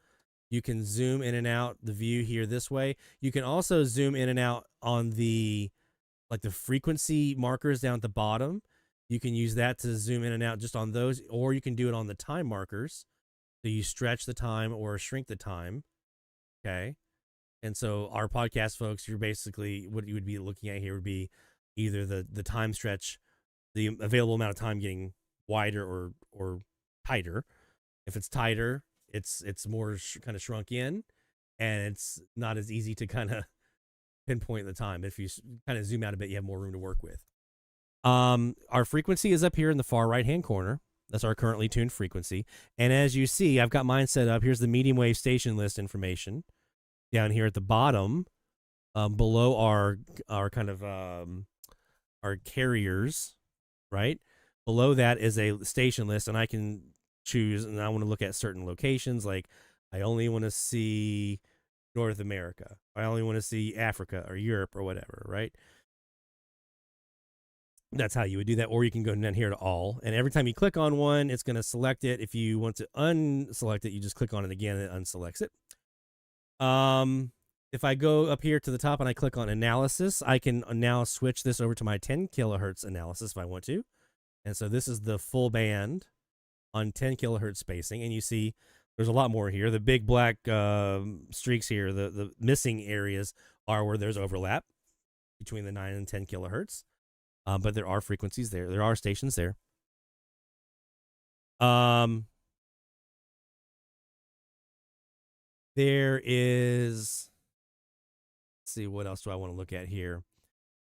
You can zoom in and out the view here this way. You can also zoom in and out on the frequency markers down at the bottom. You can use that to zoom in and out just on those, or you can do it on the time markers. So you stretch the time or shrink the time. Okay. And so our podcast folks, you're basically, what you would be looking at here would be either the time stretch, the available amount of time getting wider or tighter. If it's tighter, it's more kind of shrunk in, and it's not as easy to kind of pinpoint the time. If you kind of zoom out a bit, you have more room to work with. Our frequency is up here in the far right-hand corner. That's our currently tuned frequency. And as you see, I've got mine set up. Here's the medium wave station list information down here at the bottom, below our kind of our carriers, right? Below that is a station list, and I can choose, and I want to look at certain locations. Like I only want to see North America. I only want to see Africa or Europe or whatever, right? That's how you would do that. Or you can go down here to all, and every time you click on one, it's going to select it. If you want to unselect it, you just click on it again and it unselects it. If I go up here to the top and I click on analysis, I can now switch this over to my 10 kilohertz analysis if I want to. And so this is the full band on 10 kilohertz spacing. And you see there's a lot more here. The big black streaks here, the missing areas are where there's overlap between the 9 and 10 kilohertz. But there are frequencies there. There are stations there. There is, let's see, what else do I want to look at here?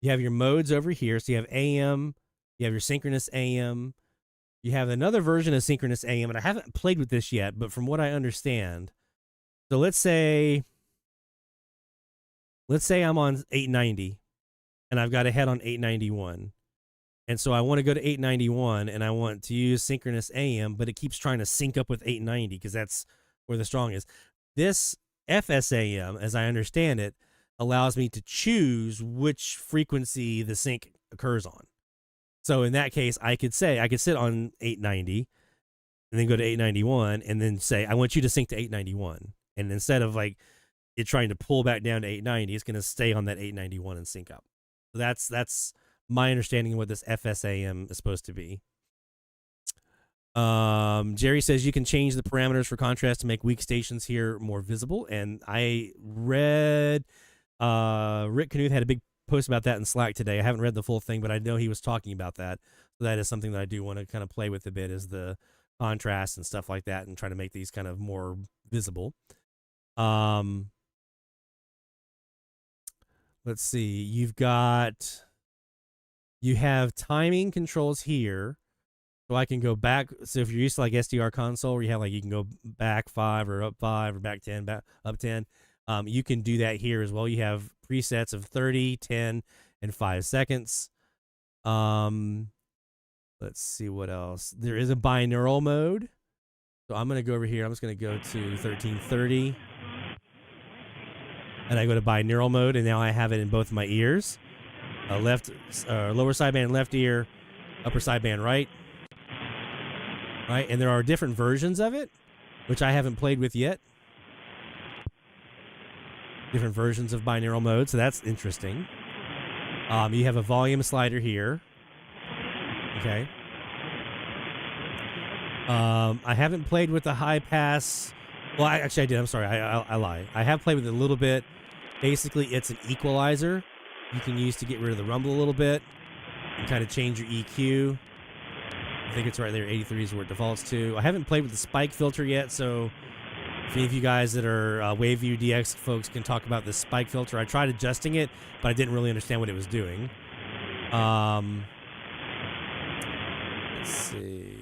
You have your modes over here. So you have AM, you have your synchronous AM. You have another version of synchronous AM, and I haven't played with this yet, but from what I understand, so let's say I'm on 890, and I've got a head on 891. And so I want to go to 891, and I want to use synchronous AM, but it keeps trying to sync up with 890 because that's where the strong is. This FSAM, as I understand it, allows me to choose which frequency the sync occurs on. So in that case, I could sit on 890 and then go to 891 and then say, I want you to sync to 891. And instead of it trying to pull back down to 890, it's going to stay on that 891 and sync up. So that's my understanding of what this FSAM is supposed to be. Jerry says you can change the parameters for contrast to make weak stations here more visible. And I read Rick Knuth had a big post about that in Slack today. I haven't read the full thing, but I know he was talking about that. So that is something that I do want to kind of play with a bit, is the contrast and stuff like that, and try to make these kind of more visible. Let's see. You have timing controls here. So I can go back. So if you're used to SDR console, where you have you can go back 5 or up 5 or back 10, up 10. You can do that here as well. You have presets of 30, 10, and 5 seconds. Let's see what else. There is a binaural mode. So I'm going to go over here. I'm just going to go to 1330. And I go to binaural mode, and now I have it in both of my ears. Lower sideband left ear, upper sideband right. Right, and there are different versions of it, which I haven't played with yet. Different versions of binaural mode, so that's interesting. You have a volume slider here. Okay. I haven't played with the high pass. Well, I did. I'm sorry. I lie. I have played with it a little bit. Basically, it's an equalizer you can use to get rid of the rumble a little bit and kind of change your EQ. I think it's right there. 83 is where it defaults to. I haven't played with the spike filter yet, so if any of you guys that are Waveview DX folks can talk about this spike filter. I tried adjusting it, but I didn't really understand what it was doing. Let's see.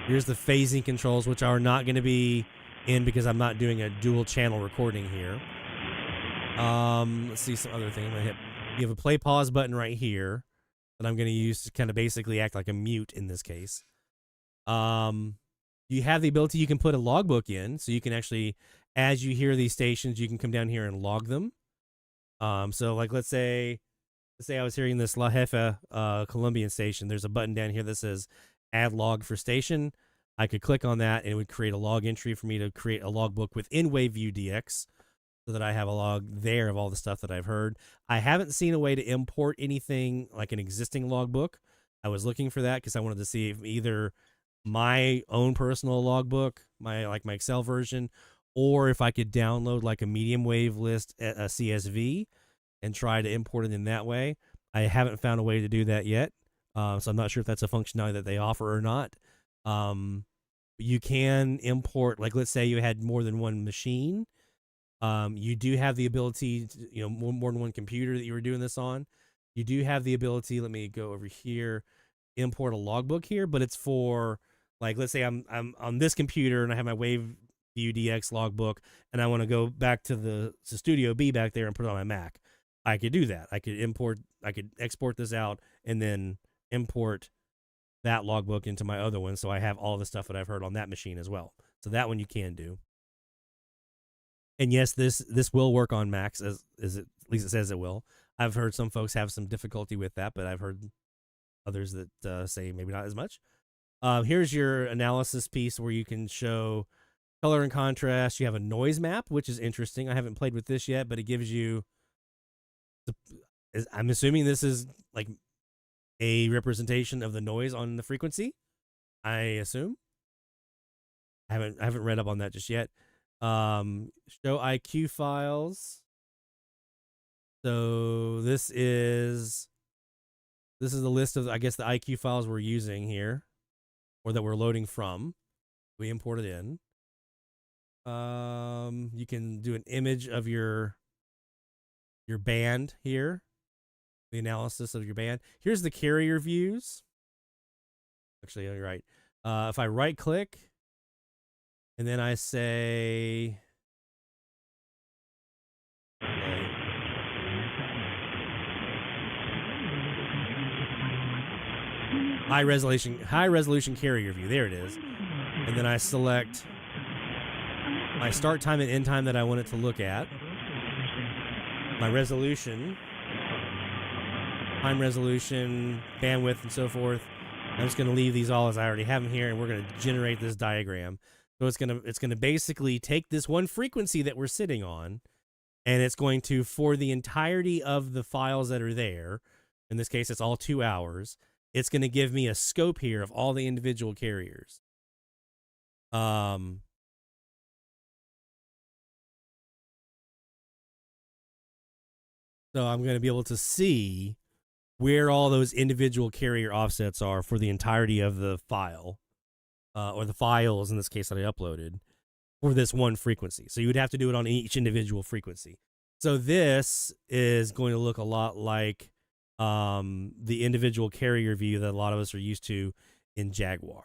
Here's the phasing controls, which are not going to be in because I'm not doing a dual channel recording here. Let's see some other thing. I'm gonna hit. You have a play pause button right here that I'm going to use to kind of basically act like a mute in this case. You have the ability, you can put a logbook in, so you can actually, as you hear these stations, you can come down here and log them. So like let's say I was hearing this La Jefa Colombian station. There's a button down here that says add log for station. I could click on that and it would create a log entry for me to create a logbook within Waveview DX so that I have a log there of all the stuff that I've heard. I haven't seen a way to import anything like an existing logbook. I was looking for that because I wanted to see if either my own personal logbook, my Excel version, or if I could download like a medium wave list, a CSV, and try to import it in that way. I haven't found a way to do that yet. So I'm not sure if that's a functionality that they offer or not. You can import, like let's say you had more than one machine. You do have the ability to, more than one computer that you were doing this on. You do have the ability, let me go over here, import a logbook here, but it's for, like, let's say I'm on this computer and I have my Waveview DX logbook and I want to go back to Studio B back there and put it on my Mac. I could do that. I could export this out and then import that logbook into my other one, so I have all the stuff that I've heard on that machine as well. So that one you can do. And yes, this will work on Macs, at least it says it will. I've heard some folks have some difficulty with that, but I've heard others that say maybe not as much. Here's your analysis piece where you can show color and contrast. You have a noise map, which is interesting. I haven't played with this yet, but it gives you, I'm assuming this is like a representation of the noise on the frequency. I assume. I haven't read up on that just yet. Show IQ files. So this is the list of, I guess, the IQ files we're using here, or that we're loading from. We import it in. You can do an image of your band here. The analysis of your band. Here's the carrier views. Actually, you're right. If I right click and then I say high resolution carrier view. There it is. And then I select my start time and end time that I want it to look at. My resolution, time resolution, bandwidth, and so forth. I'm just going to leave these all as I already have them here, and we're going to generate this diagram. So it's gonna basically take this one frequency that we're sitting on, and it's going to, for the entirety of the files that are there, in this case it's all 2 hours, it's going to give me a scope here of all the individual carriers. So I'm going to be able to see where all those individual carrier offsets are for the entirety of the file, or the files in this case that I uploaded, for this one frequency. So you would have to do it on each individual frequency. So this is going to look a lot like the individual carrier view that a lot of us are used to in Jaguar.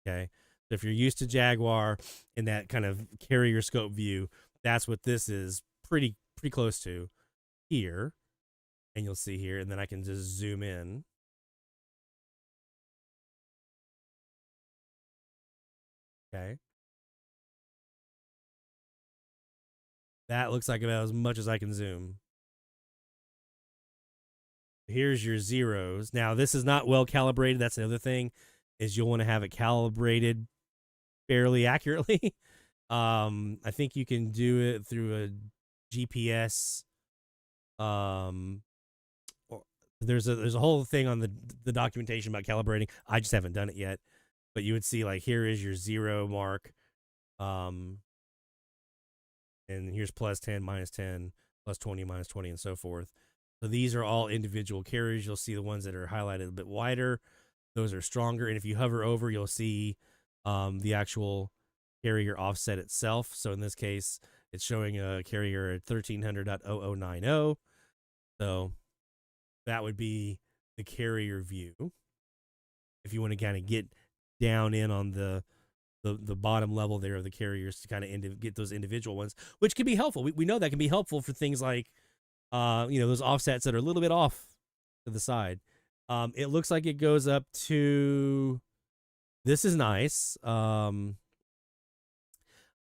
Okay, so if you're used to Jaguar in that kind of carrier scope view, that's what this is pretty close to here. And you'll see here, and then I can just zoom in. Okay. That looks like about as much as I can zoom. Here's your zeros. Now, this is not well calibrated. That's another thing, is you'll want to have it calibrated fairly accurately. I think you can do it through a GPS, or There's a whole thing on the documentation about calibrating. I just haven't done it yet, but you would see like here is your 0 mark, and here's +10, -10, +20, -20, and so forth. So these are all individual carriers. You'll see the ones that are highlighted a bit wider. Those are stronger, and if you hover over, you'll see the actual carrier offset itself. So in this case, it's showing a carrier at 1300.0090. So that would be the carrier view. If you want to kind of get down in on the bottom level there of the carriers to kind of get those individual ones, which can be helpful. We know that can be helpful for things like, those offsets that are a little bit off to the side. It looks like it goes up to, this is nice.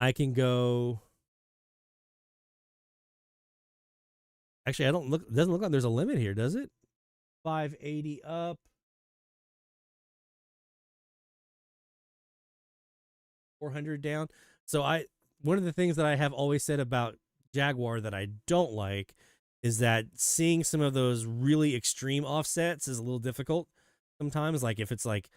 I can go, actually, it doesn't look like there's a limit here, does it? 580 up. 400 down. So one of the things that I have always said about Jaguar that I don't like is that seeing some of those really extreme offsets is a little difficult sometimes. Like if it's like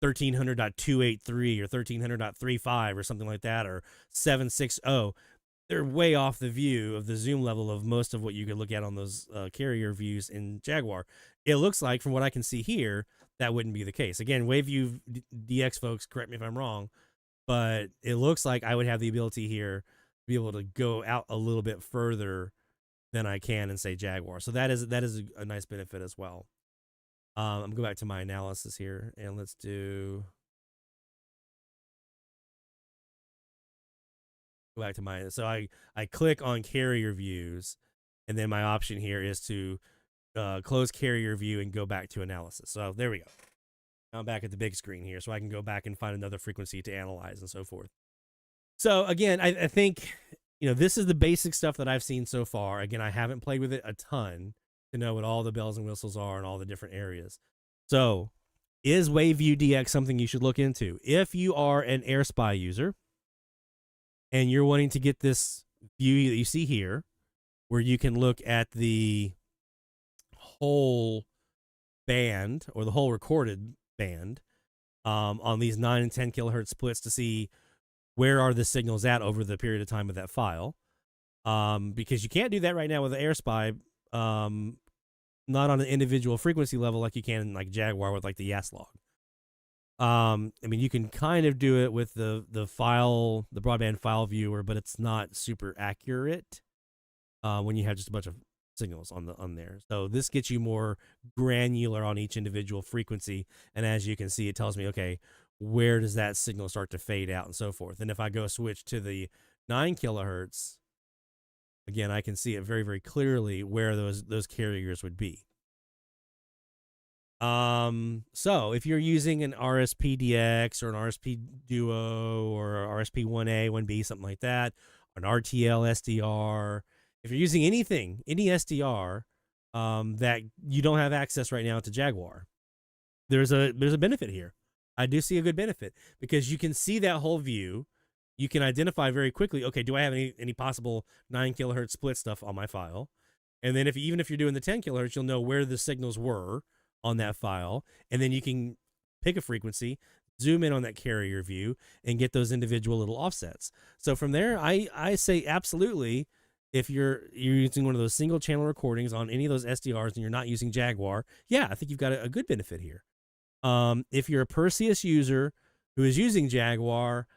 1300.283 or 1300.35 or something like that, or 760, they're way off the view of the zoom level of most of what you could look at on those carrier views in Jaguar. It looks like, from what I can see here, that wouldn't be the case. Again, WaveView DX folks, correct me if I'm wrong, but it looks like I would have the ability here to be able to go out a little bit further than I can in, say, Jaguar. So that is a nice benefit as well. I'm going to go back to my analysis here, and let's do... Go back to my... So I click on carrier views, and then my option here is to close carrier view and go back to analysis. So there we go. Now I'm back at the big screen here, so I can go back and find another frequency to analyze and so forth. So again, I think, this is the basic stuff that I've seen so far. Again, I haven't played with it a ton to know what all the bells and whistles are in all the different areas. So is WaveView DX something you should look into? If you are an AirSpy user and you're wanting to get this view that you see here, where you can look at the whole band or the whole recorded band on these 9 and 10 kilohertz splits to see where are the signals at over the period of time of that file, because you can't do that right now with the AirSpy, not on an individual frequency level like you can in like Jaguar with like the YAS log. You can kind of do it with the broadband file viewer, but it's not super accurate when you have just a bunch of signals on there. So this gets you more granular on each individual frequency, and as you can see, it tells me, okay, where does that signal start to fade out and so forth. And if I go switch to the 9 kilohertz, again, I can see it very, very clearly where those carriers would be. So if you're using an RSPDX or an RSP Duo or RSP1A, 1B, something like that, an RTL SDR, if you're using any SDR that you don't have access right now to Jaguar, there's a benefit here. I do see a good benefit because you can see that whole view. You can identify very quickly, okay, do I have any possible 9 kilohertz split stuff on my file? And then even if you're doing the 10 kilohertz, you'll know where the signals were on that file. And then you can pick a frequency, zoom in on that carrier view, and get those individual little offsets. So from there, I say absolutely, if you're using one of those single channel recordings on any of those SDRs and you're not using Jaguar, yeah, I think you've got a good benefit here. If you're a Perseus user who is using Jaguar,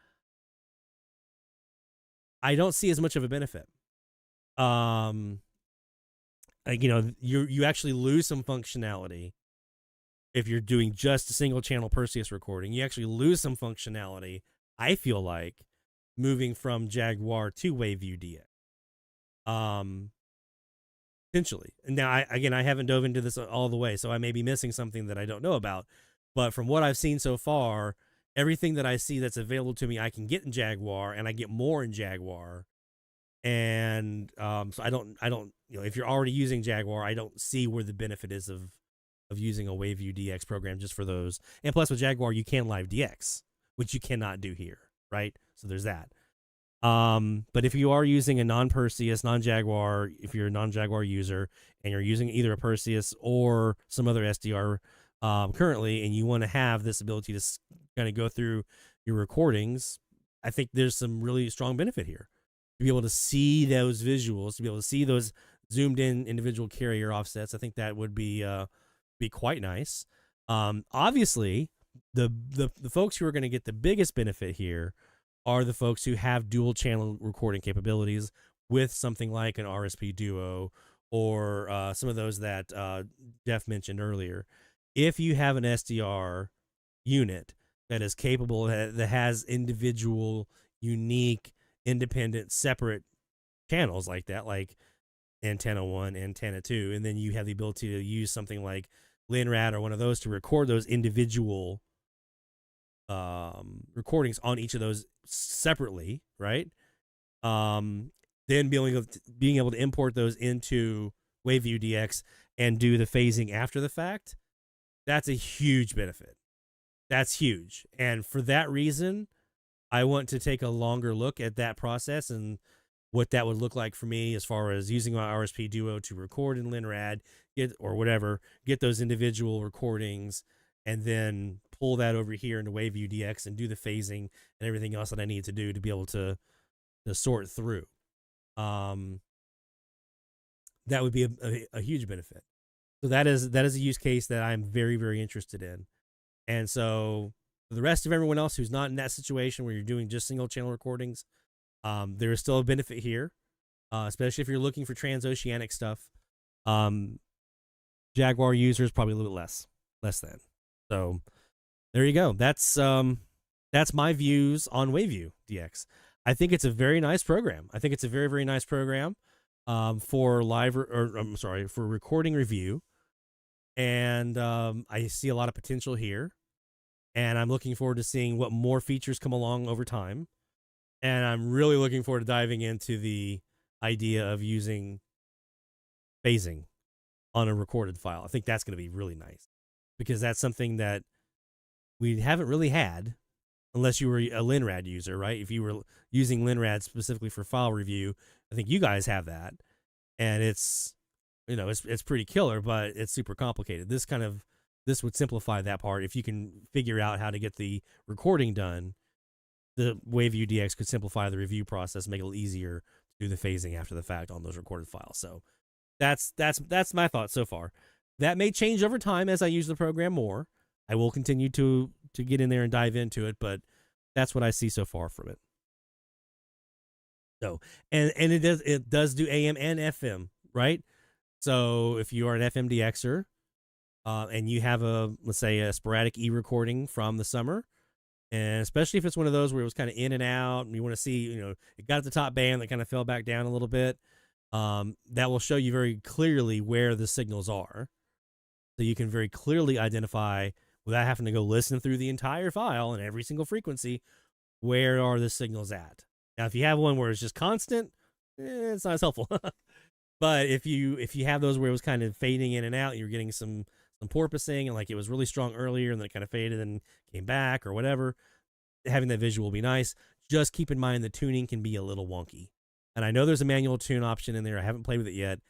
I don't see as much of a benefit. You actually lose some functionality if you're doing just a single channel Perseus recording. You actually lose some functionality, I feel like, moving from Jaguar to WaveView DX. Potentially. Now, I haven't dove into this all the way, so I may be missing something that I don't know about. But from what I've seen so far, everything that I see that's available to me, I can get in Jaguar, and I get more in Jaguar. And so I don't, if you're already using Jaguar, I don't see where the benefit is of using a WaveView DX program just for those. And plus with Jaguar, you can live DX, which you cannot do here, right? So there's that. But if you are using a non-Perseus, non-Jaguar, if you're a non-Jaguar user and you're using either a Perseus or some other SDR currently, and you want to have this ability to kind of go through your recordings, I think there's some really strong benefit here. To be able to see those visuals, to be able to see those zoomed in individual carrier offsets, I think that would be quite nice. Obviously, the folks who are going to get the biggest benefit here are the folks who have dual channel recording capabilities with something like an RSP Duo or some of those that Jeff mentioned earlier. If you have an SDR unit that is capable, that has individual, unique, independent, separate channels like that, like antenna 1, antenna 2, and then you have the ability to use something like LinRad or one of those to record those individual recordings on each of those separately, right? Then being able to import those into Waveview DX and do the phasing after the fact, that's a huge benefit. That's huge. And for that reason, I want to take a longer look at that process and what that would look like for me as far as using my RSP Duo to record in LinRad, get those individual recordings, and then pull that over here into Waveview DX and do the phasing and everything else that I need to do to be able to sort through. That would be a huge benefit. So that is a use case that I'm very, very interested in. And so for the rest of everyone else who's not in that situation where you're doing just single channel recordings, there is still a benefit here, especially if you're looking for transoceanic stuff. Jaguar users probably a little bit less than. So there you go. That's my views on Waveview DX. I think it's a very nice program. I think it's a very, very nice program for for recording review. And I see a lot of potential here. And I'm looking forward to seeing what more features come along over time. And I'm really looking forward to diving into the idea of using phasing on a recorded file. I think that's going to be really nice because that's something that we haven't really had unless you were a LinRad user, right? If you were using LinRad specifically for file review, I think you guys have that. And it's pretty killer, but it's super complicated. This would simplify that part. If you can figure out how to get the recording done, the Waveview DX could simplify the review process, make it a little easier to do the phasing after the fact on those recorded files. So that's my thought so far. That may change over time as I use the program more. I will continue to get in there and dive into it, but that's what I see so far from it. So, and it does do AM and FM, right? So if you are an FM DXer, and you have let's say a sporadic e-recording from the summer, and especially if it's one of those where it was kind of in and out and you want to see, it got at the top band that kind of fell back down a little bit, that will show you very clearly where the signals are. So you can very clearly identify, without having to go listen through the entire file and every single frequency, where are the signals at. Now, if you have one where it's just constant, it's not as helpful. But if you have those where it was kind of fading in and out, you're getting some porpoising, and like it was really strong earlier and then it kind of faded and came back or whatever, having that visual will be nice. Just keep in mind the tuning can be a little wonky. And I know there's a manual tune option in there. I haven't played with it yet,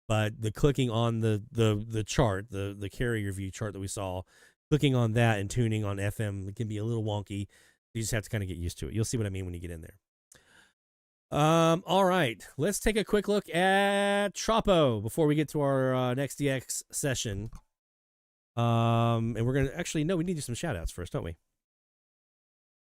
but the clicking on the chart, the carrier view chart that we saw, clicking on that and tuning on FM, it can be a little wonky. You just have to kind of get used to it. You'll see what I mean when you get in there. All right, let's take a quick look at Tropo before we get to our next DX session. And we're going to we need to do some shout outs first, don't we?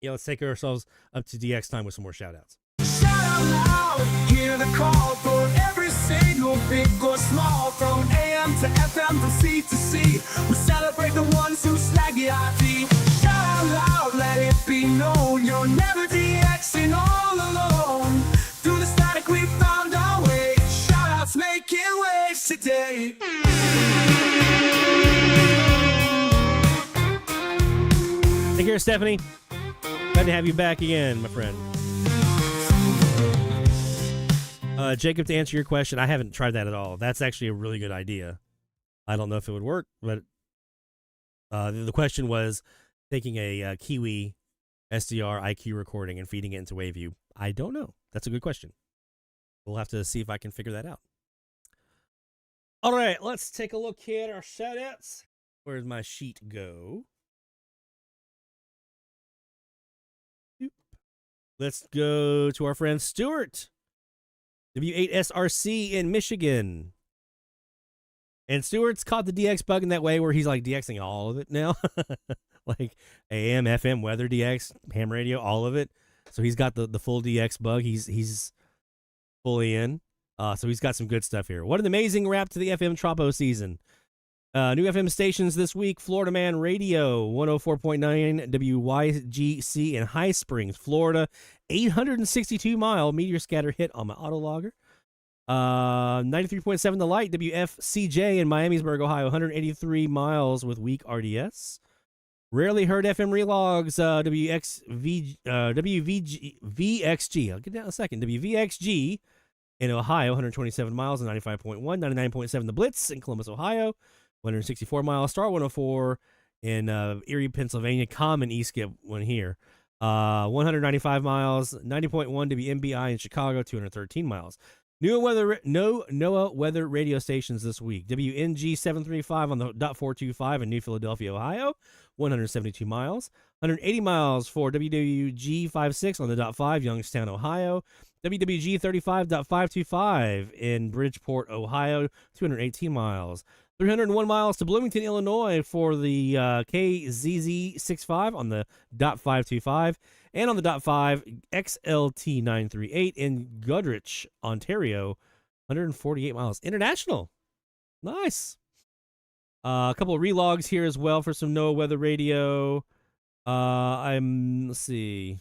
Yeah, let's take ourselves up to DX time with some more shout outs. Shout out loud, hear the call for every single big or small, from AM to FM, from C to C. We celebrate the ones who slag the IP. Shout out loud, let it be known, you're never DXing all alone. Through the static we found our way. Shout outs making waves today. Take care, Stephanie. Glad to have you back again, my friend. Jacob, to answer your question, I haven't tried that at all. That's actually a really good idea. I don't know if it would work, but the question was taking a KiwiSDR IQ recording and feeding it into Waveview. I don't know. That's a good question. We'll have to see if I can figure that out. All right, let's take a look here at our shout-outs. Where's my sheet go? Let's go to our friend Stuart, W8SRC in Michigan. And Stuart's caught the DX bug in that way where he's like DXing all of it now. Like AM, FM, weather DX, ham radio, all of it. So he's got the full DX bug. He's fully in. So he's got some good stuff here. What an amazing wrap to the FM Tropo season. New FM stations this week: Florida Man Radio, 104.9 WYGC in High Springs, Florida. 862-mile meteor scatter hit on my autologger. 93.7 The Light, WFCJ in Miamisburg, Ohio. 183 miles with weak RDS. Rarely Heard FM Relogs, WVXG. I'll get that in a second. WVXG in Ohio, 127 miles and 95.1. 99.7 The Blitz in Columbus, Ohio. 164 miles. Star 104 in Erie, Pennsylvania. Common E-skip one here. 195 miles. 90.1 WMBI in Chicago. 213 miles. NOAA weather radio stations this week. WNG 735 on the .425 in New Philadelphia, Ohio. 172 miles. 180 miles for WWG 56 on the .5, Youngstown, Ohio. WWG 35.525 in Bridgeport, Ohio. 218 miles. 301 miles to Bloomington, Illinois for the KZZ 65 on the .525. And on the .5, XLT 938 in Goderich, Ontario. 148 miles. International. Nice. A couple of relogs here as well for some NOAA weather radio. Let's see.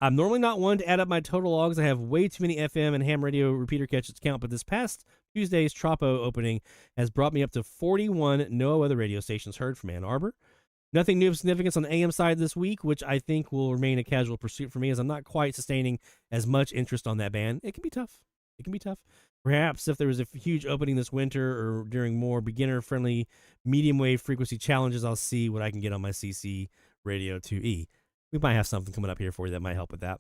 I'm normally not one to add up my total logs. I have way too many FM and ham radio repeater catches to count, but this past Tuesday's Tropo opening has brought me up to 41 NOAA weather radio stations heard from Ann Arbor. Nothing new of significance on the AM side this week, which I think will remain a casual pursuit for me as I'm not quite sustaining as much interest on that band. It can be tough. It can be tough. Perhaps if there was a huge opening this winter or during more beginner-friendly medium wave frequency challenges, I'll see what I can get on my CC Radio 2E. We might have something coming up here for you that might help with that.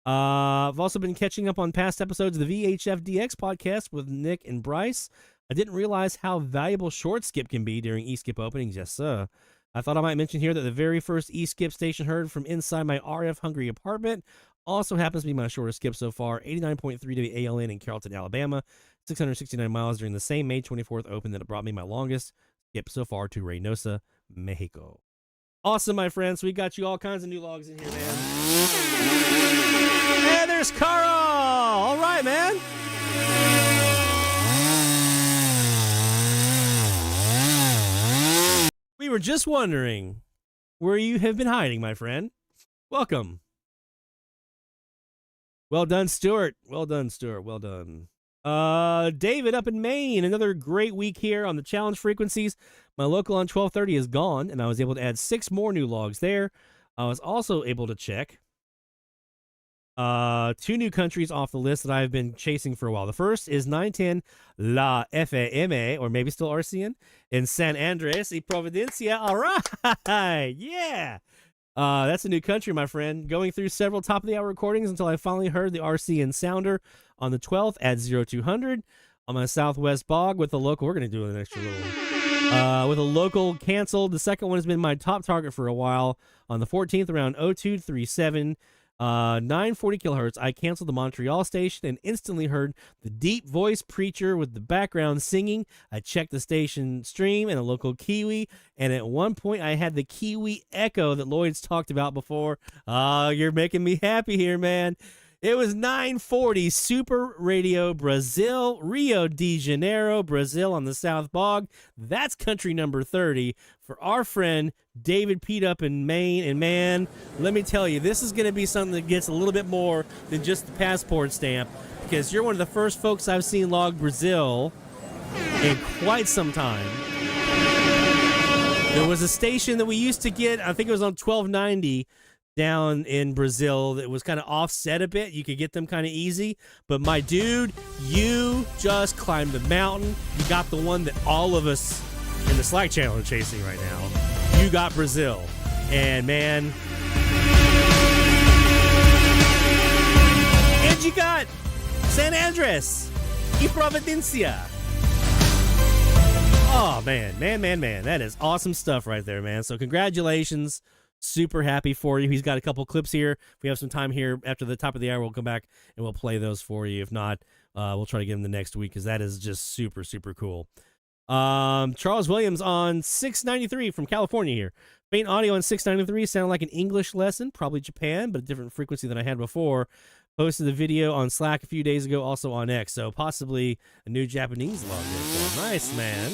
I've also been catching up on past episodes of the VHF DX podcast with Nick and Bryce. I didn't realize how valuable short skip can be during e-skip openings. Yes, sir. I thought I might mention here that the very first e-skip station heard from inside my RF-hungry apartment also happens to be my shortest skip so far, 89.3 WALN in Carrollton, Alabama, 669 miles during the same May 24th open that it brought me my longest skip so far to Reynosa, Mexico. Awesome, my friends. We got you all kinds of new logs in here, man. Hey, there's Carl. All right, man. We were just wondering where you have been hiding, my friend. Welcome. Well done, Stuart. Well done, Stuart. Well done. David up in Maine. Another great week here on the challenge frequencies. My local on 1230 is gone, and I was able to add 6 more new logs there. I was also able to check 2 new countries off the list that I've been chasing for a while. The first is 910 La FAMA, or maybe still RCN, in San Andres y Providencia. All right. Yeah. That's a new country, my friend. Going through several top-of-the-hour recordings until I finally heard the RCN sounder on the 12th at 0200 on my Southwest Bog with a local. We're going to do an extra little. With a local canceled. The second one has been my top target for a while. On the 14th, around 0237, 940 kilohertz, I canceled the Montreal station and instantly heard the deep voice preacher with the background singing. I checked the station stream and a local Kiwi, and at one point I had the Kiwi echo that Lloyd's talked about before. You're making me happy here, man. It was 940 Super Radio Brazil, Rio de Janeiro, Brazil on the South Bog. That's country number 30 for our friend David Pete up in Maine. And man, let me tell you, this is going to be something that gets a little bit more than just the passport stamp, because you're one of the first folks I've seen log Brazil in quite some time. There was a station that we used to get, I think it was on 1290, down in Brazil that was kind of offset a bit. You could get them kind of easy. But my dude, you just climbed the mountain. You got the one that all of us in the Slack channel are chasing right now. You got Brazil. And man, Gigat, San Andres, y Providencia. Oh, man. That is awesome stuff right there, man. So congratulations. Super happy for you. He's got a couple clips here. If we have some time here after the top of the hour, we'll come back and we'll play those for you. If not, we'll try to get them the next week because that is just super, super cool. Charles Williams on 693 from California here. Faint audio on 693 sounded like an English lesson, probably Japan, but a different frequency than I had before. Posted the video on Slack a few days ago, also on X, so possibly a new Japanese login. Nice, man.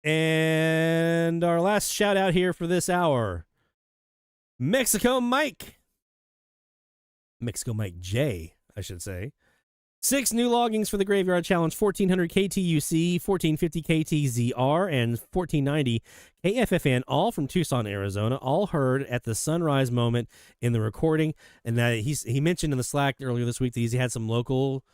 And our last shout out here for this hour, Mexico Mike J, I should say. 6 new loggings for the Graveyard Challenge, 1400 KTUC, 1450 KTZR, and 1490 KFFN, all from Tucson, Arizona, all heard at the sunrise moment in the recording. And he mentioned in the Slack earlier this week that he's had some local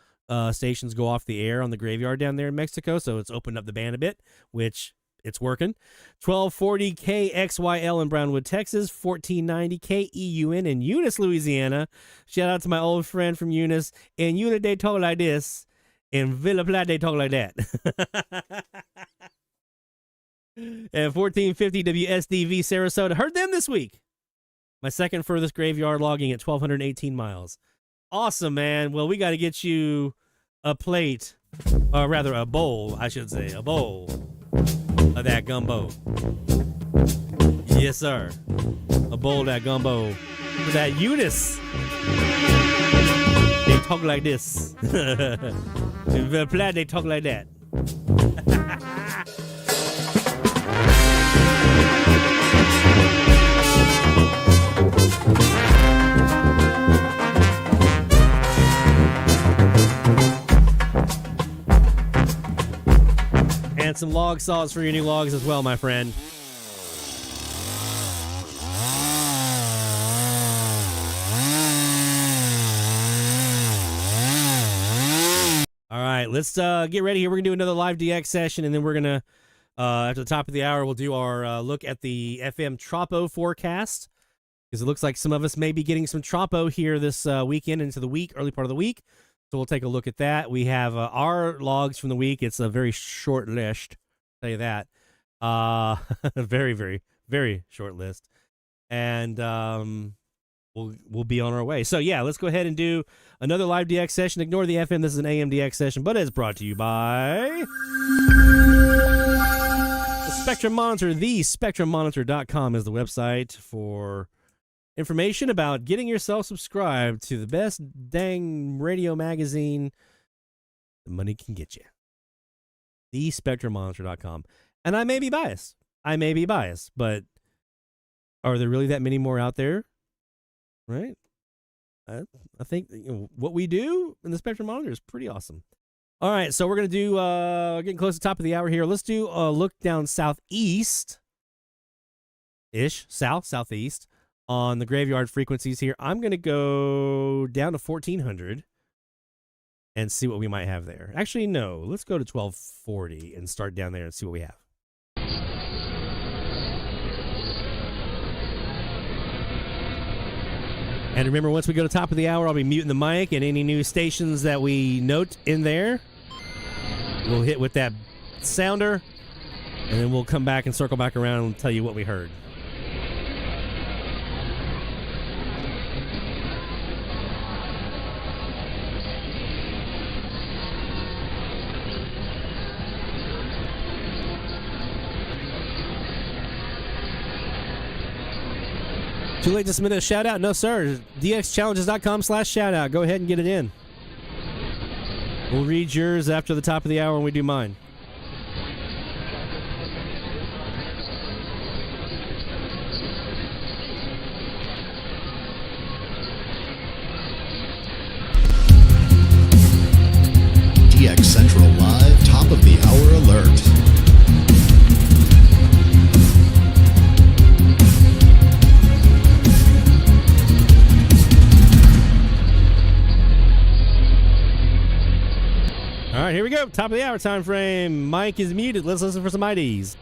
stations go off the air on the graveyard down there in Mexico, so it's opened up the band a bit, which it's working. 1240 KXYL in Brownwood, Texas, 1490 KEUN in Eunice, Louisiana. Shout out to my old friend from Eunice. In Eunice, they talk like this. In Villa Platte, they talk like that. And 1450 WSDV Sarasota. Heard them this week. My second furthest graveyard logging at 1,218 miles. Awesome, man. Well, we got to get you a plate, or rather a bowl, I should say, a bowl of that gumbo. Yes, sir. A bowl of that gumbo. With that Eunice. They talk like this. In Villa Platte, they talk like that. And some log saws for your new logs as well, my friend. All right, let's get ready here. We're going to do another live DX session, and then we're going to, after the top of the hour, we'll do our look at the FM Tropo forecast, because it looks like some of us may be getting some Tropo here this weekend into the week, early part of the week. So we'll take a look at that. We have our logs from the week. It's a very short list, I'll tell you that. Very, very, very short list. And we'll be on our way. So, yeah, let's go ahead and do another live DX session. Ignore the FM. This is an AM DX session, but it's brought to you by the Spectrum Monitor. TheSpectrumMonitor.com is the website for information about getting yourself subscribed to the best dang radio magazine the money can get you. TheSpectrumMonitor.com. And I may be biased, but are there really that many more out there? Right? I think what we do in the Spectrum Monitor is pretty awesome. All right, so we're going to do, getting close to the top of the hour here. Let's do a look down southeast-ish, southeast, on the graveyard frequencies here. I'm going to go down to 1400 and see what we might have there. Actually, no. Let's go to 1240 and start down there and see what we have. And remember, once we go to the top of the hour, I'll be muting the mic, and any new stations that we note in there, we'll hit with that sounder, and then we'll come back and circle back around and tell you what we heard. Too late to submit a shout out? No, sir. DXChallenges.com/shoutout. Go ahead and get it in. We'll read yours after the top of the hour when we do mine. DX Central Live, top of the hour alert. All right, right, here we go. Top of the hour time frame. Mike is muted. Let's listen for some IDs.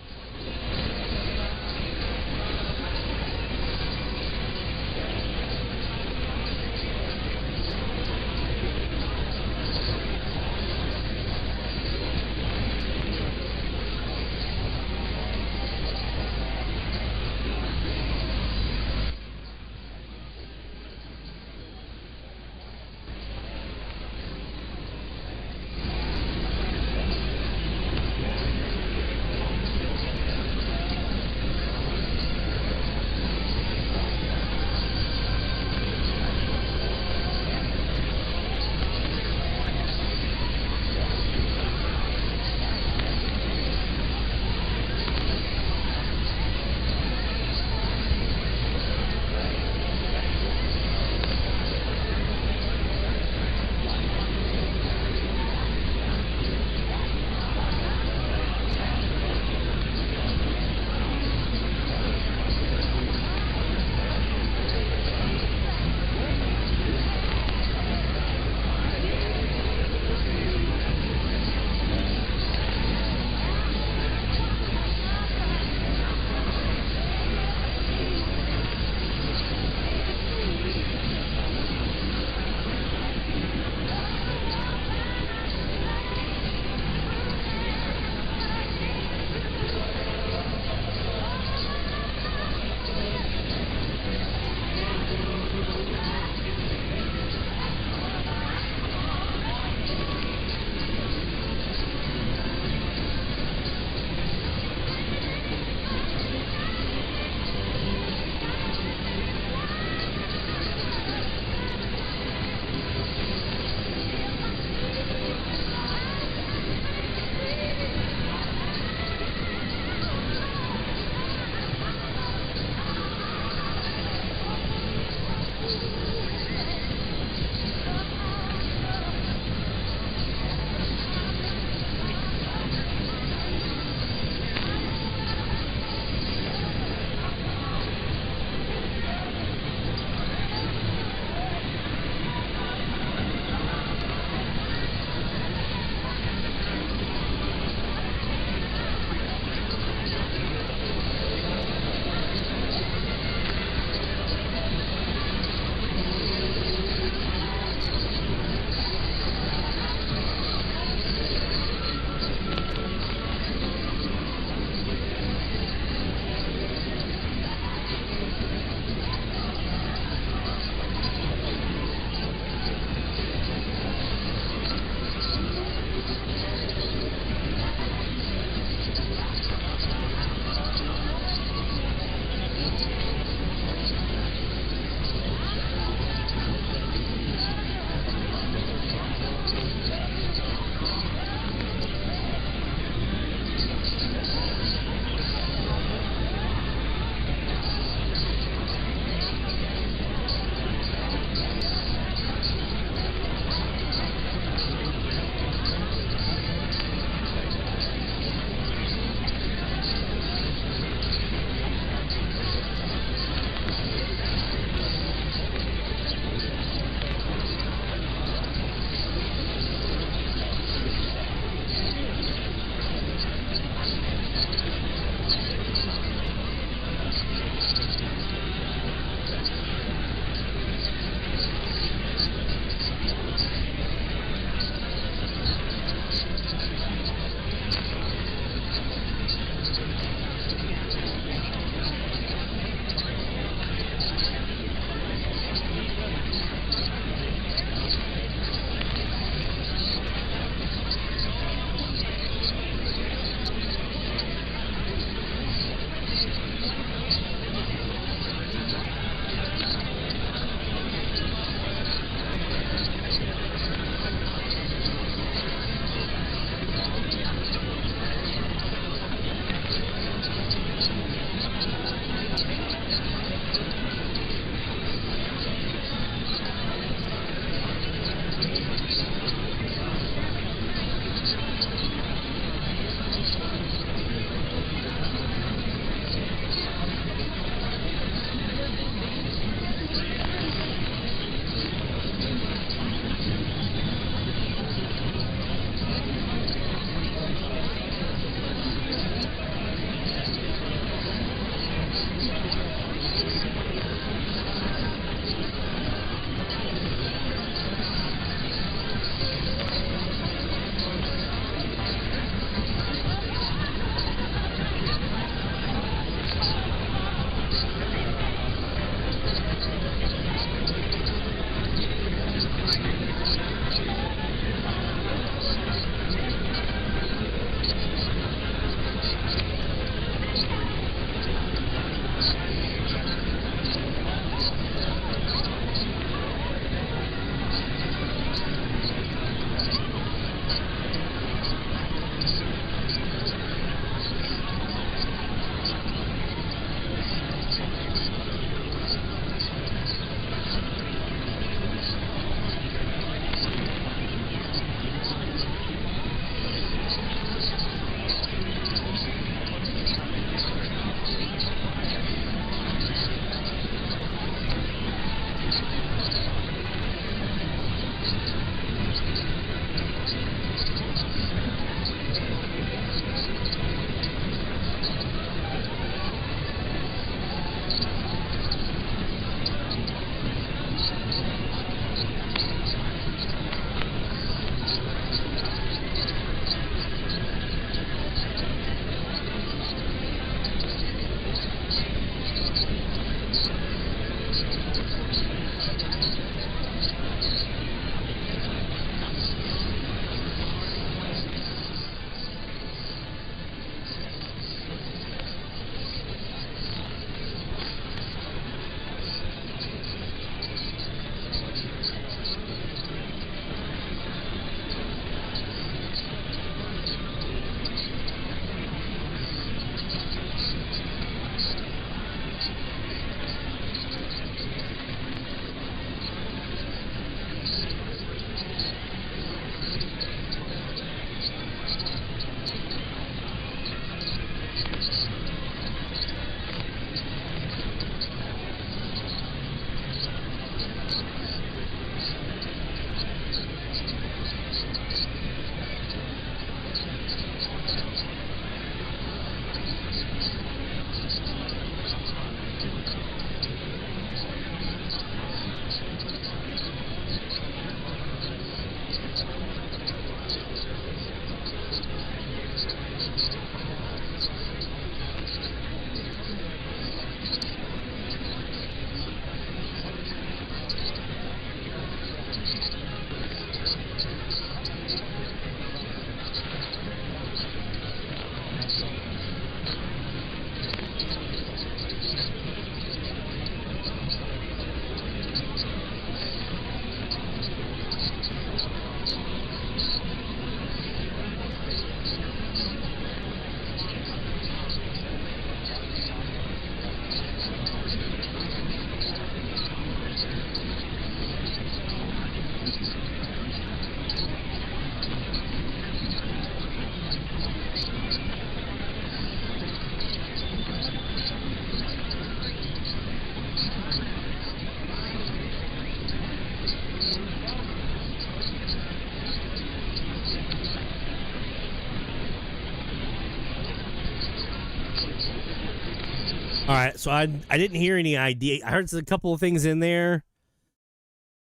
All right, so I didn't hear any idea. I heard a couple of things in there.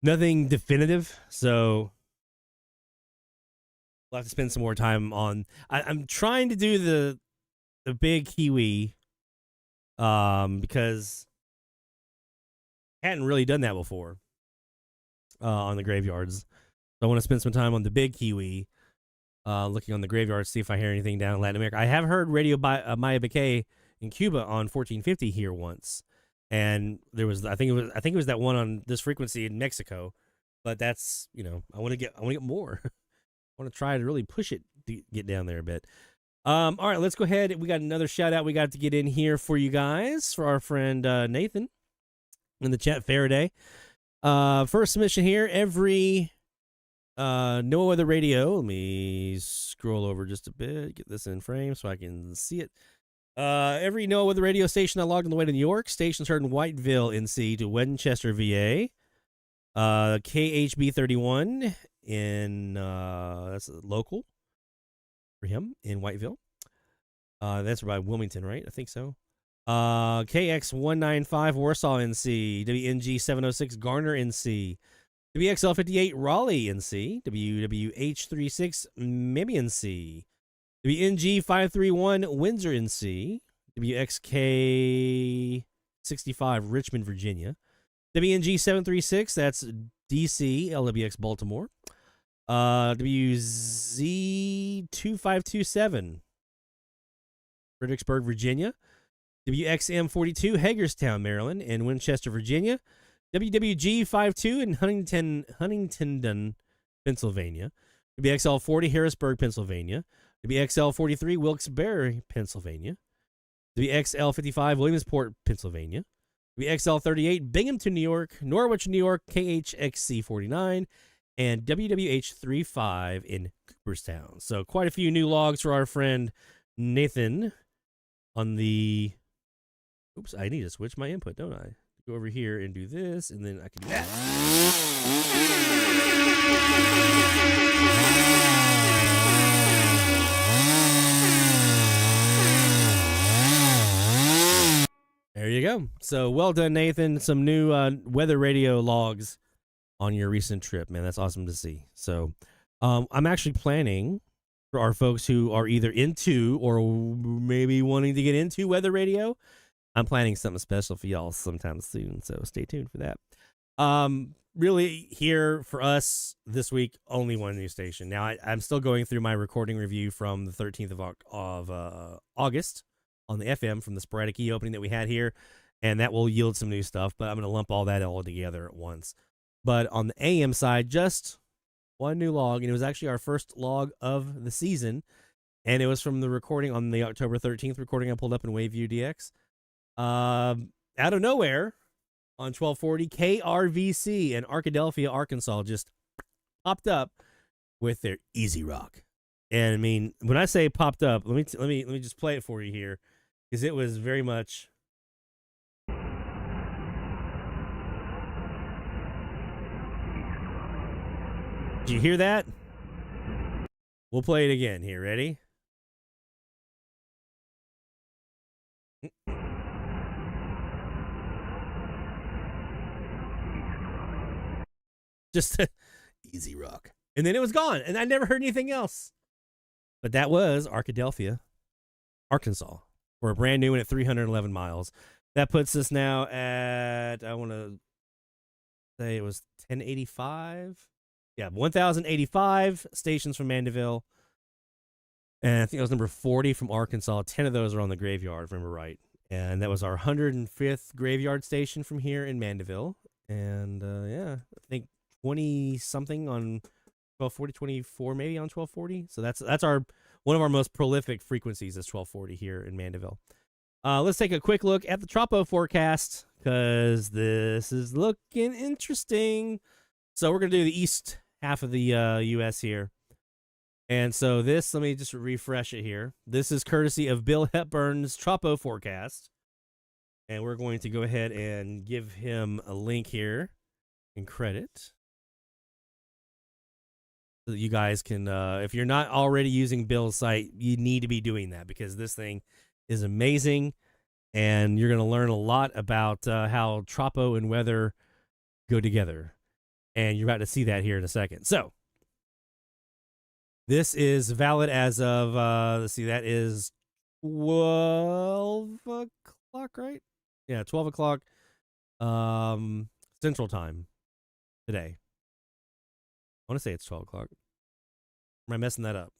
Nothing definitive, so we'll have to spend some more time on. I'm trying to do the big Kiwi, because I hadn't really done that before on the graveyards. So I want to spend some time on the big Kiwi, looking on the graveyards, see if I hear anything down in Latin America. I have heard Radio by Maya Bakay in Cuba on 1450 here once, and there was I think it was that one on this frequency in Mexico, but that's I want to get more. I want to try to really push it to get down there a bit. All right, let's go ahead. We got another shout out we got to get in here for you guys, for our friend Nathan in the chat. Faraday, first submission here. Every No Weather Radio. Let me scroll over just a bit, get this in frame so I can see it. Every NOAA Weather Radio station I logged on the way to New York. Stations heard in Whiteville, NC, to Winchester, VA. KHB 31 in that's local for him in Whiteville. That's by Wilmington, right? I think so. KX 195 Warsaw, NC. WNG 706 Garner, NC. WXL 58 Raleigh, NC. WWH 36 Mimi, NC. WNG 531 Windsor, NC. WXK 65 Richmond, Virginia. WNG 736, that's DC, LWX Baltimore. WZ 2527 Fredericksburg, Virginia. WXM 42 Hagerstown, Maryland, and Winchester, Virginia. WWG 52 in Huntington, Pennsylvania. WXL 40 Harrisburg, Pennsylvania. WXL 43 Wilkes-Barre, Pennsylvania. WXL 55 Williamsport, Pennsylvania. WXL 38 Binghamton, New York. Norwich, New York, KHXC 49. And WWH 35 in Cooperstown. So quite a few new logs for our friend Nathan on the... Oops, I need to switch my input, don't I? Go over here and do this, and then I can do that. There you go. So well done, Nathan. Some new weather radio logs on your recent trip, man. That's awesome to see. So I'm actually planning for our folks who are either into or maybe wanting to get into weather radio. I'm planning something special for y'all sometime soon, so stay tuned for that. Really, here for us this week, only one new station. Now, I'm still going through my recording review from the 13th of August on the FM from the sporadic e-opening that we had here, and that will yield some new stuff, but I'm going to lump all that all together at once. But on the AM side, just one new log, and it was actually our first log of the season, and it was from the recording on the October 13th recording I pulled up in Waveview DX. Out of nowhere, on 1240, KRVC in Arkadelphia, Arkansas, just popped up with their Easy Rock. And I mean, when I say popped up, let me just play it for you here, because it was very much. Did you hear that? We'll play it again here. Ready? Just easy rock. And then it was gone, and I never heard anything else. But that was Arkadelphia, Arkansas, for a brand new one at 311 miles. That puts us now at, I want to say it was 1085. Yeah, 1,085 stations from Mandeville. And I think it was number 40 from Arkansas. 10 of those are on the graveyard, if I remember right. And that was our 105th graveyard station from here in Mandeville. And yeah, I think 20-something on 1240, 24 maybe on 1240. So that's our one of our most prolific frequencies is 1240 here in Mandeville. Let's take a quick look at the Tropo forecast because this is looking interesting. So we're going to do the east half of the U.S. here. And so this, let me just refresh it here. This is courtesy of Bill Hepburn's Tropo forecast. And we're going to go ahead and give him a link here and credit. So that you guys can, if you're not already using Bill's site, you need to be doing that because this thing is amazing. And you're going to learn a lot about how Tropo and weather go together. And you're about to see that here in a second. So, this is valid as of, let's see, that is 12 o'clock, right? Yeah, 12 o'clock Central Time today. I want to say it's 12 o'clock. Am I messing that up?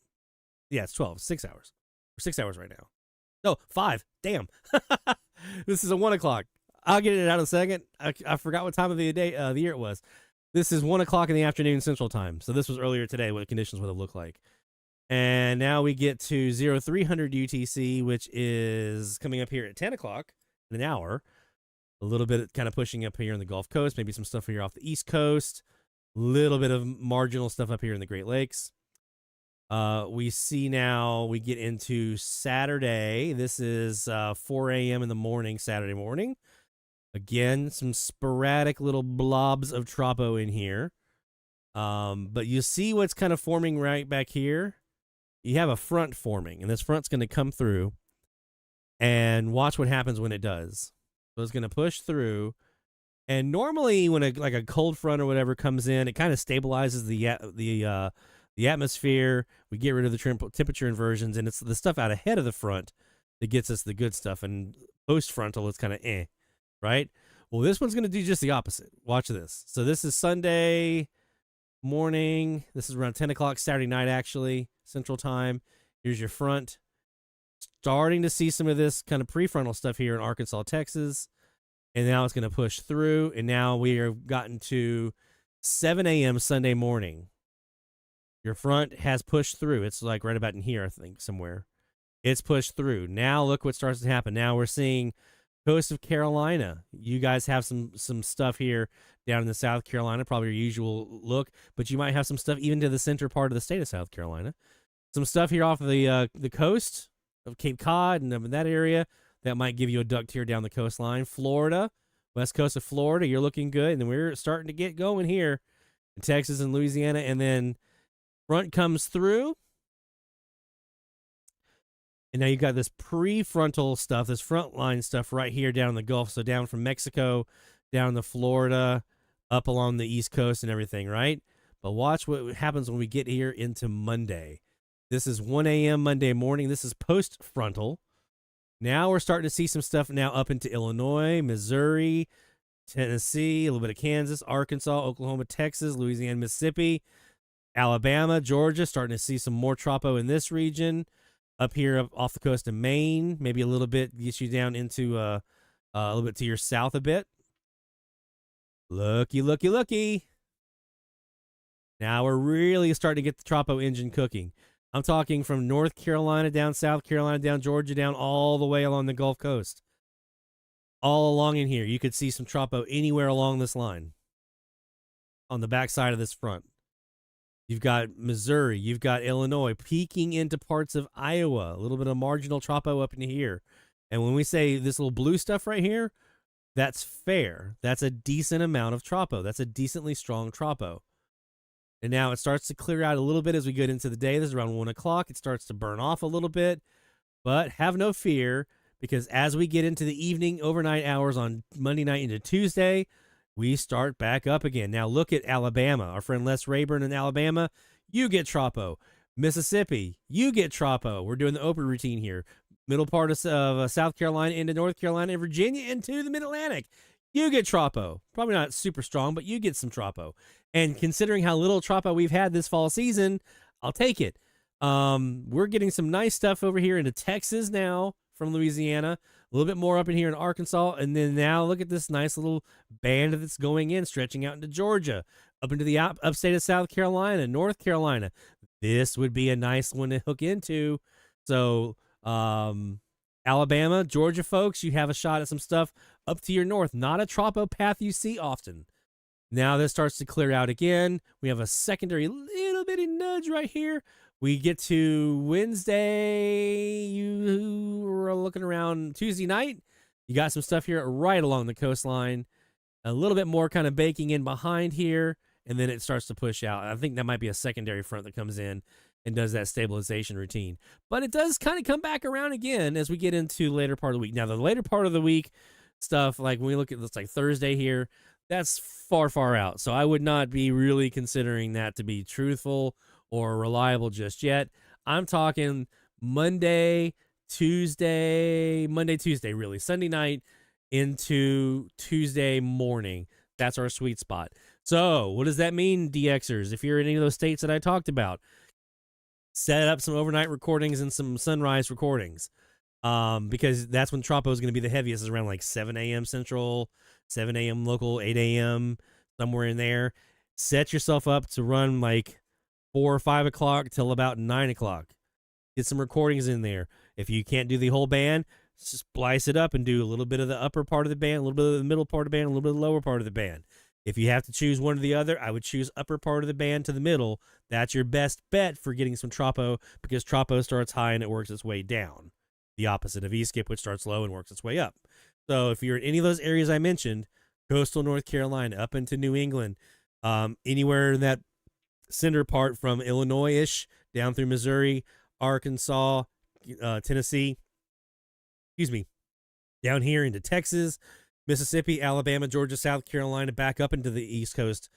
Yeah, it's 12. 6 hours. We're 6 hours right now. No, 5. Damn. This is a 1 o'clock. I'll get it out in a second. I forgot what time of the day, the year it was. This is 1 o'clock in the afternoon Central Time. So this was earlier today, what the conditions would have looked like. And now we get to 0300 UTC, which is coming up here at 10 o'clock in an hour. A little bit kind of pushing up here in the Gulf Coast, maybe some stuff here off the East Coast. A little bit of marginal stuff up here in the Great Lakes. We see now we get into Saturday. This is 4 a.m. in the morning, Saturday morning. Again, some sporadic little blobs of Tropo in here. But you see what's kind of forming right back here? You have a front forming, and this front's going to come through. And watch what happens when it does. So it's going to push through. And normally when a cold front or whatever comes in, it kind of stabilizes the atmosphere. We get rid of the temperature inversions, and it's the stuff out ahead of the front that gets us the good stuff. And post-frontal, it's kind of right? Well, this one's going to do just the opposite. Watch this. So this is Sunday morning. This is around 10 o'clock Saturday night, actually, Central Time. Here's your front. Starting to see some of this kind of prefrontal stuff here in Arkansas, Texas. And now it's going to push through. And now we have gotten to 7 a.m. Sunday morning. Your front has pushed through. It's like right about in here, I think, somewhere. It's pushed through. Now look what starts to happen. Now we're seeing coast of Carolina. You guys have some stuff here down in the South Carolina, probably your usual look, but you might have some stuff even to the center part of the state of South Carolina. Some stuff here off of the coast of Cape Cod and that area that might give you a duck tier down the coastline. Florida, west coast of Florida, you're looking good. And then we're starting to get going here in Texas and Louisiana. And then front comes through. And now you've got this prefrontal stuff, this front line stuff right here down in the Gulf. So down from Mexico, down to Florida, up along the East Coast and everything, right? But watch what happens when we get here into Monday. This is 1 a.m. Monday morning. This is post-frontal. Now we're starting to see some stuff now up into Illinois, Missouri, Tennessee, a little bit of Kansas, Arkansas, Oklahoma, Texas, Louisiana, Mississippi, Alabama, Georgia. Starting to see some more Tropo in this region. Up here off the coast of Maine, maybe a little bit, gets you down into a little bit to your south a bit. Looky, looky, looky. Now we're really starting to get the Tropo engine cooking. I'm talking from North Carolina down South Carolina, down Georgia, down all the way along the Gulf Coast. All along in here, you could see some Tropo anywhere along this line on the backside of this front. You've got Missouri, you've got Illinois, peeking into parts of Iowa, a little bit of marginal Tropo up in here. And when we say this little blue stuff right here, that's fair. That's a decent amount of Tropo. That's a decently strong Tropo. And now it starts to clear out a little bit as we get into the day. This is around 1 o'clock. It starts to burn off a little bit. But have no fear, because as we get into the evening, overnight hours on Monday night into Tuesday, we start back up again. Now look at Alabama. Our friend Les Rayburn in Alabama, you get Tropo. Mississippi, you get Tropo. We're doing the Oprah routine here. Middle part of South Carolina into North Carolina and Virginia into the Mid-Atlantic. You get Tropo. Probably not super strong, but you get some Tropo. And considering how little Tropo we've had this fall season, I'll take it. We're getting some nice stuff over here into Texas now from Louisiana. A little bit more up in here in Arkansas. And then now look at this nice little band that's going in, stretching out into Georgia, up into the upstate of South Carolina, North Carolina. This would be a nice one to hook into. So, Alabama, Georgia folks, you have a shot at some stuff up to your north. Not a Tropo path you see often. Now this starts to clear out again. We have a secondary little bitty nudge right here. We get to Wednesday. You are looking around Tuesday night. You got some stuff here right along the coastline. A little bit more kind of baking in behind here, and then it starts to push out. I think that might be a secondary front that comes in and does that stabilization routine. But it does kind of come back around again as we get into later part of the week. Now, the later part of the week stuff, like when we look at this, like Thursday here, that's far, far out. So I would not be really considering that to be truthful or reliable just yet. I'm talking Monday, Tuesday, really. Sunday night into Tuesday morning. That's our sweet spot. So what does that mean, DXers? If you're in any of those states that I talked about, set up some overnight recordings and some sunrise recordings. Because that's when Tropo is going to be the heaviest, is around like 7 a.m. Central, 7 a.m. local, 8 a.m., somewhere in there. Set yourself up to run like 4 or 5 o'clock till about 9 o'clock. Get some recordings in there. If you can't do the whole band, splice it up and do a little bit of the upper part of the band, a little bit of the middle part of the band, a little bit of the lower part of the band. If you have to choose one or the other, I would choose upper part of the band to the middle. That's your best bet for getting some Tropo, because Tropo starts high and it works its way down. The opposite of E-skip, which starts low and works its way up. So if you're in any of those areas I mentioned, coastal North Carolina, up into New England, anywhere in that center part from Illinois-ish down through Missouri, Arkansas, Tennessee, down here into Texas, Mississippi, Alabama, Georgia, South Carolina, back up into the East Coast.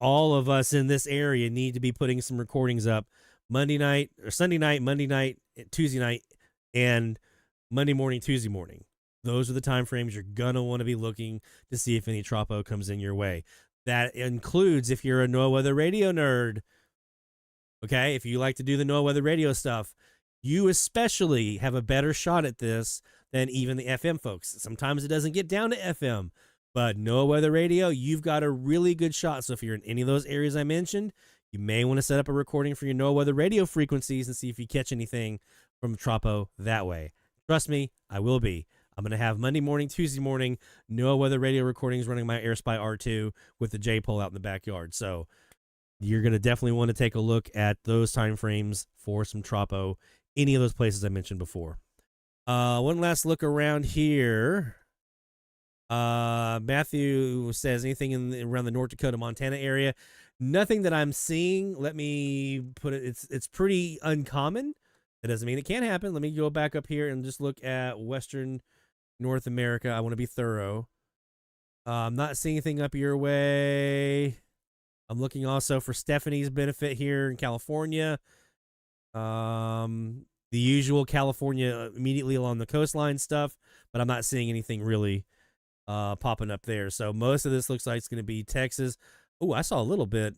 All of us in this area need to be putting some recordings up Monday night, or Sunday night, Monday night, Tuesday night, and Monday morning, Tuesday morning. Those are the time frames you're going to want to be looking to see if any Tropo comes in your way. That includes if you're a NOAA Weather Radio nerd. Okay, if you like to do the NOAA Weather Radio stuff, you especially have a better shot at this than even the FM folks. Sometimes it doesn't get down to FM, but NOAA Weather Radio, you've got a really good shot. So if you're in any of those areas I mentioned, you may want to set up a recording for your NOAA Weather Radio frequencies and see if you catch anything from Tropo that way. Trust me, I will be. I'm going to have Monday morning, Tuesday morning, NOAA Weather Radio recordings running my AirSpy R2 with the J-pole out in the backyard. So you're going to definitely want to take a look at those time frames for some Tropo, any of those places I mentioned before. One last look around here. Matthew says anything around the North Dakota, Montana area. Nothing that I'm seeing. Let me put it. It's pretty uncommon. That doesn't mean it can't happen. Let me go back up here and just look at Western North America. I want to be thorough. I'm not seeing anything up your way. I'm looking also for Stephanie's benefit here in California. The usual California immediately along the coastline stuff, but I'm not seeing anything really popping up there. So most of this looks like it's going to be Texas. Oh, I saw a little bit.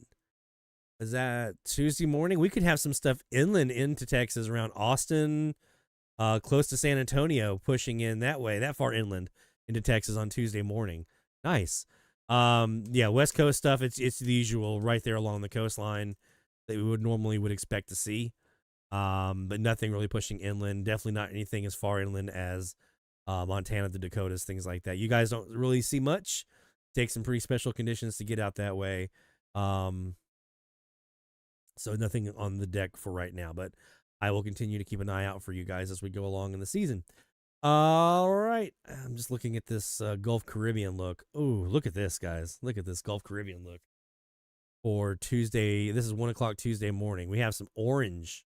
Is that Tuesday morning? We could have some stuff inland into Texas around Austin, close to San Antonio, pushing in that way, that far inland into Texas on Tuesday morning. Nice. Yeah, West Coast stuff, it's the usual right there along the coastline that we would expect to see. But nothing really pushing inland. Definitely not anything as far inland as Montana, the Dakotas, things like that. You guys don't really see much. Take some pretty special conditions to get out that way. So nothing on the deck for right now, but I will continue to keep an eye out for you guys as we go along in the season. All right. I'm just looking at this Gulf Caribbean look. Oh, look at this, guys. Look at this Gulf Caribbean look. for Tuesday. This is 1 o'clock Tuesday morning. We have some orange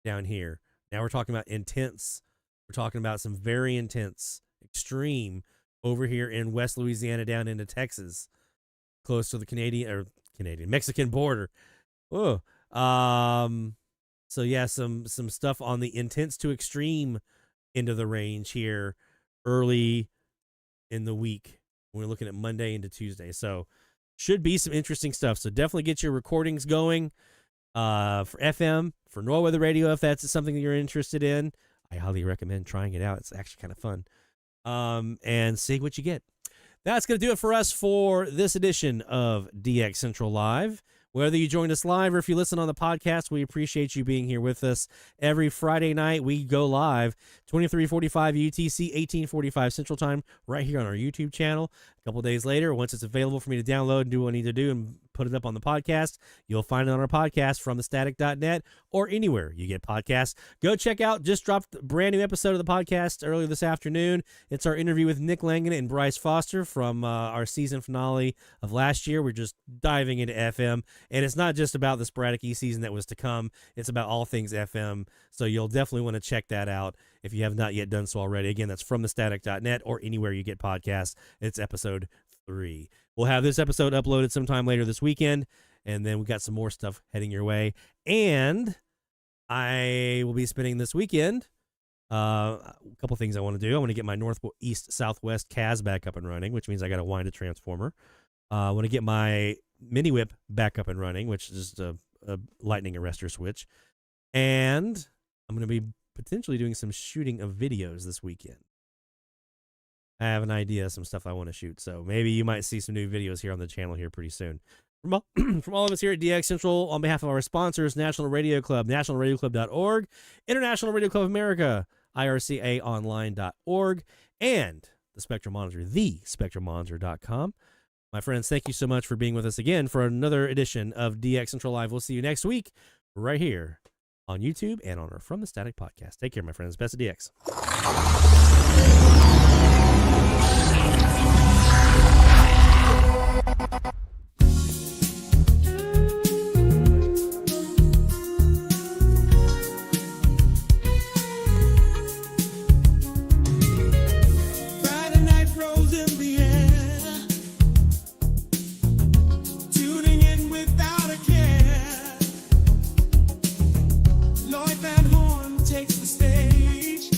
down here. Now we're talking about intense. We're talking about some very intense, extreme over here in West Louisiana down into Texas, close to the Mexican border. Oh, so yeah, some stuff on the intense to extreme end of the range here early in the week. We're looking at Monday into Tuesday. So should be some interesting stuff. So definitely get your recordings going for FM, for NOAA Weather Radio, if that's something that you're interested in. I highly recommend trying it out. It's actually kind of fun. And see what you get. That's going to do it for us for this edition of DX Central Live. Whether you joined us live or if you listen on the podcast, we appreciate you being here with us. Every Friday night, we go live, 2345 UTC, 1845 Central Time, right here on our YouTube channel. A couple days later, once it's available for me to download and do what I need to do and put it up on the podcast, you'll find it on our podcast from thestatic.net or anywhere you get podcasts. Go check out, just dropped a brand new episode of the podcast earlier this afternoon. It's our interview with Nick Langan and Bryce Foster from our season finale of last year. We're just diving into FM. And it's not just about the sporadic E-season that was to come. It's about all things FM. So you'll definitely want to check that out if you have not yet done so already. Again, that's from thestatic.net or anywhere you get podcasts. It's episode 3. We'll have this episode uploaded sometime later this weekend. And then we got some more stuff heading your way. And I will be spending this weekend a couple things I want to do. I want to get my northeast southwest CAS back up and running, which means I got to wind a transformer. I want to get my mini whip back up and running, which is a lightning arrestor switch. And I'm going to be potentially doing some shooting of videos this weekend. I have an idea of some stuff I want to shoot. So maybe you might see some new videos here on the channel here pretty soon. From all of us here at DX Central, on behalf of our sponsors, National Radio Club, nationalradioclub.org, International Radio Club of America, ircaonline.org, and the Spectrum Monitor, thespectrummonitor.com. My friends, thank you so much for being with us again for another edition of DX Central Live. We'll see you next week right here on YouTube and on our From the Static podcast. Take care, my friends. Best of DX. Takes the stage.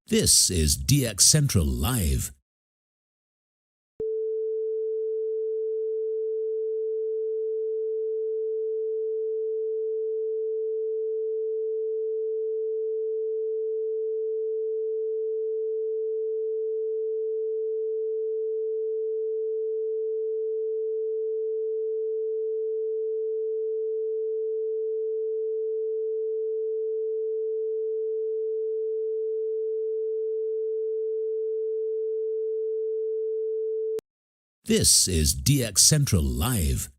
This is DX Central Live. This is DX Central Live.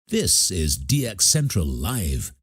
This is DX Central Live.